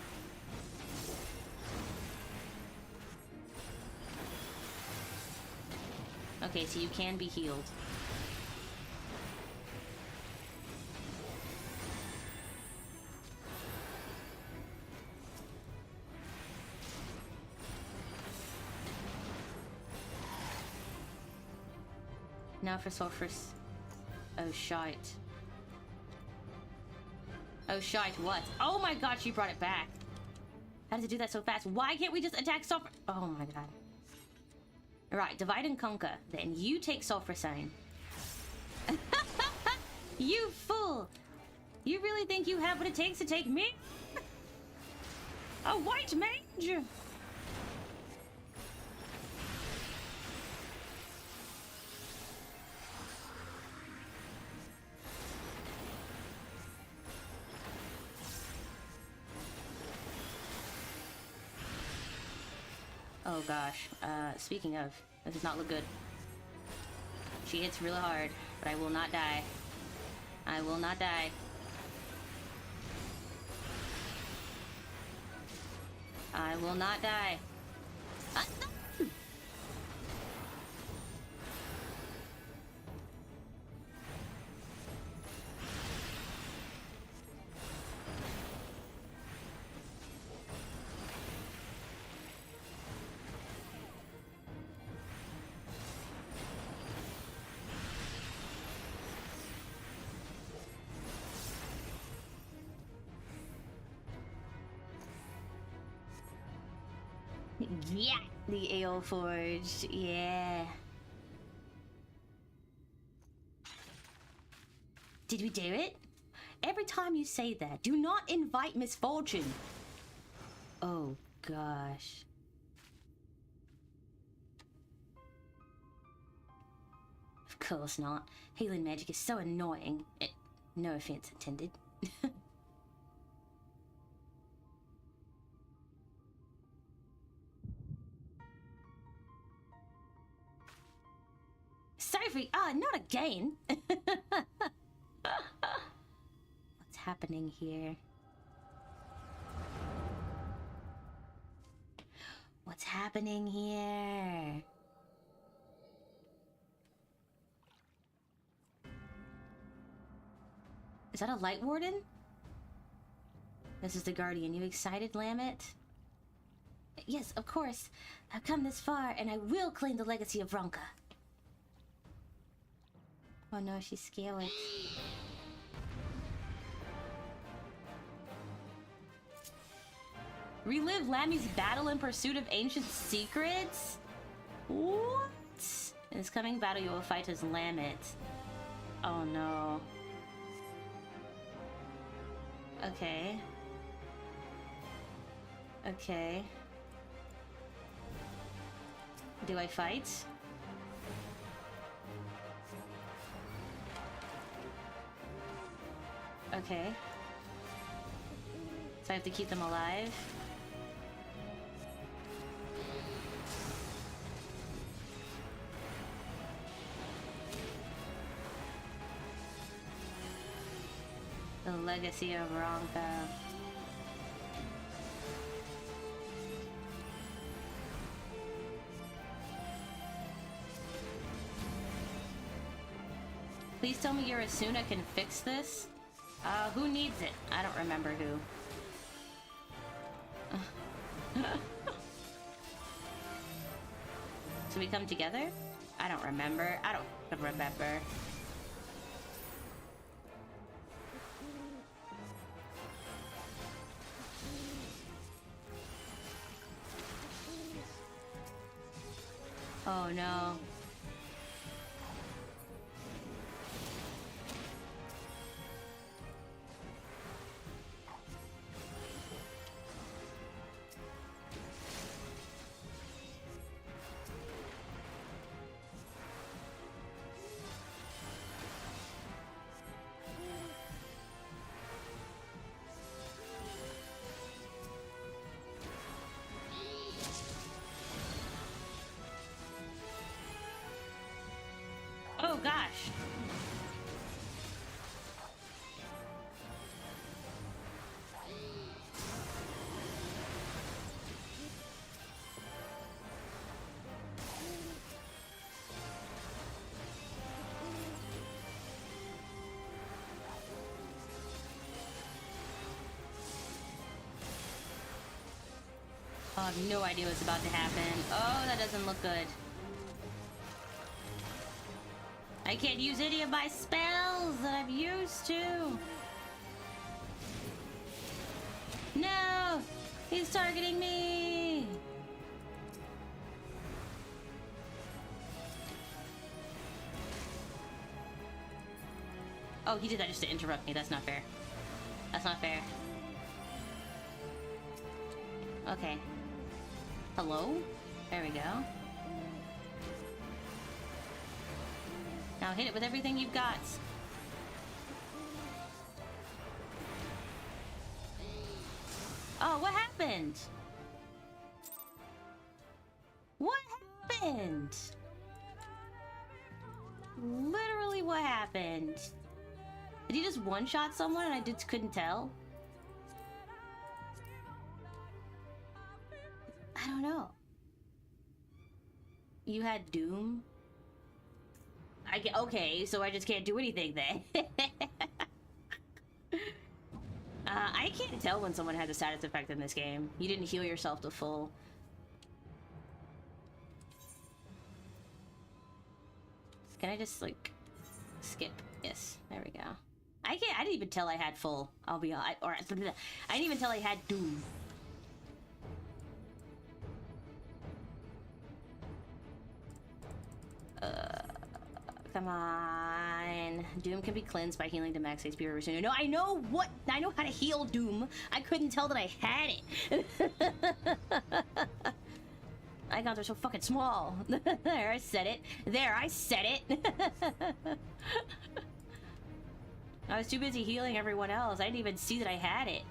Okay, so you can be healed. Now for sulfurous. Oh, shite. Oh, shite, what? Oh my god, she brought it back. How does it do that so fast? Why can't we just attack sulfur? Oh my god. Alright, divide and conquer. Then you take sulfur sign. You fool! You really think you have what it takes to take me? A white mage! Oh gosh, speaking of, this does not look good. She hits really hard, but I will not die. I will not die. I will not die. No! Yeah, the Ale Forged, yeah. Did we do it? Every time you say that, do not invite misfortune. Oh gosh. Of course not. Healing magic is so annoying. No offense intended. Sophie! Ah, not again! What's happening here? What's happening here? Is that a light warden? This is the Guardian. You excited, Lammet? Yes, of course. I've come this far, and I will claim the legacy of Ronka. Oh no, she's scared. Relive Lammy's battle in pursuit of ancient secrets? What? In this coming battle, you will fight as Lammet. Oh no. Okay. Okay. Do I fight? Okay. So I have to keep them alive. The legacy of Ronka. Please tell me your Asuna can fix this. Who needs it? I don't remember who. So we come together? I don't remember. I don't remember. Oh no. Oh gosh. Oh, I have no idea what's about to happen. Oh, that doesn't look good. I can't use any of my spells that I'm used to. No! He's targeting me! Oh, he did that just to interrupt me. That's not fair. That's not fair. Okay. Hello? There we go. Now hit it with everything you've got. Oh, what happened? What happened? Literally, what happened? Did he just one-shot someone and I just couldn't tell? I don't know. You had Doom? Okay, so I just can't do anything then. I can't tell when someone has a status effect in this game. You didn't heal yourself to full. Can I just, like, skip? Yes, there we go. I didn't even tell I had full. I'll be honest. Or I didn't even tell I had Doom. Come on. Doom can be cleansed by healing to max HP or resume. No, I know how to heal Doom. I couldn't tell that I had it. Icons are so fucking small. There, I said it. There, I said it. I was too busy healing everyone else. I didn't even see that I had it.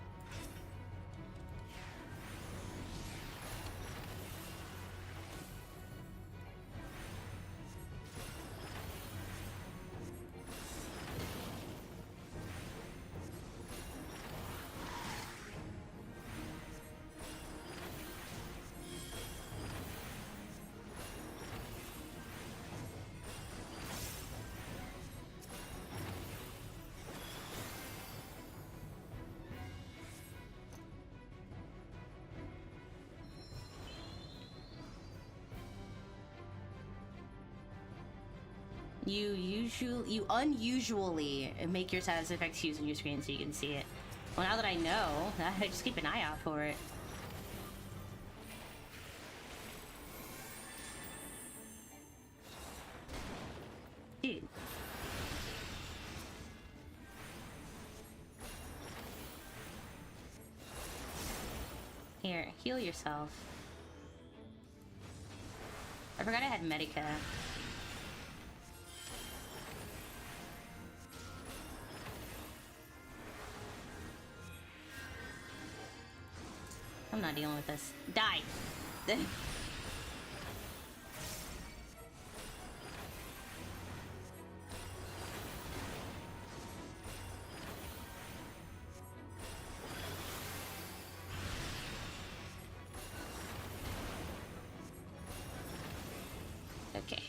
You unusually make your status effects use on your screen so you can see it. Well, now that I know, I just keep an eye out for it. Dude. Here, heal yourself. I forgot I had Medica. I'm not dealing with this. Die! Okay.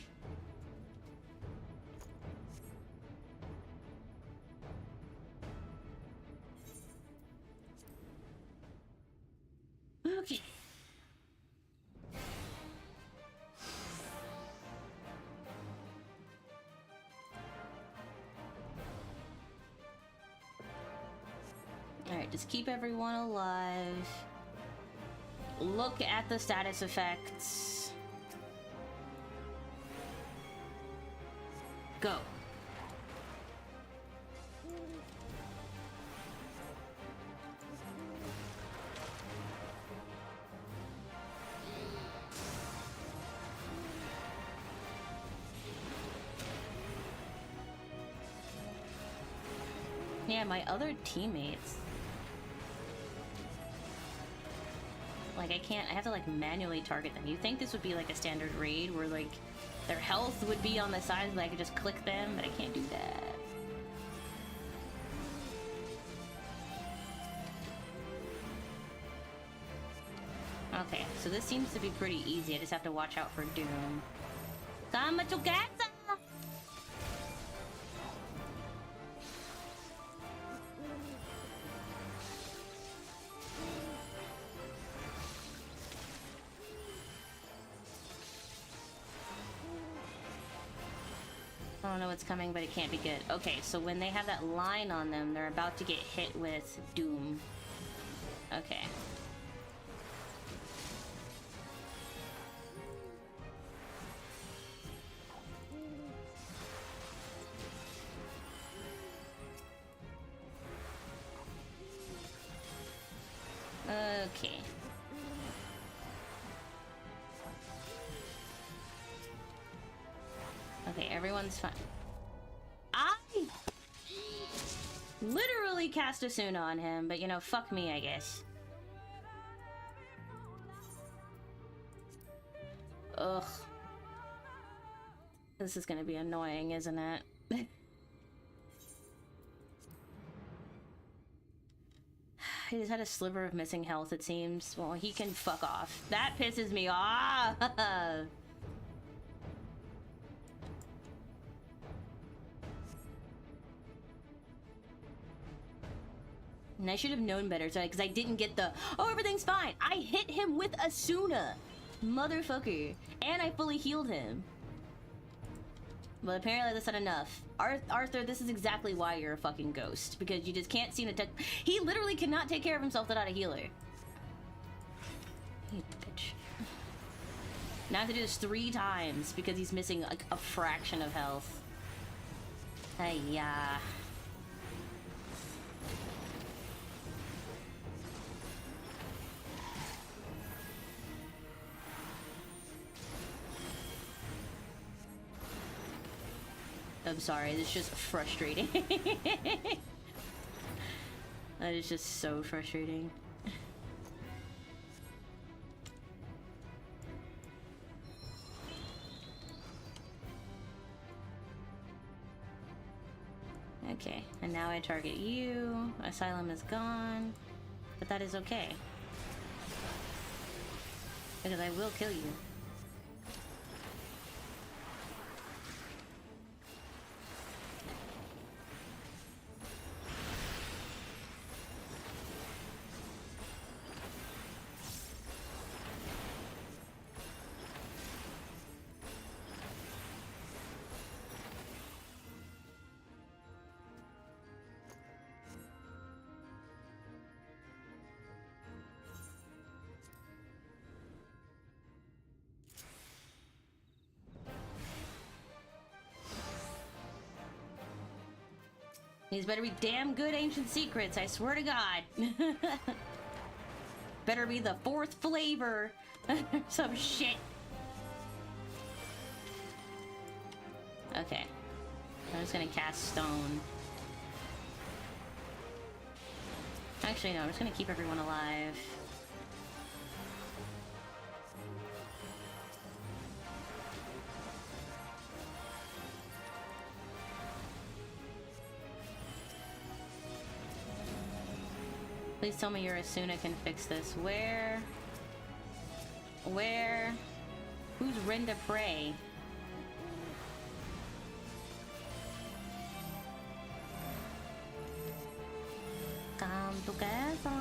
Just keep everyone alive. Look at the status effects. Go. Yeah, my other teammates. Like, I have to, like, manually target them. You think this would be, like, a standard raid where, like, their health would be on the sides and I could just click them, but I can't do that. Okay, so this seems to be pretty easy. I just have to watch out for Doom. Come to casa! I don't know what's coming, but it can't be good. Okay, so when they have that line on them, they're about to get hit with Doom. Okay. Okay. Okay, everyone's fine. I literally cast Asuna on him, but you know, fuck me, I guess. Ugh. This is gonna be annoying, isn't it? He just had a sliver of missing health, it seems. Well, he can fuck off. That pisses me off! And I should have known better, because I didn't get the, oh, everything's fine! I hit him with Asuna! Motherfucker. And I fully healed him. But apparently that's not enough. Arthur, this is exactly why you're a fucking ghost. Because you just can't seem to take... He literally cannot take care of himself without a healer. You bitch. Now I have to do this 3 times because he's missing like a fraction of health. Hey-ya. I'm sorry, it's just frustrating. That is just so frustrating. Okay, and now I target you. Asylum is gone, but that is okay. Because I will kill you. These better be damn good ancient secrets, I swear to God. Better be the 4th flavor. Some shit. Okay. I'm just gonna cast stone. Actually, no, I'm just gonna keep everyone alive. Please tell me your Asuna can fix this. Where? Where? Who's Renda Prey? Come together.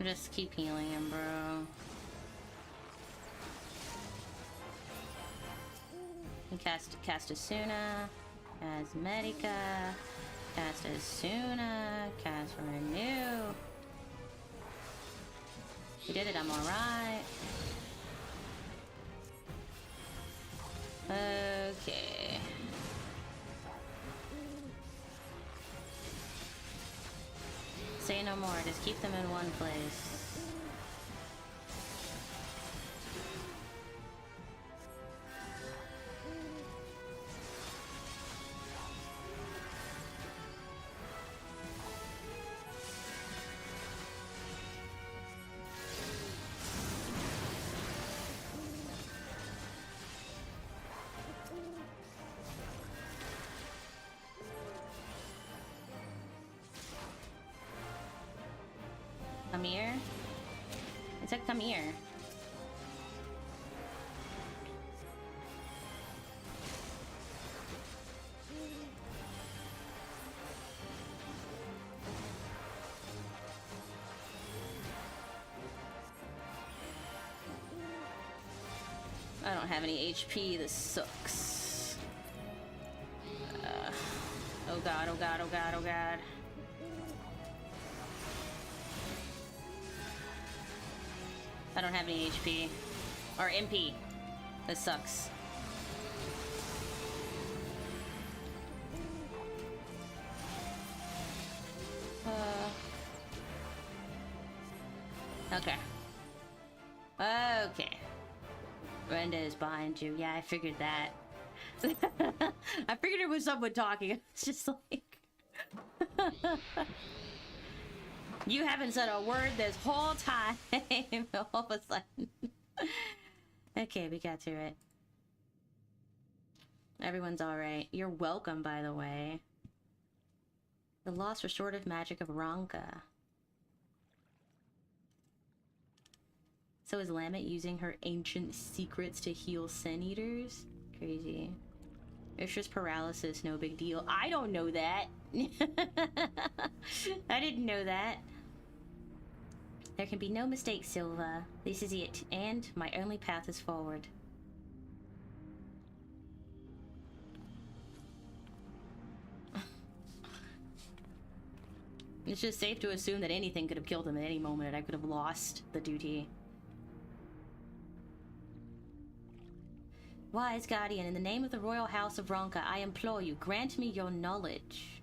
Just keep healing him, bro. And cast Asuna, cast Medica, cast Asuna, cast Renew. You did it, I'm alright. Okay. Say no more, just keep them in one place. Come here. It said come here. I don't have any HP. This sucks. Oh god, oh god, oh god, oh god. I don't have any HP. Or MP. This sucks. Okay. Okay. Brenda is behind you. Yeah, I figured that. I figured it was someone talking. It's just like... You haven't said a word this whole time. All of a sudden. Okay, we got through it. Everyone's alright. You're welcome, by the way. The lost restorative magic of Ronka. So is Lamet using her ancient secrets to heal Sin Eaters? Crazy. It's just paralysis, no big deal. I don't know that. I didn't know that. There can be no mistake, Silva. This is it, and my only path is forward. It's just safe to assume that anything could have killed him at any moment, and I could have lost the duty. Wise Guardian, in the name of the Royal House of Ronka, I implore you, grant me your knowledge.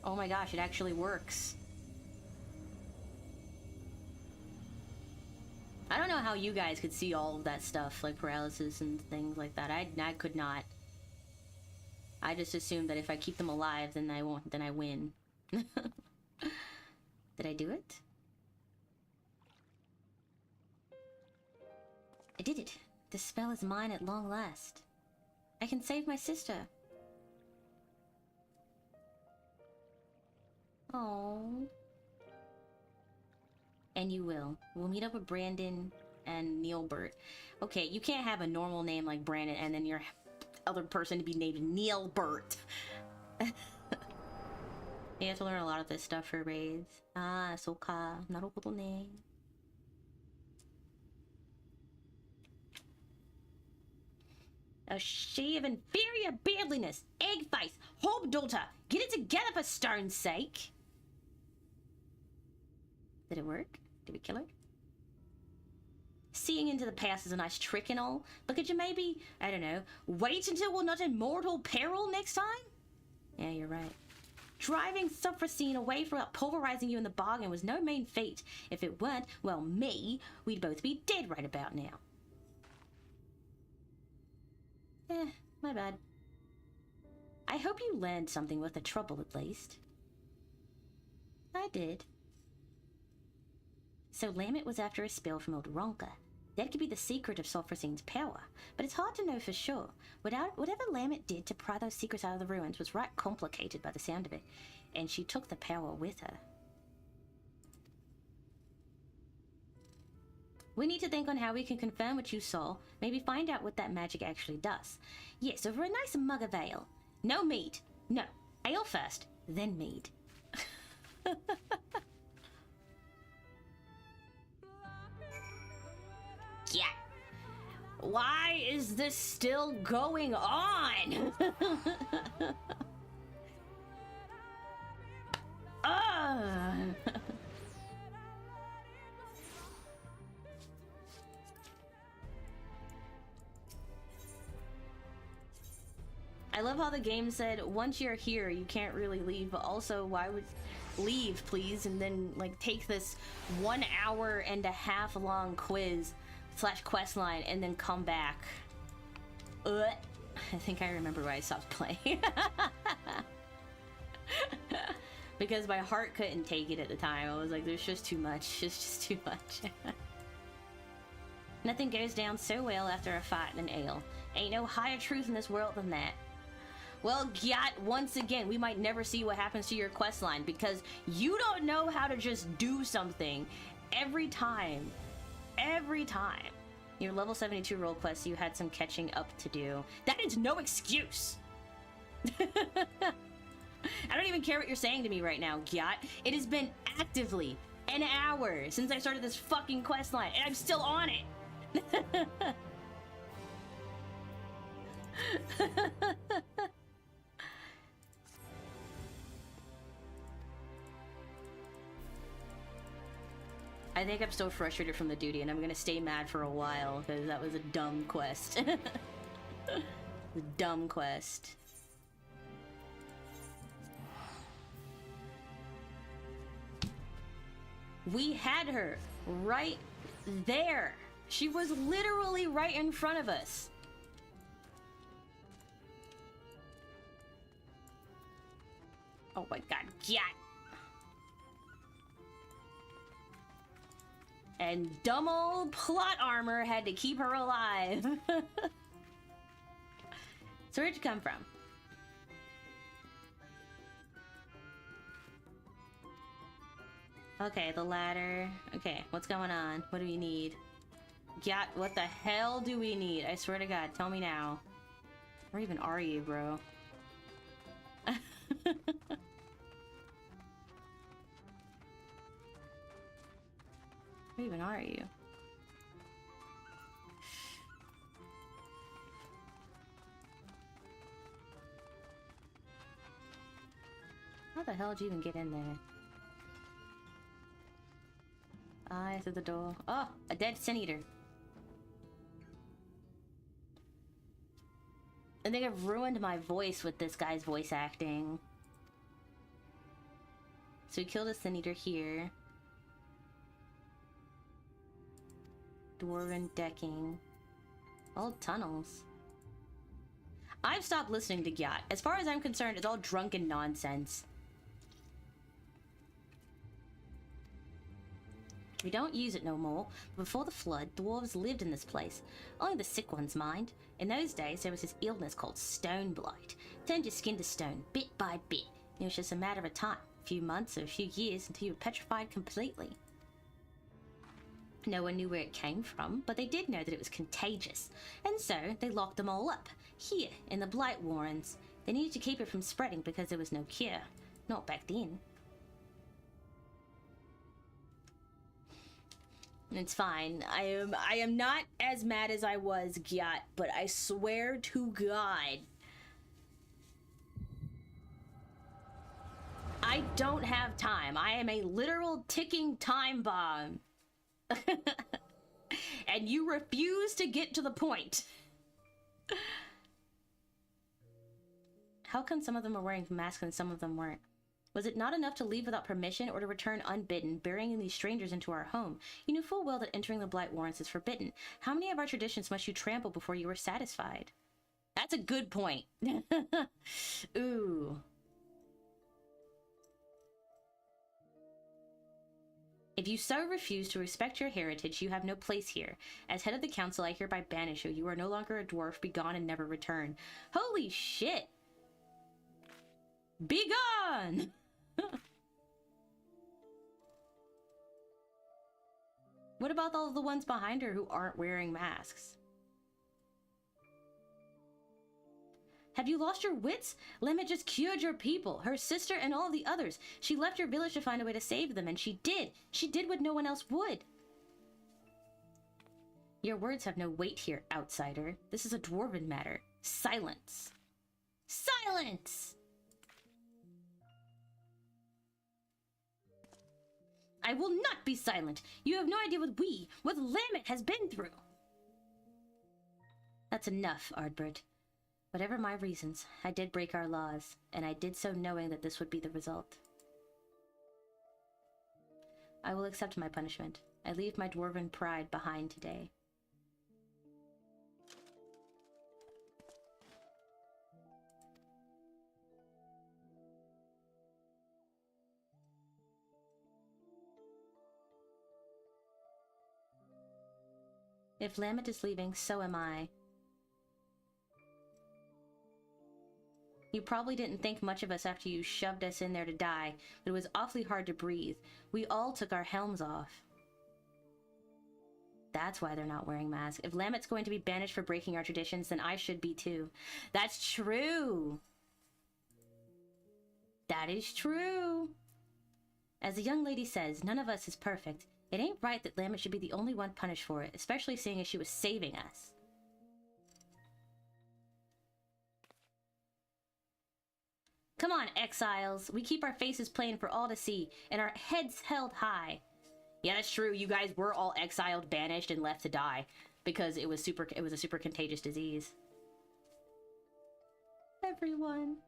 Oh my gosh, it actually works. I don't know how you guys could see all of that stuff, like paralysis and things like that. I could not. I just assumed that if I keep them alive, then I won't, then I win. Did I do it? I did it. The spell is mine at long last. I can save my sister. Oh. And you will. We'll meet up with Brandon and Neilbert. Okay, you can't have a normal name like Brandon and then your other person to be named Neilbert. You have to learn a lot of this stuff for raids. Ah, soka. Naruhodo ne. A she of inferior beardliness, egg face, hob daughter. Get it together for stone's sake. Did it work? Did we kill her? Seeing into the past is a nice trick and all, but could you maybe, I don't know, wait until we're not in mortal peril next time? Yeah, you're right. Driving Sophrosine away from pulverizing you in the bargain was no mean feat. If it weren't, well, we'd both be dead right about now. My bad. I hope you learned something worth the trouble, at least. I did. So Lamet was after a spell from old Ronka. That could be the secret of Sophrosine's power, but it's hard to know for sure. Whatever Lamet did to pry those secrets out of the ruins was right complicated by the sound of it, and she took the power with her. We need to think on how we can confirm what you saw, maybe find out what that magic actually does. Yes, over a nice mug of ale. No meat. No, Ale first, then mead. Yeah. Why is this still going on? I love how the game said, once you're here, you can't really leave, but also, why would leave, please, and then, like, take this 1 hour and a half long quiz / quest line and then come back. I think I remember why I stopped playing. Because my heart couldn't take it at the time. I was like, there's just too much. It's just too much. Nothing goes down so well after a fight and an ale. Ain't no higher truth in this world than that. Well, Gyat, once again, we might never see what happens to your quest line because you don't know how to just do something every time. Every time. Your level 72 role quest, you had some catching up to do. That is no excuse! I don't even care what you're saying to me right now, Gyat. It has been actively an hour since I started this fucking quest line, and I'm still on it! I think I'm still frustrated from the duty, and I'm gonna stay mad for a while, because that was a dumb quest. The dumb quest. We had her right there. She was literally right in front of us. Oh my god, Gyat. And dumb old plot armor had to keep her alive. So where'd you come from? Okay, the ladder. Okay, what's going on? What do we need? Gyat, what the hell do we need? I swear to God, tell me now. Where even are you, bro? Where even are you? How the hell did you even get in there? Eye through the door. Oh, a dead sin eater. I think I've ruined my voice with this guy's voice acting. So we killed a sin eater here. Dwarven decking. All tunnels. I've stopped listening to Gyat. As far as I'm concerned, it's all drunken nonsense. We don't use it no more. Before the flood, dwarves lived in this place. Only the sick ones mind. In those days, there was this illness called stone blight. Turned your skin to stone, bit by bit. It was just a matter of time. A few months or a few years until you were petrified completely. No one knew where it came from, but they did know that it was contagious. And so, they locked them all up. Here, in the Blight Warrens. They needed to keep it from spreading because there was no cure. Not back then. It's fine. I am not as mad as I was, Gyat, but I swear to God, I don't have time. I am a literal ticking time bomb. And you refuse to get to the point. How come some of them are wearing masks and some of them weren't? Was it not enough to leave without permission or to return unbidden, burying these strangers into our home? You knew full well that entering the Blight Warrens is forbidden. How many of our traditions must you trample before you were satisfied? That's a good point. Ooh. If you so refuse to respect your heritage, you have no place here. As head of the council, I hereby banish you. You are no longer a dwarf. Be gone and never return. Holy shit! Be gone! What about all of the ones behind her who aren't wearing masks? Have you lost your wits? Lemmet just cured your people, her sister and all the others. She left your village to find a way to save them, and she did. She did what no one else would. Your words have no weight here, outsider. This is a dwarven matter. Silence. Silence! I will not be silent. You have no idea what Lemmet has been through. That's enough, Ardbert. Whatever my reasons, I did break our laws, and I did so knowing that this would be the result. I will accept my punishment. I leave my dwarven pride behind today. If Lammet is leaving, so am I. You probably didn't think much of us after you shoved us in there to die, but it was awfully hard to breathe. We all took our helms off. That's why they're not wearing masks. If Lammet's going to be banished for breaking our traditions, then I should be too. That's true! That is true! As the young lady says, none of us is perfect. It ain't right that Lammet should be the only one punished for it, especially seeing as she was saving us. Come on, exiles. We keep our faces plain for all to see, and our heads held high. Yeah, that's true. You guys were all exiled, banished, and left to die because it was a super contagious disease. Everyone.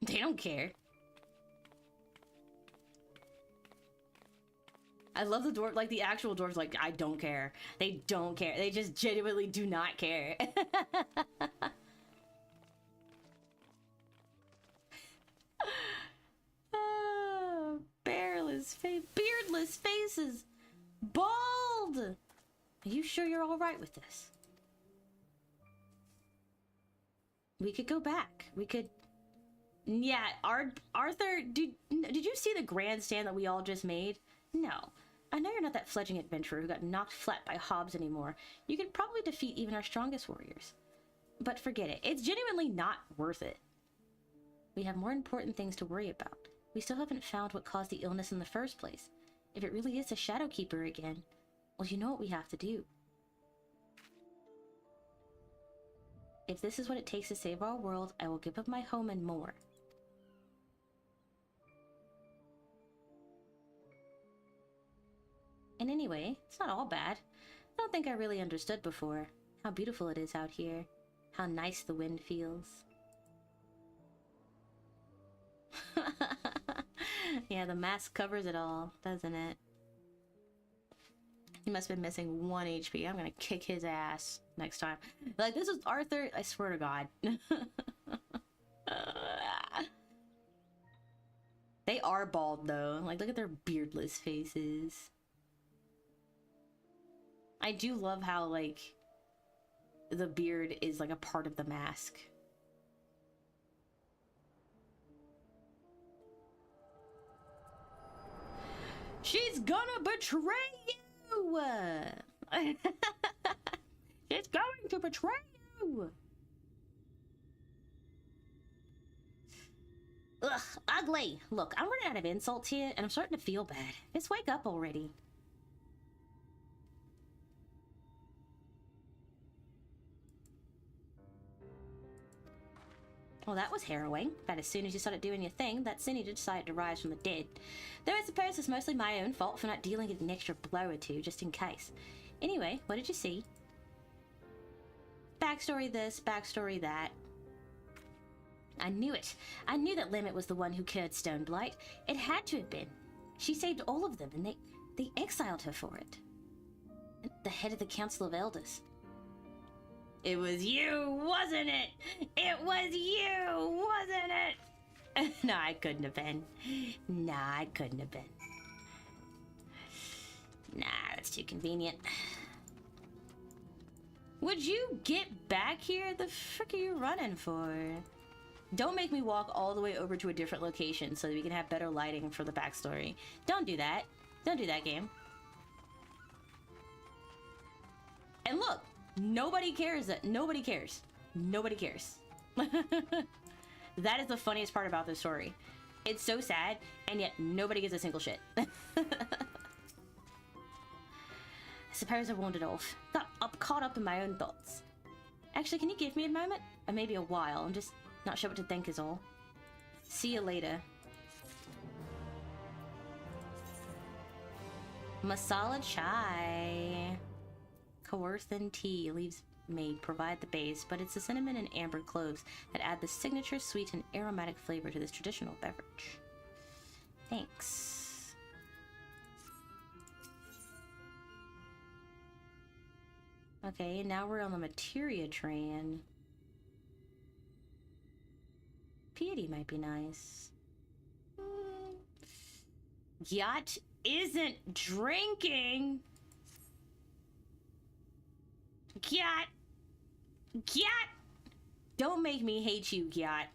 They don't care. I love the dwarf, like the actual dwarves, like, I don't care. They don't care. They just genuinely do not care. Beardless faces. Bald! Are you sure you're alright with this? We could go back. We could... Yeah, Arthur, did you see the grandstand that we all just made? No. I know you're not that fledgling adventurer who got knocked flat by Hobbs anymore. You could probably defeat even our strongest warriors. But forget it. It's genuinely not worth it. We have more important things to worry about. We still haven't found what caused the illness in the first place. If it really is the Shadowkeeper again, well, you know what we have to do. If this is what it takes to save our world, I will give up my home and more. And anyway, it's not all bad. I don't think I really understood before how beautiful it is out here. How nice the wind feels. Yeah, the mask covers it all, doesn't it? He must have been missing 1 HP. I'm gonna kick his ass next time. Like, this is Arthur, I swear to God. They are bald, though. Like, look at their beardless faces. I do love how, like, the beard is, like, a part of the mask. She's gonna betray you! She's going to betray you! Ugh, ugly! Look, I'm running out of insults here, and I'm starting to feel bad. Just wake up already. Well, that was harrowing. But as soon as you started doing your thing, that Senator decided to rise from the dead. Though I suppose it's mostly my own fault for not dealing it an extra blow or two, just in case. Anyway, what did you see? Backstory this, backstory that. I knew it. I knew that Lemmet was the one who cured Stoneblight. It had to have been. She saved all of them, and they exiled her for it. The head of the Council of Elders. It was you, wasn't it? It was you, wasn't it? No, I couldn't have been. Nah, I couldn't have been. Nah, that's too convenient. Would you get back here? The frick are you running for? Don't make me walk all the way over to a different location so that we can have better lighting for the backstory. Don't do that. Don't do that, game. And look, nobody cares that nobody cares. Nobody cares. That is the funniest part about this story. It's so sad, and yet nobody gives a single shit. I suppose I wandered off. Got caught up in my own thoughts. Actually, can you give me a moment? Or maybe a while. I'm just not sure what to think is all. See you later. Masala chai. Coerthan tea leaves made provide the base, but it's the cinnamon and amber cloves that add the signature sweet and aromatic flavor to this traditional beverage. Thanks. Okay, now we're on the materia train. Piety might be nice. Yacht isn't drinking. Gyat! Gyat! Don't make me hate you, Gyat.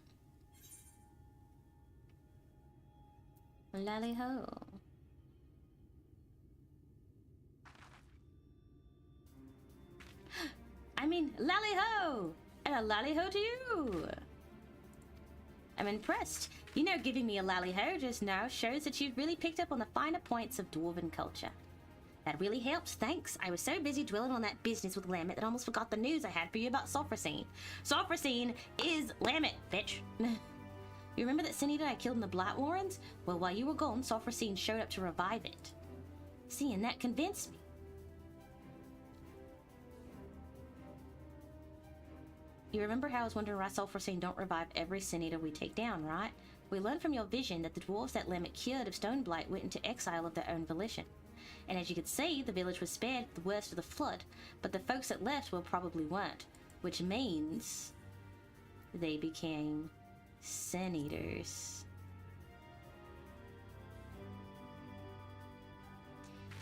Lally ho. I mean, lally ho! And a lally ho to you! I'm impressed. You know, giving me a lally ho just now shows that you've really picked up on the finer points of dwarven culture. That really helps, thanks. I was so busy dwelling on that business with Lamet that I almost forgot the news I had for you about Sophrosine. Sophrosine is Lamet, bitch. You remember that Sin Eater I killed in the Blight Warrens? Well, while you were gone, Sophrosine showed up to revive it. See, and that convinced me. You remember how I was wondering why Sophrosine don't revive every Sin Eater we take down, right? We learned from your vision that the dwarves that Lamet cured of Stoneblight went into exile of their own volition. And as you could see, the village was spared the worst of the flood, but the folks that left well probably weren't, which means they became Sin Eaters.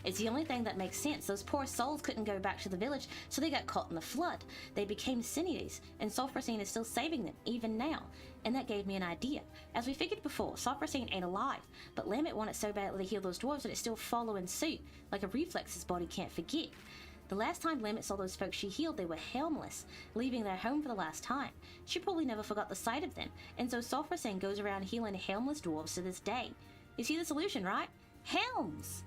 It's the only thing that makes sense. Those poor souls couldn't go back to the village, so they got caught in the flood. They became Sin Eaters, and Sophrosine is still saving them, even now. And that gave me an idea. As we figured before, Sophrosine ain't alive, but Lamet wanted so badly to heal those dwarves that it's still following suit, like a reflex his body can't forget. The last time Lamet saw those folks she healed, they were helmless, leaving their home for the last time. She probably never forgot the sight of them, and so Sophrosine goes around healing helmless dwarves to this day. You see the solution, right? Helms!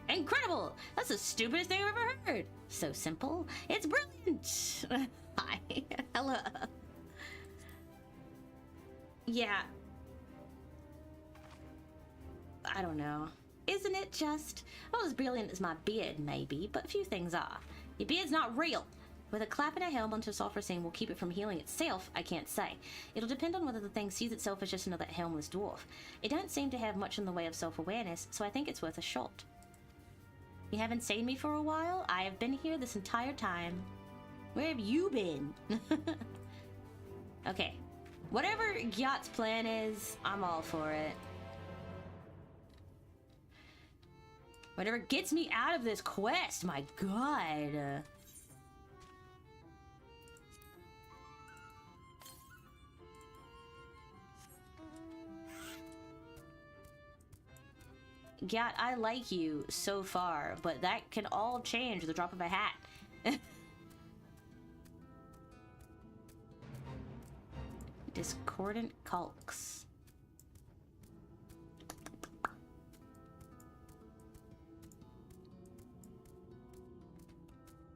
Incredible! That's the stupidest thing I've ever heard! So simple, it's brilliant! Hi. Hello. Yeah. I don't know. Isn't it just... Not as brilliant as my beard, maybe, but few things are. Your beard's not real. Whether clapping a helm onto Sophrosine will keep it from healing itself, I can't say. It'll depend on whether the thing sees itself as just another helmless dwarf. It don't seem to have much in the way of self-awareness, so I think it's worth a shot. You haven't seen me for a while? I have been here this entire time. Where have you been? Okay. Whatever Gyat's plan is, I'm all for it. Whatever gets me out of this quest, my god. Gyat, I like you so far, but that can all change at the drop of a hat. Discordant Culks.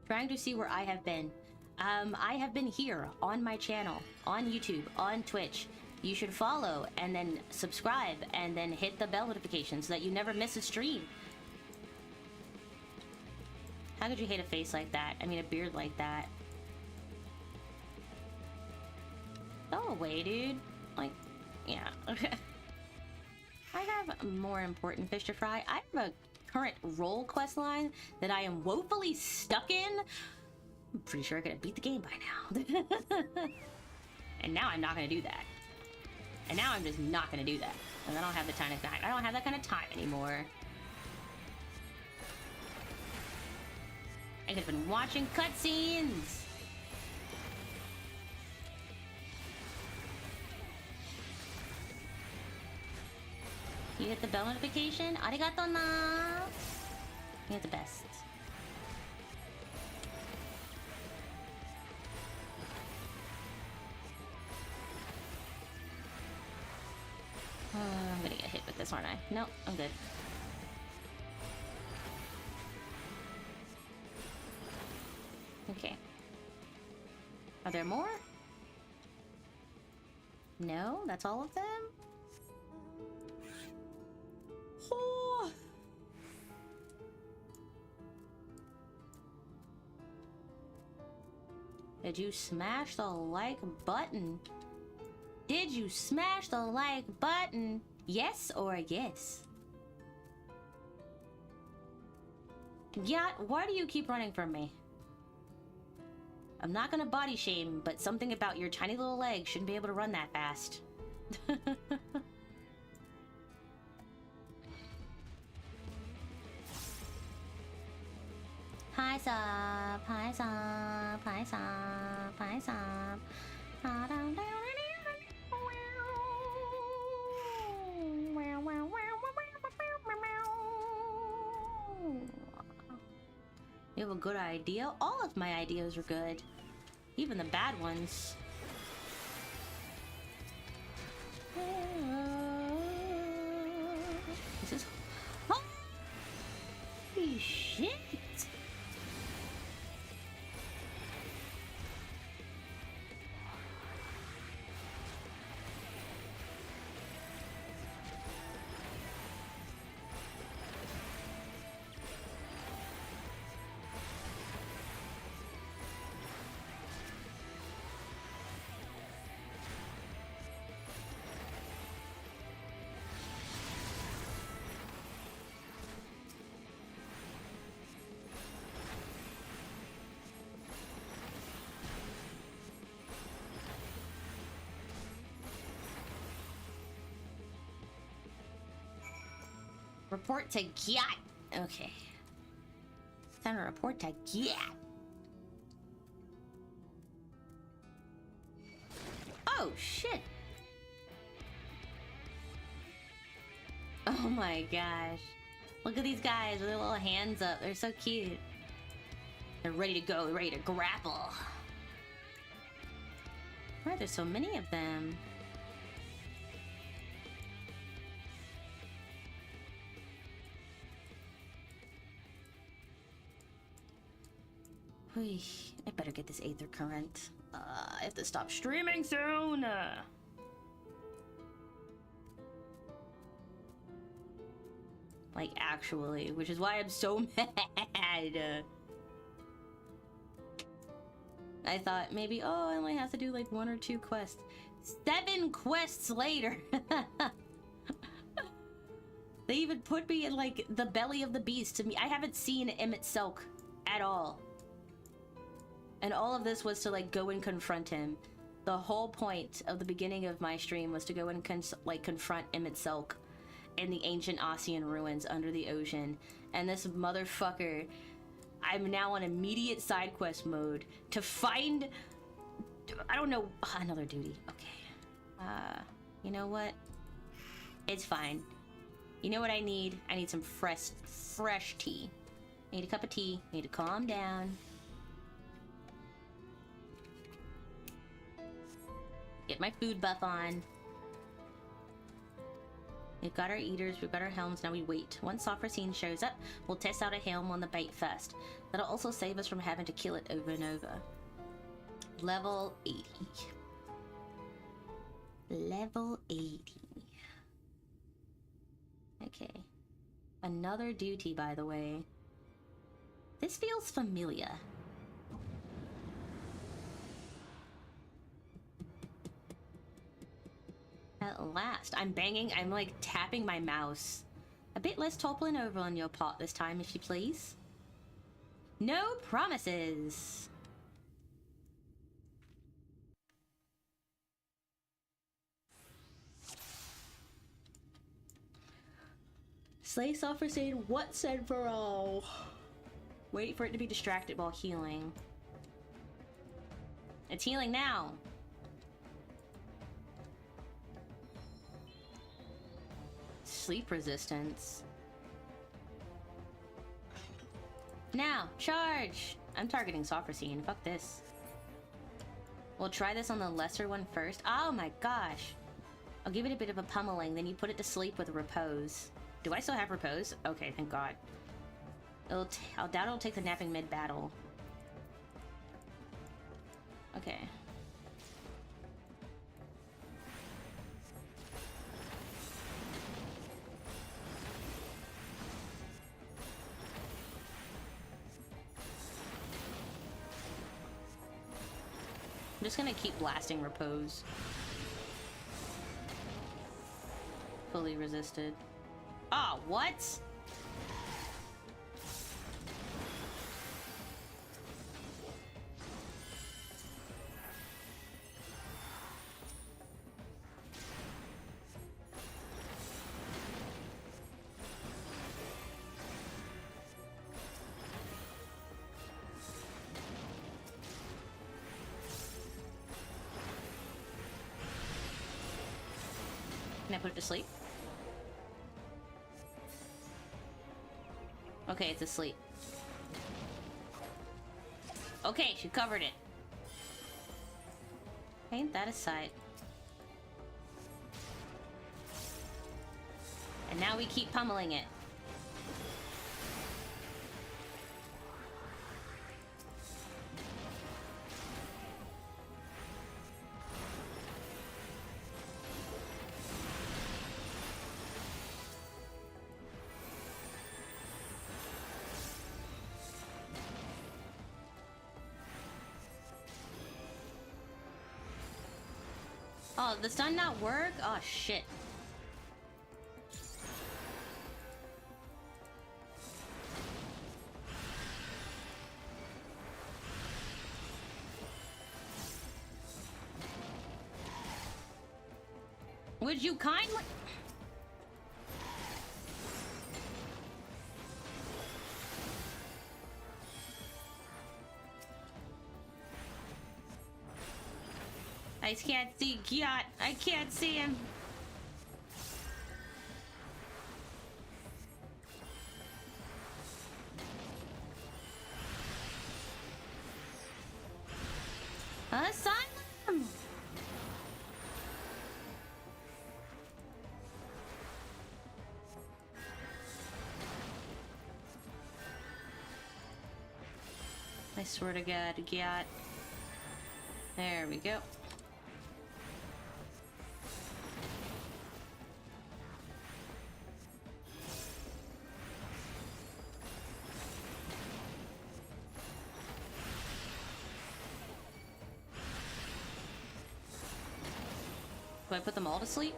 Trying to see where I have been. I have been here on my channel, on YouTube, on Twitch. You should follow and then subscribe and then hit the bell notification so that you never miss a stream. How could you hate a face like that? I mean, a beard like that. Go away, dude. Like, yeah. I have more important fish to fry. I have a current role quest line that I am woefully stuck in. I'm pretty sure I could have beat the game by now. And now I'm not going to do that. And now I'm just not going to do that. And I don't have the time. I don't have that kind of time anymore. I could have been watching cutscenes. You hit the bell notification? Arigato na! You're the best. I'm gonna get hit with this, aren't I? Nope, I'm good. Okay. Are there more? No, that's all of them? Oh. Did you smash the like button? Did you smash the like button? Yes or yes? Yeah, why do you keep running from me? I'm not gonna body shame, but something about your tiny little legs shouldn't be able to run that fast. Hi sub, hi sub, hi sub, hi sub. You have a good idea? All of my ideas are good. Even the bad ones. This is... Holy shit! Report to Gyat. Okay. Time to report to Gyat. Oh, shit. Oh my gosh. Look at these guys with their little hands up. They're so cute. They're ready to go, ready to grapple. Why are there so many of them? I better get this Aether current. I have to stop streaming soon! Like, actually, which is why I'm so mad. I thought maybe, oh, I only have to do like 1 or 2 quests. 7 quests later! They even put me in like the belly of the beast. To me, I haven't seen Emmett Selk at all. And all of this was to like go and confront him. The whole point of the beginning of my stream was to go and confront Emmett Selk in the ancient Ossian ruins under the ocean. And this motherfucker, I'm now on immediate side quest mode to find, I don't know, another duty. Okay. You know what? It's fine. You know what I need? I need some fresh tea. I need a cup of tea. I need to calm down. Get my food buff on. We've got our eaters, we've got our helms, now we wait. Once Sophrosine shows up, we'll test out a helm on the bait first. That'll also save us from having to kill it over and over. Level 80. Level 80. Okay. Another duty, by the way. This feels familiar. At last. I'm like tapping my mouse. A bit less toppling over on your part this time, if you please. No promises. Slay Sophrosine once and for all. Wait for it to be distracted while healing. It's healing now. Sleep resistance. Now, charge! I'm targeting Socracy. Fuck this. We'll try this on the lesser one first. Oh my gosh. I'll give it a bit of a pummeling, then you put it to sleep with repose. Do I still have repose? Okay, thank God. I'll doubt it'll take the napping mid-battle. Okay. I'm just gonna keep blasting repose. Fully resisted. Oh, what? Can I put it to sleep? Okay, it's asleep. Okay, she covered it. Ain't that a sight? And now we keep pummeling it. Oh, the stun not work? Oh, shit. Would you kindly... I can't see Gyat. I can't see him. Asylum! I swear to God, Gyat. There we go. Do I put them all to sleep?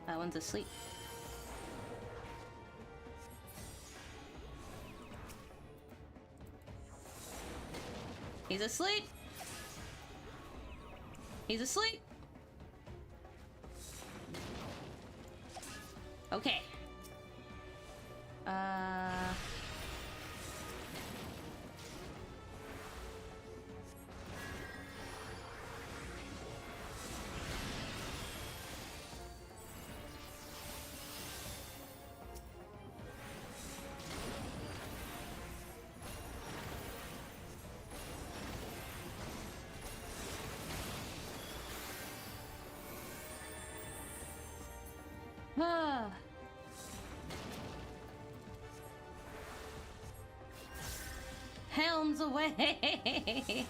That one's asleep. He's asleep. He's asleep. Okay. Helms away!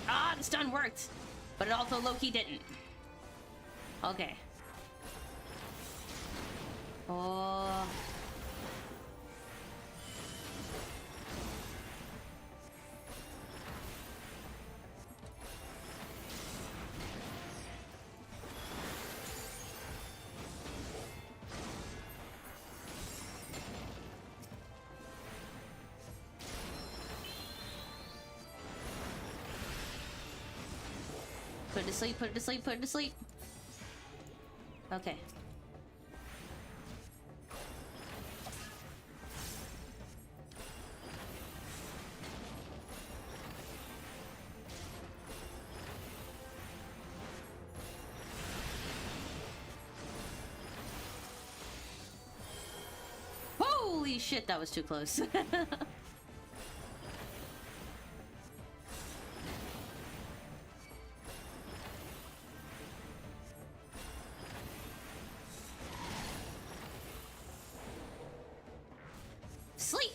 Ah, the stun worked! But it also low-key didn't. Okay. Oh... Put it to sleep, put it to sleep, put it to sleep. Okay. Holy shit, that was too close. Sleep.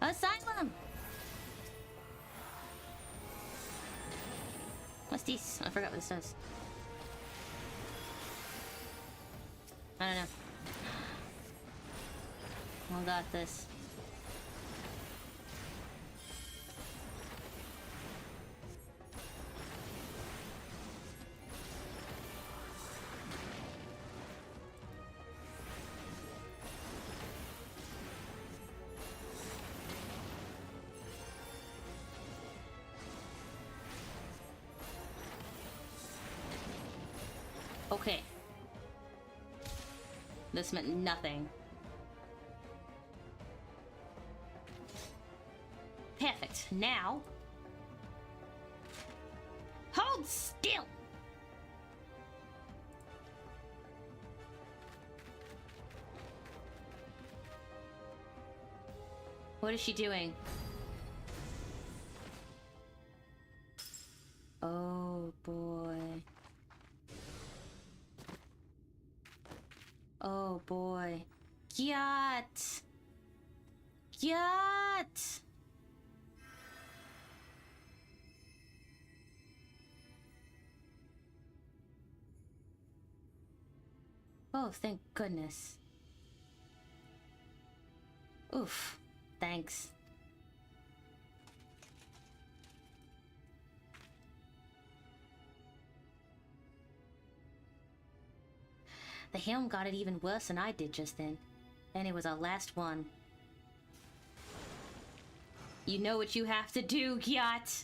Asylum. What's this? I forgot what this does. I don't know. I got this. Okay. This meant nothing. Perfect. Now... hold still! What is she doing? Oh boy. Oh boy. Yacht! Yacht! Oh, thank goodness. Oof. Thanks. The helm got it even worse than I did just then. And it was our last one. You know what you have to do, Gyat!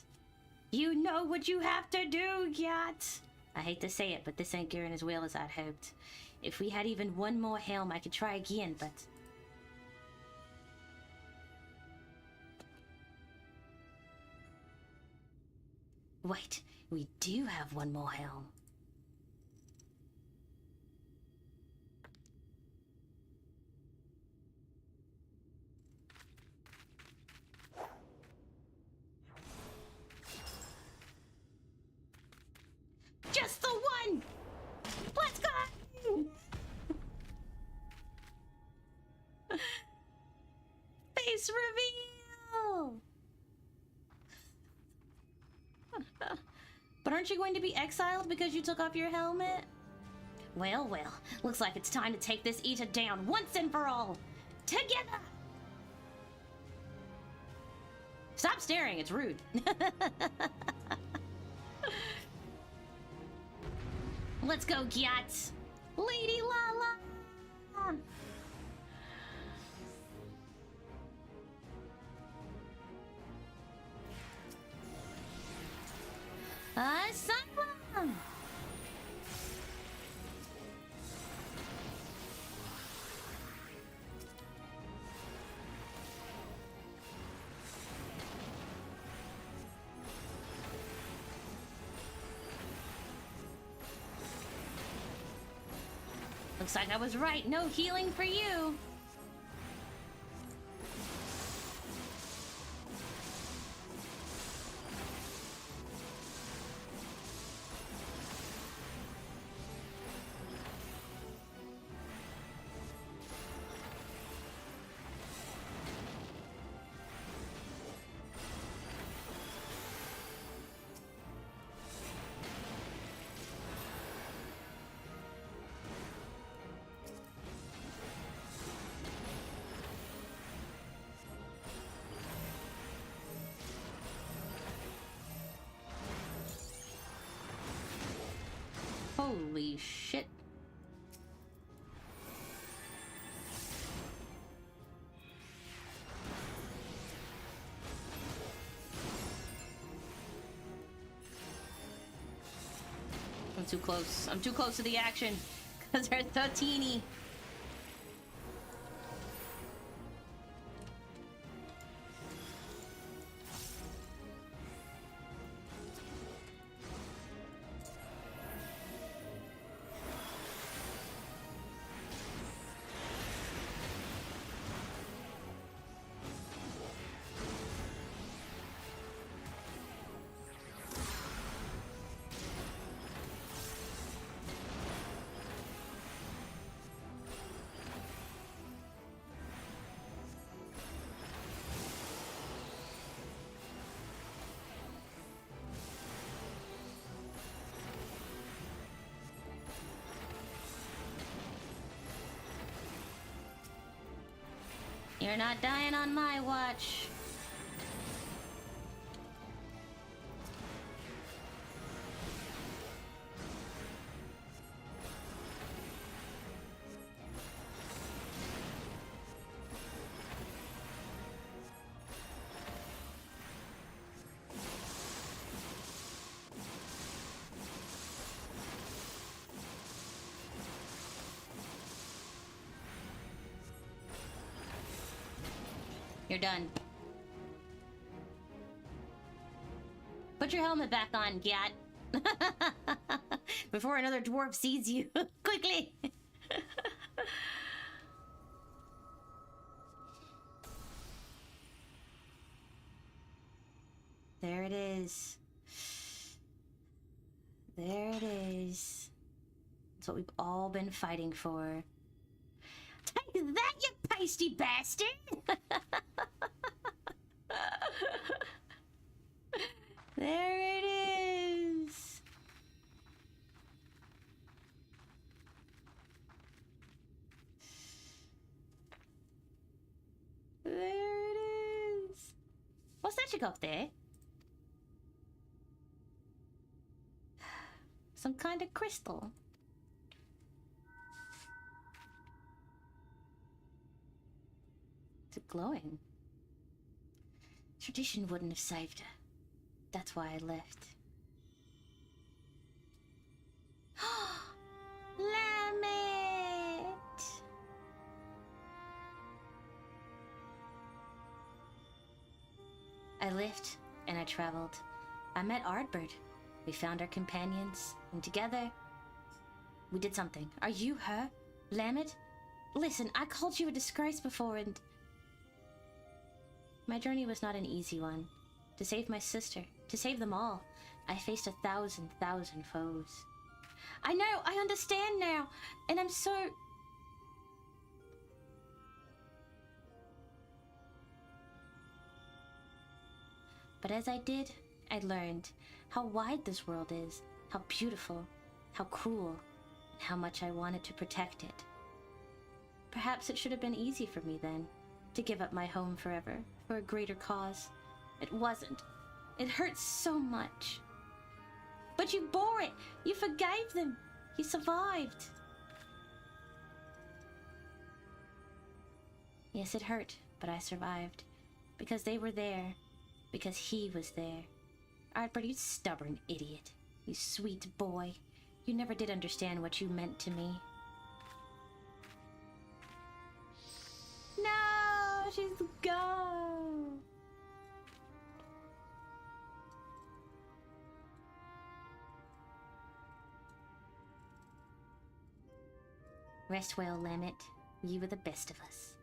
You know what you have to do, Gyat! I hate to say it, but this ain't gearing as well as I'd hoped. If we had even one more helm, I could try again, but... Wait, we do have one more helm. Just the one! Let's go! Face reveal! But aren't you going to be exiled because you took off your helmet? Well, well, looks like it's time to take this Etro down once and for all! Together! Stop staring, it's rude. Let's go, Gyat! Lady Lala! Asylum! Looks like I was right. No healing for you. Holy shit. too close. I'm too close to the action. Because they're so teeny. You're not dying on my watch. You're done. Put your helmet back on, Gat. Before another dwarf sees you. Quickly! There it is. There it is. That's what we've all been fighting for. Take that, you pasty bastard! There it is. There it is. What's that you got there? Some kind of crystal. Is it glowing? Tradition wouldn't have saved her. That's why I left. Lamet! I lived and I traveled. I met Ardbird. We found our companions, and together we did something. Are you her, Lamet? Listen, I called you a disgrace before, and my journey was not an easy one. To save my sister, to save them all, I faced 1,000 foes. I know, I understand now, and I'm so... But as I did, I learned how wide this world is, how beautiful, how cruel, and how much I wanted to protect it. Perhaps it should have been easy for me then, to give up my home forever, for a greater cause. It wasn't. It hurts so much. But you bore it! You forgave them! You survived! Yes, it hurt, but I survived. Because they were there. Because he was there. Ardbird, you stubborn idiot. You sweet boy. You never did understand what you meant to me. No! She's gone! Rest well, Lamet. You were the best of us.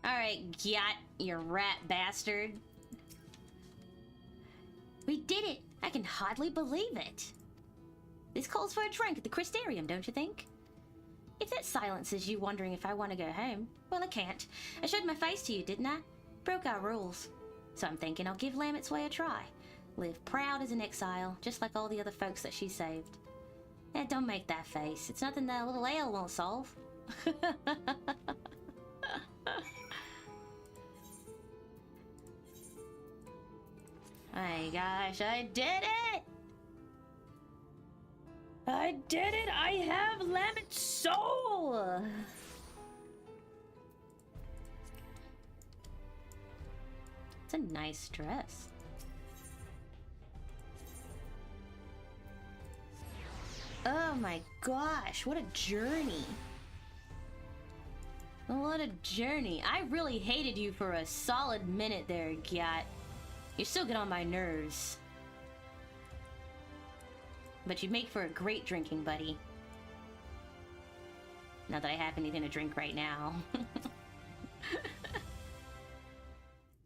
Alright, Gyat, you rat bastard. We did it! I can hardly believe it. This calls for a drink at the Crystarium, don't you think? If that silences you wondering if I want to go home, well, I can't. I showed my face to you, didn't I? Broke our rules. So I'm thinking I'll give Lamet's Way a try. Live proud as an exile, just like all the other folks that she saved. Eh, don't make that face. It's nothing that a little ale won't solve. My gosh, I did it! I did it! I have Lamet's soul! It's a nice dress. Oh my gosh, what a journey. What a journey. I really hated you for a solid minute there, Gyat. You still get on my nerves. But you make for a great drinking buddy. Not that I have anything to drink right now.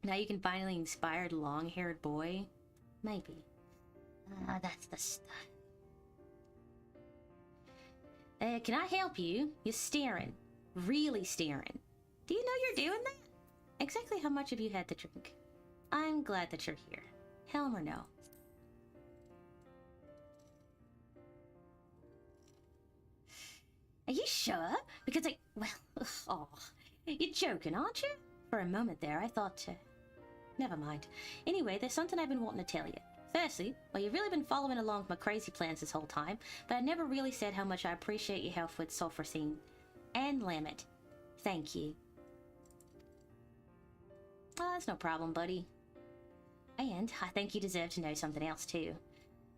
Now you can finally inspire the long-haired boy? Maybe. That's the stuff. Can I help you? You're staring. Really staring. Do you know you're doing that? Exactly how much have you had to drink? I'm glad that you're here. Helm or no? Are you sure? Because well, oh, you're joking, aren't you? For a moment there, I thought, never mind. Anyway, there's something I've been wanting to tell you. Firstly, well, you've really been following along with my crazy plans this whole time, but I never really said how much I appreciate your help with Sulfurcine. And Lamet. Thank you. Oh, that's no problem, buddy. And I think you deserve to know something else, too.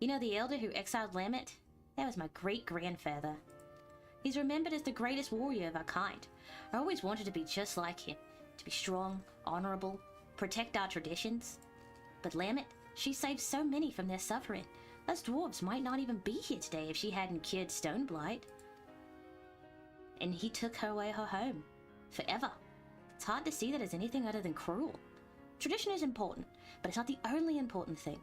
You know the elder who exiled Lamet? That was my great-grandfather. He's remembered as the greatest warrior of our kind. I always wanted to be just like him. To be strong, honorable, protect our traditions. But Lamet, she saved so many from their suffering. Us dwarves might not even be here today if she hadn't cured Stoneblight. And he took her away her home. Forever. It's hard to see that as anything other than cruel. Tradition is important, but it's not the only important thing.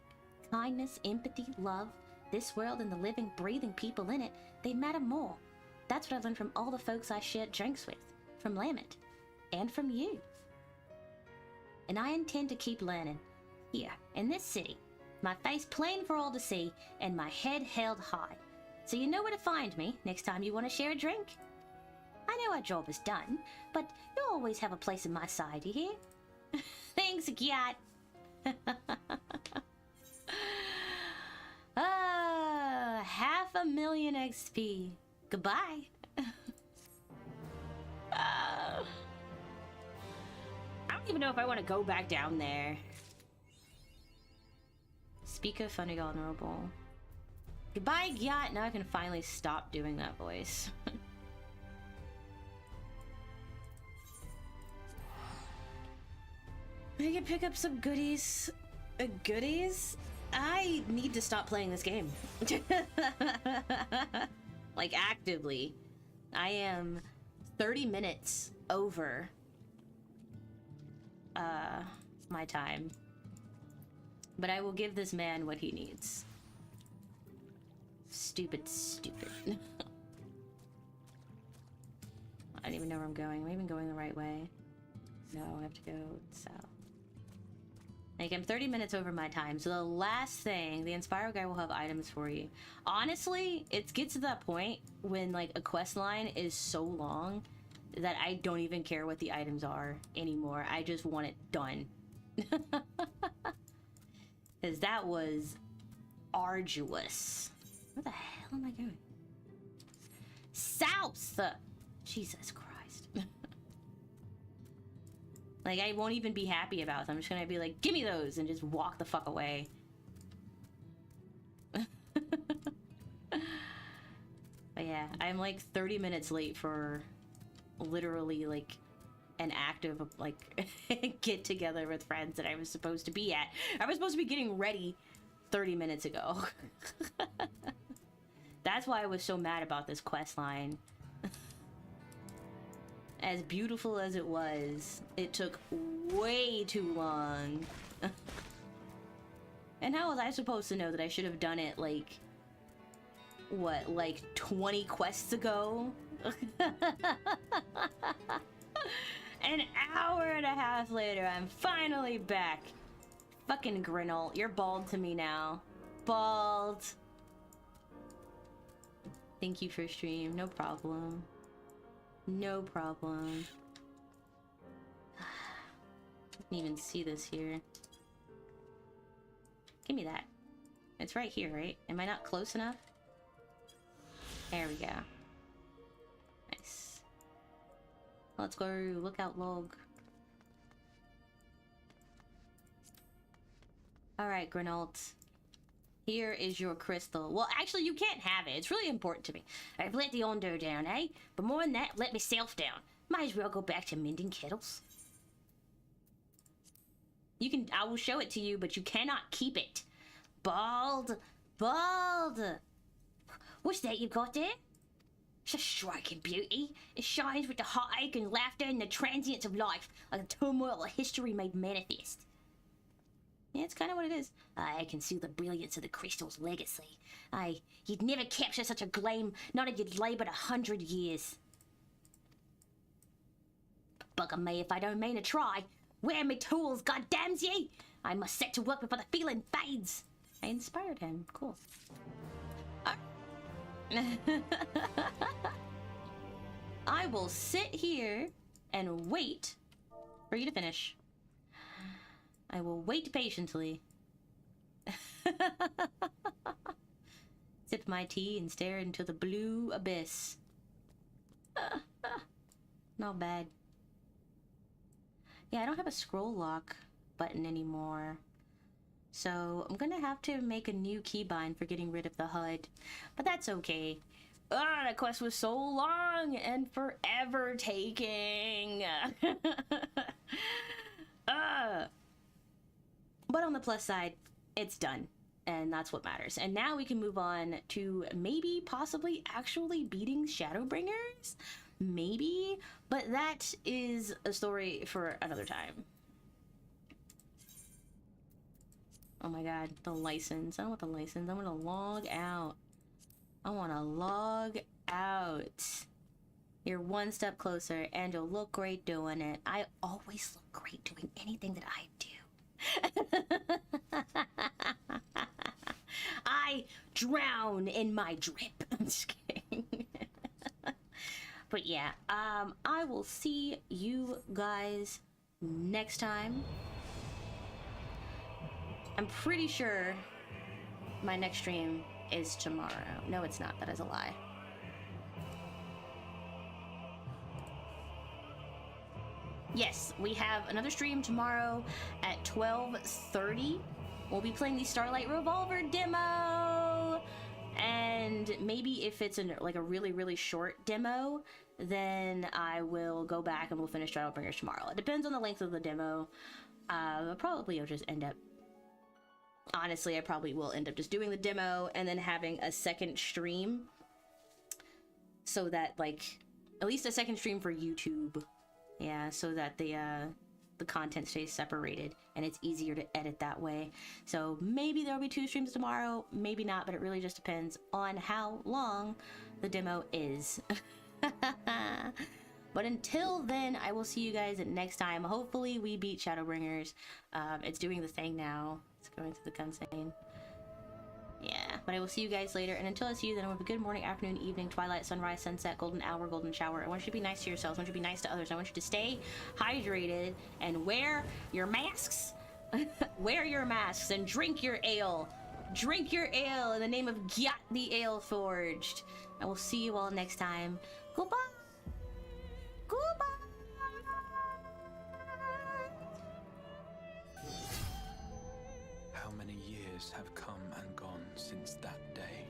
Kindness, empathy, love, this world and the living, breathing people in it, they matter more. That's what I learned from all the folks I shared drinks with. From Lamet. And from you. And I intend to keep learning. Here, in this city. My face plain for all to see, and my head held high. So you know where to find me next time you want to share a drink. I know our job is done, but you'll always have a place in my side, you hear? Thanks, Gyat. 500,000 XP. Goodbye. I don't even know if I want to go back down there. Speaker Funny Honorable. Goodbye, Gyat. Now I can finally stop doing that voice. I can pick up some goodies. Goodies? I need to stop playing this game. Like, actively. I am 30 minutes over my time. But I will give this man what he needs. Stupid, stupid. I don't even know where I'm going. Am I even going the right way? No, I have to go south. Like, I'm 30 minutes over my time, so the last thing, the Inspire guy will have items for you. Honestly, it gets to that point when, like, a quest line is so long that I don't even care what the items are anymore. I just want it done. Because that was arduous. Where the hell am I going? South! Jesus Christ. Like, I won't even be happy about them. I'm just gonna be like, give me those, and just walk the fuck away. But yeah, I'm like 30 minutes late for literally like an active like get together with friends that I was supposed to be at. I was supposed to be getting ready 30 minutes ago. That's why I was so mad about this quest line. As beautiful as it was, it took way too long. And how was I supposed to know that I should have done it, like, what, like 20 quests ago? An hour and a half later, I'm finally back. Fucking Grinnell, you're bald to me now. Bald. Thank you for stream, no problem. No problem. I didn't even see this here. Give me that. It's right here, right? Am I not close enough? There we go. Nice. Let's go. Lookout log. All right, Granault. Here is your crystal. Well, actually, you can't have it. It's really important to me. I've let the Ondo down, eh? But more than that, let myself down. Might as well go back to mending kettles. You can... I will show it to you, but you cannot keep it. Bald. Bald. What's that you've got there? It's a striking beauty. It shines with the heartache and laughter and the transience of life, like a turmoil of history made manifest. Yeah, it's kind of what it is. I can see the brilliance of the crystal's legacy. You'd never capture such a gleam, not if you'd laboured 100 years. Bugger me if I don't mean to try. Where are my tools, goddamns ye? I must set to work before the feeling fades. I inspired him. Cool. I will sit here and wait for you to finish. I will wait patiently. Sip my tea and stare into the blue abyss. Not bad. Yeah, I don't have a scroll lock button anymore. So I'm gonna have to make a new keybind for getting rid of the HUD. But that's okay. That quest was so long and forever taking. But on the plus side, it's done. And that's what matters. And now we can move on to maybe, possibly, actually beating Shadowbringers? Maybe? But that is a story for another time. Oh my god, the license. I don't want the license. I want to log out. I want to log out. You're one step closer, and you'll look great doing it. I always look great doing anything that I do. I drown in my drip. I'm just kidding. But yeah, I will see you guys next time. I'm pretty sure my next stream is tomorrow. No, it's not. That is a lie. Yes, we have another stream tomorrow at 12:30. We'll be playing the Starlight Revolver demo. And maybe if it's like a really, really short demo, then I will go back and we'll finish Shadowbringers tomorrow. It depends on the length of the demo. Probably I'll just end up... Honestly, I probably will end up just doing the demo and then having a second stream. So that, like, at least a second stream for YouTube. Yeah, so that the content stays separated and it's easier to edit that way. So maybe there'll be 2 streams tomorrow, maybe not, but it really just depends on how long the demo is. But until then, I will see you guys next time. Hopefully we beat Shadowbringers. It's doing the thing now. It's going through the cutscene. Yeah, but I will see you guys later. And until I see you then, I want a good morning, afternoon, evening, twilight, sunrise, sunset, golden hour, golden shower. I want you to be nice to yourselves. I want you to be nice to others. I want you to stay hydrated and wear your masks. Wear your masks and drink your ale. Drink your ale in the name of Gyat the Ale Forged. I will see you all next time. Goodbye. Goodbye. How many years have come and gone since that day?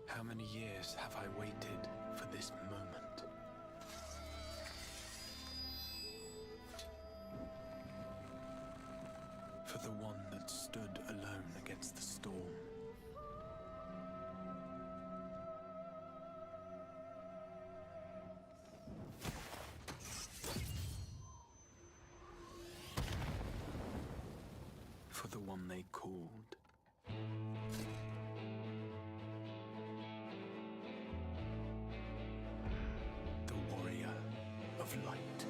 How many years have I waited for this moment? For the one that stood alone against the storm. For the one they called the Warrior of Light.